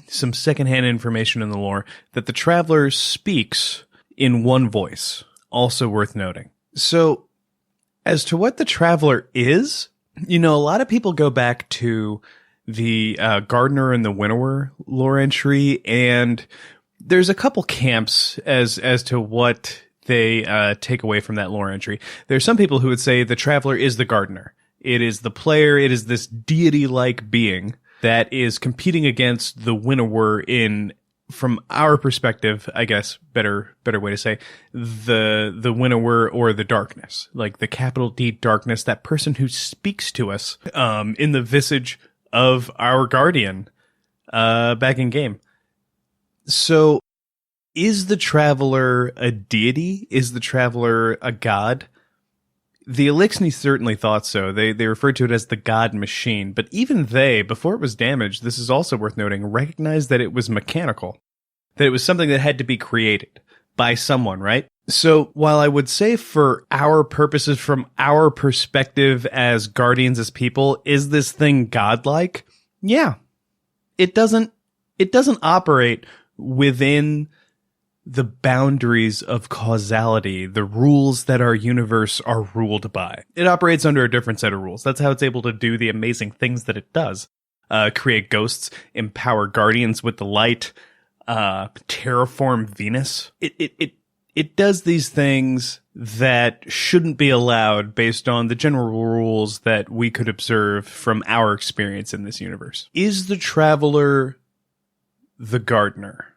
some secondhand information in the lore, that the Traveler speaks in one voice, also worth noting. So, as to what the Traveler is, a lot of people go back to the Gardener and the Winnower lore entry, and there's a couple camps as to what they take away from that lore entry. There's some people who would say the Traveler is the Gardener. It is the player. It is this deity-like being that is competing against the Winnower in, from our perspective, I guess, better way to say, the Winnower or the darkness, like the capital D darkness, that person who speaks to us in the visage of our Guardian back in game. So is the Traveler a deity? Is the Traveler a god? The Elixni certainly thought so. They referred to it as the God Machine, but even they, before it was damaged, this is also worth noting, recognized that it was mechanical, that it was something that had to be created by someone, right? So while I would say for our purposes, from our perspective as Guardians, as people, is this thing godlike? Yeah. It doesn't operate within the boundaries of causality, the rules that our universe are ruled by. It operates under a different set of rules. That's how it's able to do the amazing things that it does. Create ghosts, empower guardians with the light, terraform Venus. It does these things that shouldn't be allowed based on the general rules that we could observe from our experience in this universe. Is the Traveler the Gardener?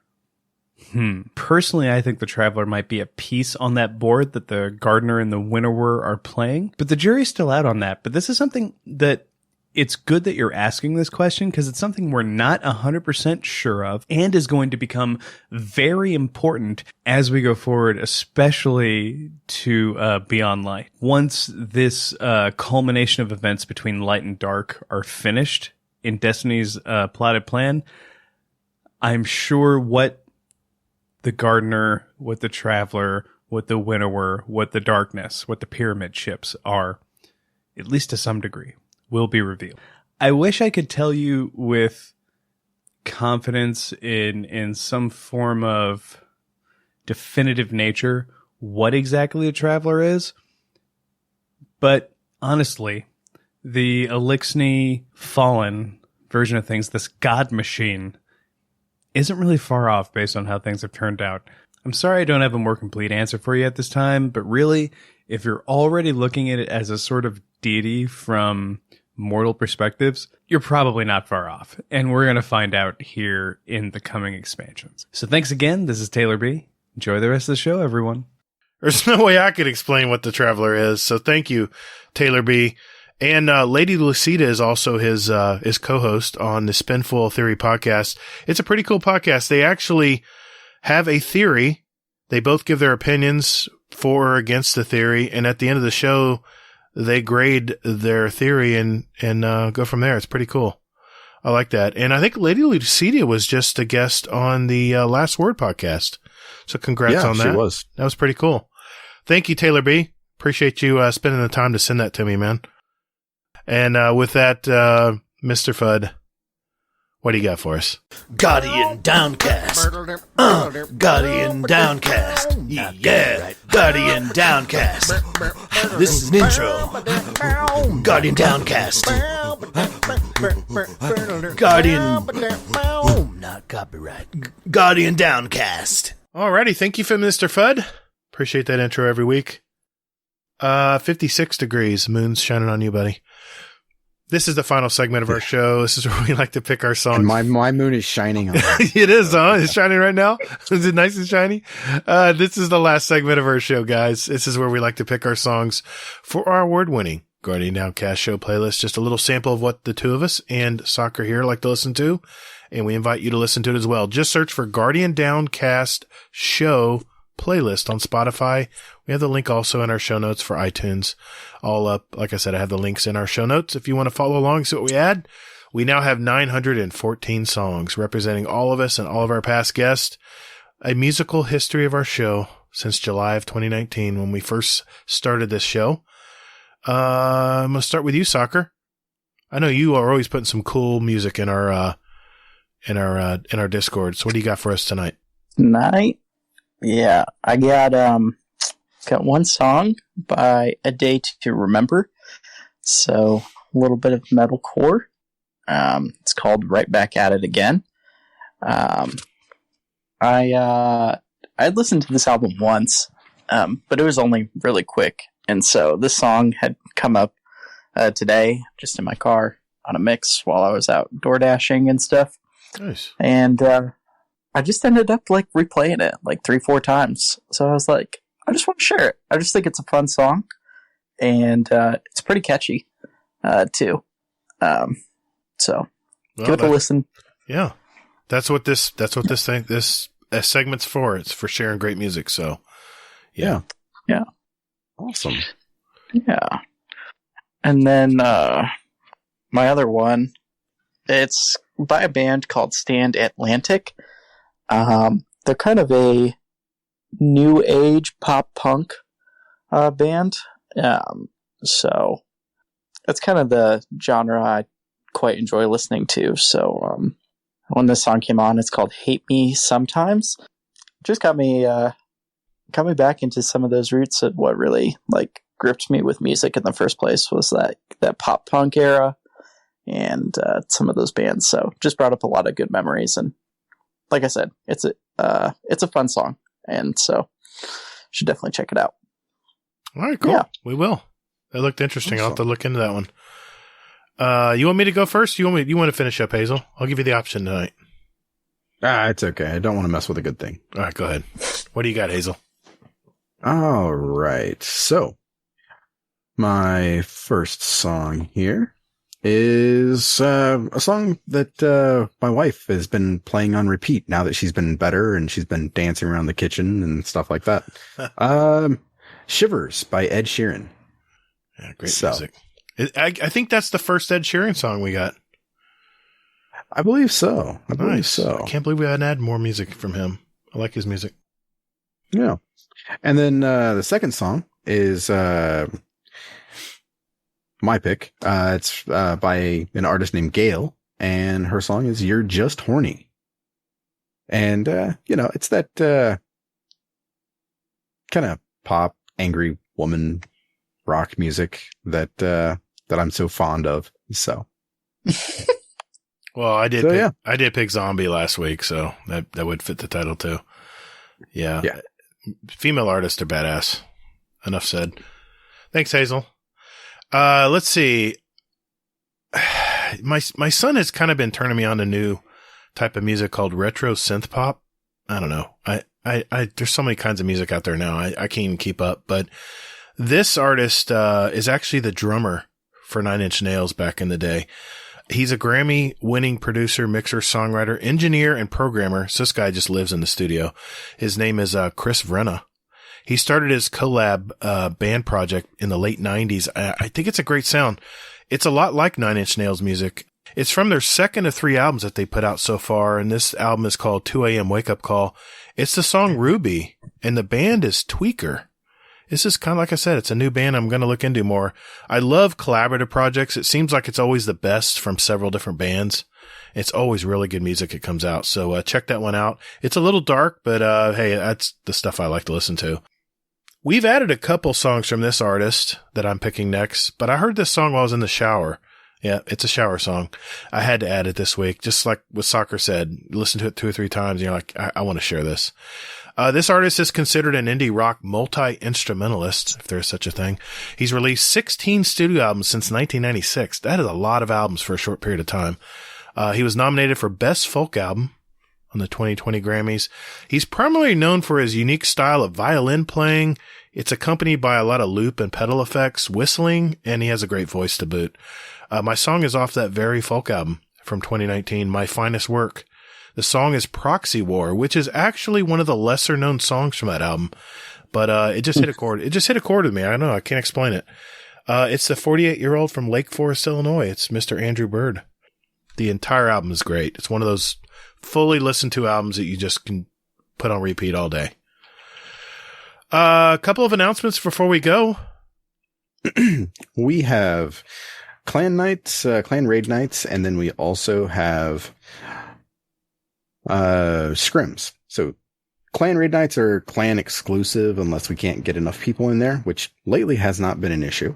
Personally, I think the Traveler might be a piece on that board that the Gardener and the Winnower are playing, but the jury's still out on that. But this is something that it's good that you're asking this question, because it's something we're not 100% sure of and is going to become very important as we go forward, especially to Beyond Light. Once this culmination of events between Light and Dark are finished in Destiny's plotted plan, I'm sure what the Gardener, what the Traveler, what the Winnower, what the Darkness, what the Pyramid ships are, at least to some degree, will be revealed. I wish I could tell you with confidence in some form of definitive nature what exactly a Traveler is, but honestly, the Elixni Fallen version of things, this God Machine, isn't really far off based on how things have turned out. I'm sorry I don't have a more complete answer for you at this time, but really, if you're already looking at it as a sort of deity from mortal perspectives, you're probably not far off. And we're going to find out here in the coming expansions. So thanks again. This is Taylor B. Enjoy the rest of the show, everyone. There's no way I could explain what the Traveler is, so thank you, Taylor B. And Lady Lucida is also his co-host on the Spinful Theory podcast. It's a pretty cool podcast. They actually have a theory. They both give their opinions for or against the theory, and at the end of the show, they grade their theory and go from there. It's pretty cool. I like that. And I think Lady Lucida was just a guest on the Last Word podcast. So congrats on that. Yeah, she was. That was pretty cool. Thank you, Taylor B. Appreciate you spending the time to send that to me, man. And with that, Mr. Fudd, what do you got for us? Guardian Downcast. Guardian Downcast. Yeah, Guardian Downcast. This is an intro. Guardian Downcast. Guardian. Not copyright. Guardian Downcast. Alrighty, thank you for Mr. Fudd. Appreciate that intro every week. 56 degrees. Moon's shining on you, buddy. This is the final segment of our show. This is where we like to pick our songs. And my moon is shining on me. It is, huh? It's shining right now? Is it nice and shiny? This is the last segment of our show, guys. This is where we like to pick our songs for our award-winning Guardian Downcast show playlist. Just a little sample of what the two of us and Soccer here like to listen to. And we invite you to listen to it as well. Just search for Guardian Downcast show playlist on Spotify. We have the link also in our show notes for iTunes. All up. Like I said, I have the links in our show notes. If you want to follow along, see what we add. We now have 914 songs representing all of us and all of our past guests. A musical history of our show since July of 2019 when we first started this show. I'm going to start with you, Soccer. I know you are always putting some cool music in our Discord. So what do you got for us tonight? Tonight? Yeah, I got one song by A Day to Remember. So a little bit of metalcore. It's called Right Back at It Again. I'd listened to this album once, but it was only really quick. And so this song had come up today, just in my car, on a mix while I was out door dashing and stuff. Nice. And I just ended up like replaying it like 3-4 times. So I was like, I just want to share it. I just think it's a fun song, and it's pretty catchy too. So Well, give it a listen. Yeah. That's what this segment's for. It's for sharing great music. So, yeah. Yeah. Awesome. Yeah. And then my other one, it's by a band called Stand Atlantic. They're kind of a new age pop punk band. So that's kind of the genre I quite enjoy listening to. So when this song came on, it's called Hate Me Sometimes. Just got me back into some of those roots of what really like gripped me with music in the first place was that pop punk era and some of those bands. So just brought up a lot of good memories. And like I said, it's a fun song. And so should definitely check it out. All right, cool. Yeah. We will. That looked interesting. Awesome. I'll have to look into that one. You want me to go first? You want to finish up, Hazel? I'll give you the option tonight. It's okay. I don't want to mess with a good thing. All right, go ahead. What do you got, Hazel? All right. So my first song here is a song that my wife has been playing on repeat now that she's been better and she's been dancing around the kitchen and stuff like that. Shivers by Ed Sheeran. Yeah, great music. I think that's the first Ed Sheeran song we got. I believe so. Nice. I can't believe we hadn't had more music from him. I like his music. Yeah. And then the second song is my pick. It's by an artist named Gail, and her song is You're Just Horny. And, it's that kind of pop, angry woman rock music that I'm so fond of. So. Well, I did pick Zombie last week, so that would fit the title too. Yeah. Female artists are badass. Enough said. Thanks, Hazel. Let's see. My son has kind of been turning me on to new type of music called retro synth pop. I don't know. There's so many kinds of music out there now. I can't even keep up, but this artist, is actually the drummer for 9 Inch Nails back in the day. He's a Grammy-winning producer, mixer, songwriter, engineer, and programmer. So this guy just lives in the studio. His name is Chris Vrenna. He started his collab band project in the late 90s. I think it's a great sound. It's a lot like 9 Inch Nails music. It's from their second of 3 albums that they put out so far, and this album is called 2 a.m. Wake Up Call. It's the song Ruby, and the band is Tweaker. This is kind of like I said, it's a new band I'm going to look into more. I love collaborative projects. It seems like it's always the best from several different bands. It's always really good music that comes out. So check that one out. It's a little dark, but hey, that's the stuff I like to listen to. We've added a couple songs from this artist that I'm picking next, but I heard this song while I was in the shower. Yeah, it's a shower song. I had to add it this week. Just like what Soccer said, listen to it 2 or 3 times and you're like, I want to share this. This artist is considered an indie rock multi-instrumentalist, if there's such a thing. He's released 16 studio albums since 1996. That is a lot of albums for a short period of time. He was nominated for Best Folk Album on the 2020 Grammys. He's primarily known for his unique style of violin playing. It's accompanied by a lot of loop and pedal effects, whistling, and he has a great voice to boot. My song is off that very folk album from 2019, My Finest Work. The song is Proxy War, which is actually one of the lesser known songs from that album, but it just hit a chord. It just hit a chord with me. I don't know. I can't explain it. It's the 48-year-old from Lake Forest, Illinois. It's Mr. Andrew Bird. The entire album is great. It's one of those fully listened to albums that you just can put on repeat all day. A couple of announcements before we go. We have clan nights, clan raid nights, and then we also have scrims. So clan raid nights are clan exclusive unless we can't get enough people in there, which lately has not been an issue.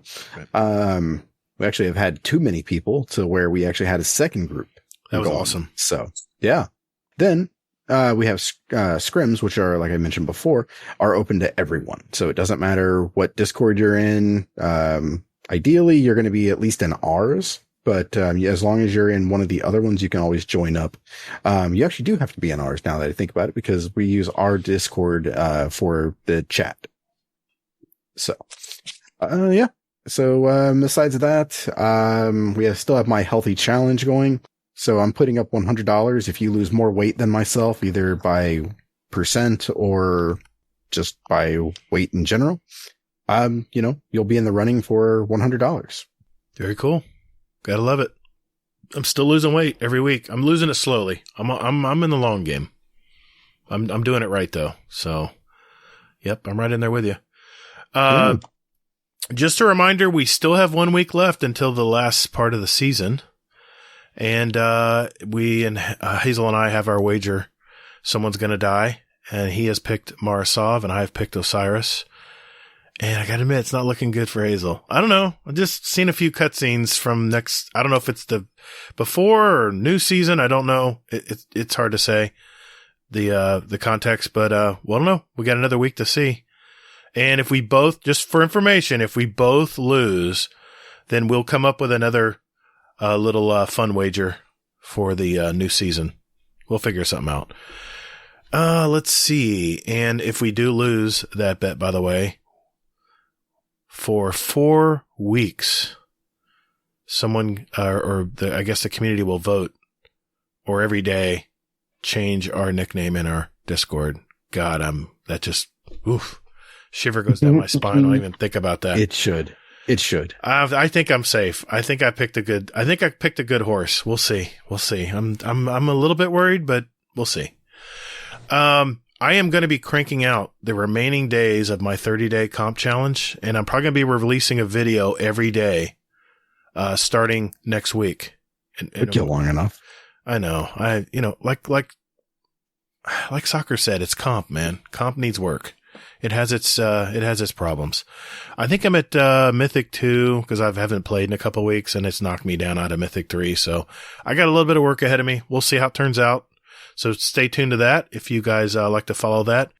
We actually have had too many people to where we actually had a second group. That was awesome. So yeah. Then we have scrims, which are, like I mentioned before, are open to everyone. So it doesn't matter what Discord you're in. Ideally, you're going to be at least in ours. But as long as you're in one of the other ones, you can always join up. You actually do have to be in ours now that I think about it, because we use our Discord for the chat. So, yeah. So besides that, still have my healthy challenge going. So I'm putting up $100 if you lose more weight than myself, either by percent or just by weight in general. You'll be in the running for $100. Very cool. Gotta love it. I'm still losing weight every week. I'm losing it slowly. I'm in the long game. I'm doing it right though. So, yep, I'm right in there with you. Just a reminder, we still have 1 week left until the last part of the season. And Hazel and I have our wager. Someone's going to die, and he has picked Marasov, and I have picked Osiris. And I got to admit, it's not looking good for Hazel. I don't know. I've just seen a few cutscenes from I don't know if it's the before or new season. I don't know. It's hard to say the context, but I don't know. We got another week to see. And if we both, just for information, if we both lose, then we'll come up with another little fun wager for the new season. We'll figure something out. Let's see. And if we do lose that bet, by the way, for 4 weeks, someone I guess the community will vote, or every day change our nickname in our Discord. God, shiver goes down my spine. I don't even think about that. It should. I think I'm safe. I think I picked a good horse. We'll see. I'm a little bit worried, but we'll see. I am going to be cranking out the remaining days of my 30-day comp challenge, and I'm probably going to be releasing a video every day, starting next week. Took you long enough. I know. Like Soccer said, it's comp, man. Comp needs work. It has its problems. I think I'm at Mythic 2 because I haven't played in a couple weeks, and it's knocked me down out of Mythic 3. So I got a little bit of work ahead of me. We'll see how it turns out. So stay tuned to that if you guys like to follow that.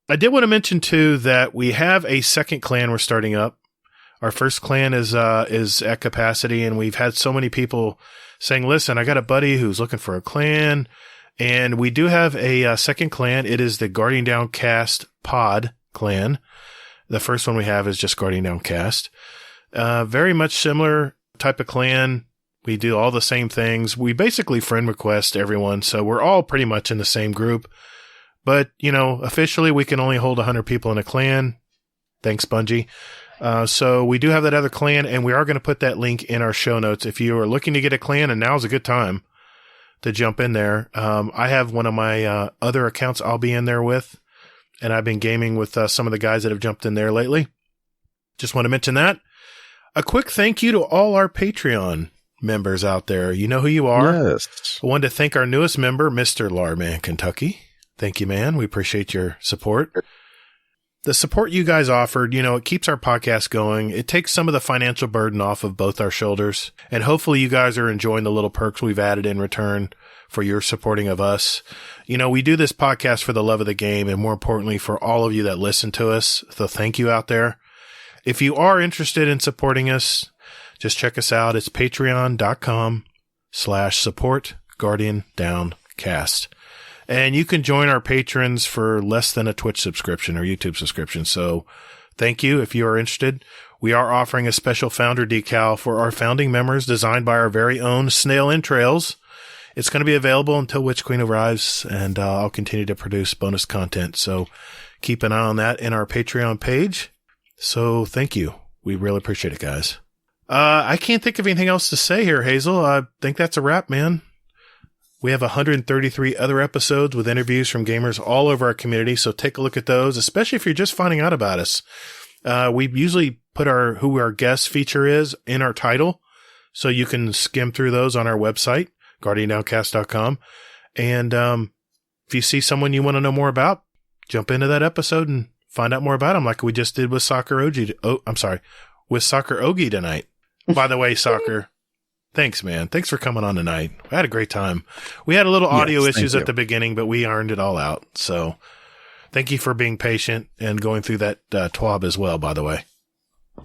I did want to mention too that we have a second clan we're starting up. Our first clan is at capacity, and we've had so many people saying, "Listen, I got a buddy who's looking for a clan." And we do have a second clan. It is the Guardian Downcast Pod clan. The first one we have is just Guardian Downcast. Very much similar type of clan. We do all the same things. We basically friend request everyone, so we're all pretty much in the same group. But, officially we can only hold 100 people in a clan. Thanks, Bungie. So we do have that other clan, and we are going to put that link in our show notes. If you are looking to get a clan, and now's a good time to jump in there. I have one of my other accounts I'll be in there with, and I've been gaming with some of the guys that have jumped in there lately. Just want to mention that. A quick thank you to all our Patreon members out there. You know who you are. Yes. I wanted to thank our newest member, Mr. Larman Kentucky. Thank you, man. We appreciate your support. The support you guys offered, it keeps our podcast going. It takes some of the financial burden off of both our shoulders. And hopefully you guys are enjoying the little perks we've added in return for your supporting of us. We do this podcast for the love of the game, and more importantly, for all of you that listen to us. So thank you out there. If you are interested in supporting us, just check us out. It's patreon.com/support Guardian Downcast. And you can join our patrons for less than a Twitch subscription or YouTube subscription. So thank you if you are interested. We are offering a special founder decal for our founding members designed by our very own Snail Entrails. It's going to be available until Witch Queen arrives, and I'll continue to produce bonus content. So keep an eye on that in our Patreon page. So thank you. We really appreciate it, guys. I can't think of anything else to say here, Hazel. I think that's a wrap, man. We have 133 other episodes with interviews from gamers all over our community, so take a look at those, especially if you're just finding out about us. We usually put who our guest feature is in our title, so you can skim through those on our website, guardiandowncast.com. And if you see someone you want to know more about, jump into that episode and find out more about them, like we just did with Soccerrogi. With Soccerrogi tonight. By the way, Soccer, thanks, man. Thanks for coming on tonight. I had a great time. We had a little audio issues at the beginning, but we ironed it all out. So thank you for being patient and going through that TWAB as well, by the way.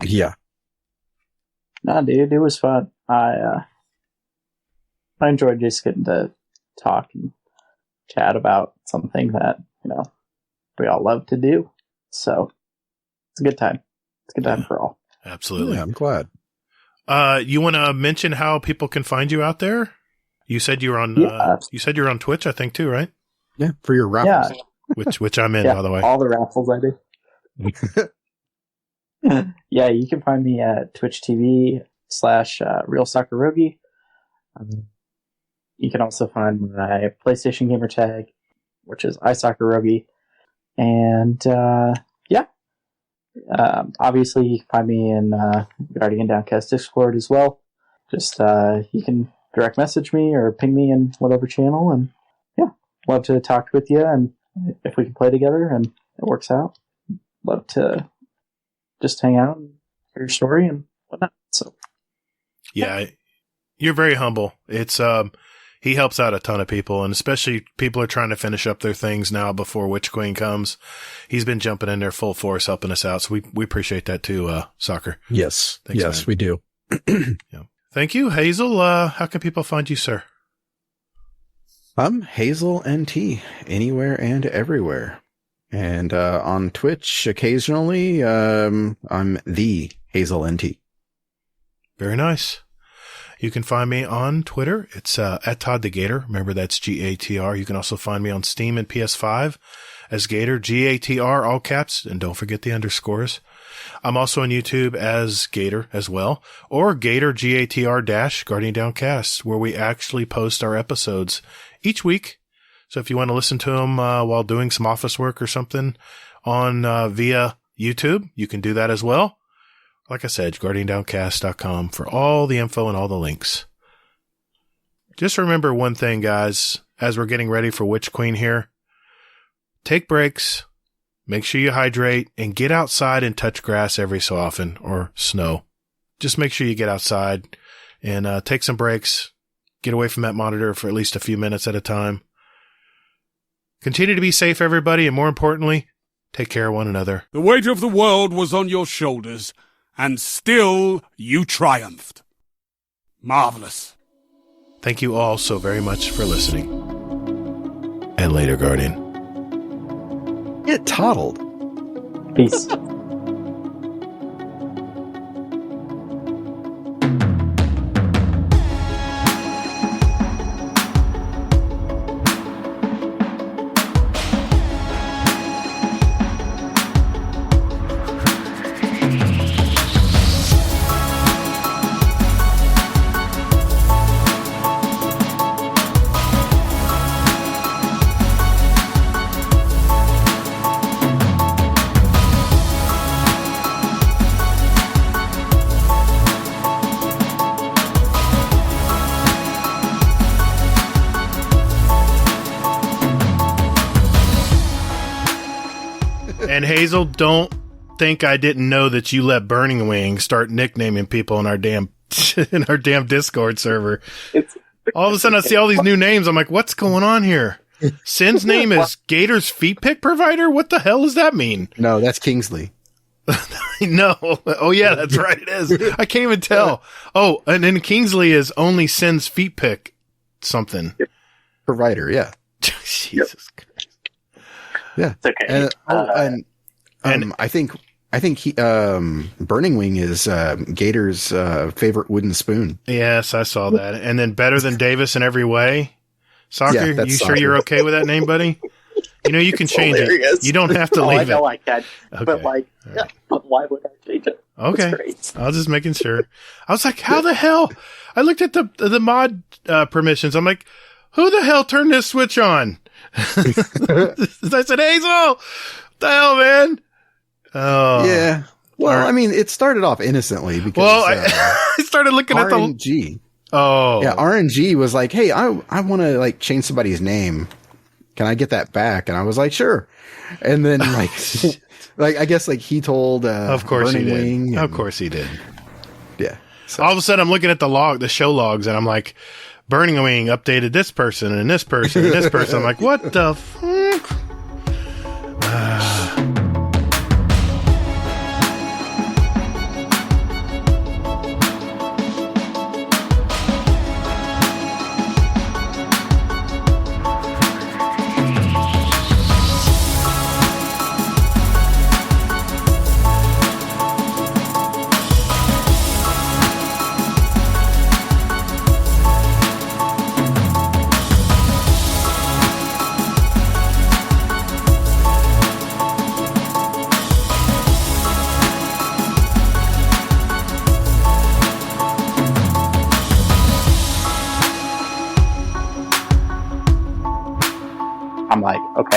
Yeah. Nah, dude, it was fun. I enjoyed just getting to talk and chat about something that, we all love to do. So it's a good time. It's a good time for all. Absolutely. Yeah, I'm glad. You want to mention how people can find you out there? You said you're on. You said you're on Twitch, I think, too, right? Yeah, for your raffles. Which I'm in, by the way. All the raffles I do. Yeah, you can find me at Twitch TV /RealSoccerrogi. You can also find my PlayStation gamer tag, which is iSoccerrogi. And obviously you can find me in Guardian Downcast Discord as well. Just you can direct message me or ping me in whatever channel, and love to talk with you, and if we can play together and it works out, love to just hang out and hear your story and whatnot. So yeah, you're very humble. It's he helps out a ton of people, and especially people are trying to finish up their things now before Witch Queen comes. He's been jumping in there full force helping us out, so we appreciate that too, Soccer. Yes. Thanks, yes, man. we do. Yeah. Thank you, Hazel. How can people find you, sir? I'm Hazel NT, anywhere and everywhere. And on Twitch, occasionally, I'm the Hazel NT. Very nice. You can find me on Twitter. It's at Todd the Gatr. Remember, that's Gatr. You can also find me on Steam and PS5 as Gatr, Gatr, all caps, and don't forget the underscores. I'm also on YouTube as Gatr as well, or Gatr, Gatr - Guardian Downcast, where we actually post our episodes each week. So if you want to listen to them while doing some office work or something on via YouTube, you can do that as well. Like I said, GuardianDowncast.com for all the info and all the links. Just remember one thing, guys, as we're getting ready for Witch Queen here. Take breaks, make sure you hydrate, and get outside and touch grass every so often, or snow. Just make sure you get outside and take some breaks. Get away from that monitor for at least a few minutes at a time. Continue to be safe, everybody, and more importantly, take care of one another. The weight of the world was on your shoulders, and still you triumphed. Marvelous. Thank you all so very much for listening. And later, Guardian. Get toddled. peace. And Hazel, don't think I didn't know that you let Burning Wing start nicknaming people in our damn Discord server. All of a sudden I see all these new names. I'm like, what's going on here? Sin's name is Gator's feet pick provider? What the hell does that mean? No, that's Kingsley. No. Oh yeah, that's right. It is. I can't even tell. Oh, and then Kingsley is only Sin's feet pick something. Provider, yeah. Jesus Christ. Yeah. It's okay. And I think he, Burning Wing is Gator's favorite wooden spoon. Yes, I saw that. And then better than Davis in every way. Soccer, Yeah, you sure you're okay with that name, buddy? You know, you can change hilarious. it. You don't have to I leave know it. I can, Okay. but but why would I change it? Okay. It's great. I was just making sure. I was like, how the hell? I looked at the mod permissions. I'm like, who the hell turned this switch on? I said, Hazel, what the hell, man? Oh. Yeah. Well, I mean, it started off innocently because I started looking at the RNG. Oh. Yeah, RNG was like, hey, I want to like change somebody's name. Can I get that back? And I was like, sure. And then like I guess like he told of course Burning he did. Wing Of course he did. Yeah. So. All of a sudden I'm looking at the show logs, and I'm like, Burning Wing updated this person and this person and this person. I'm like, what the fuck?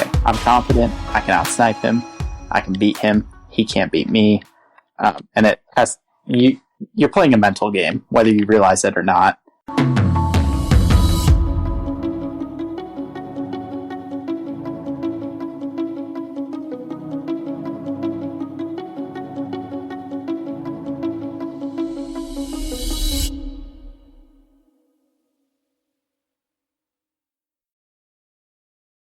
okay, I'm confident, I can outsnipe him, I can beat him, he can't beat me. And it has, you're playing a mental game, whether you realize it or not.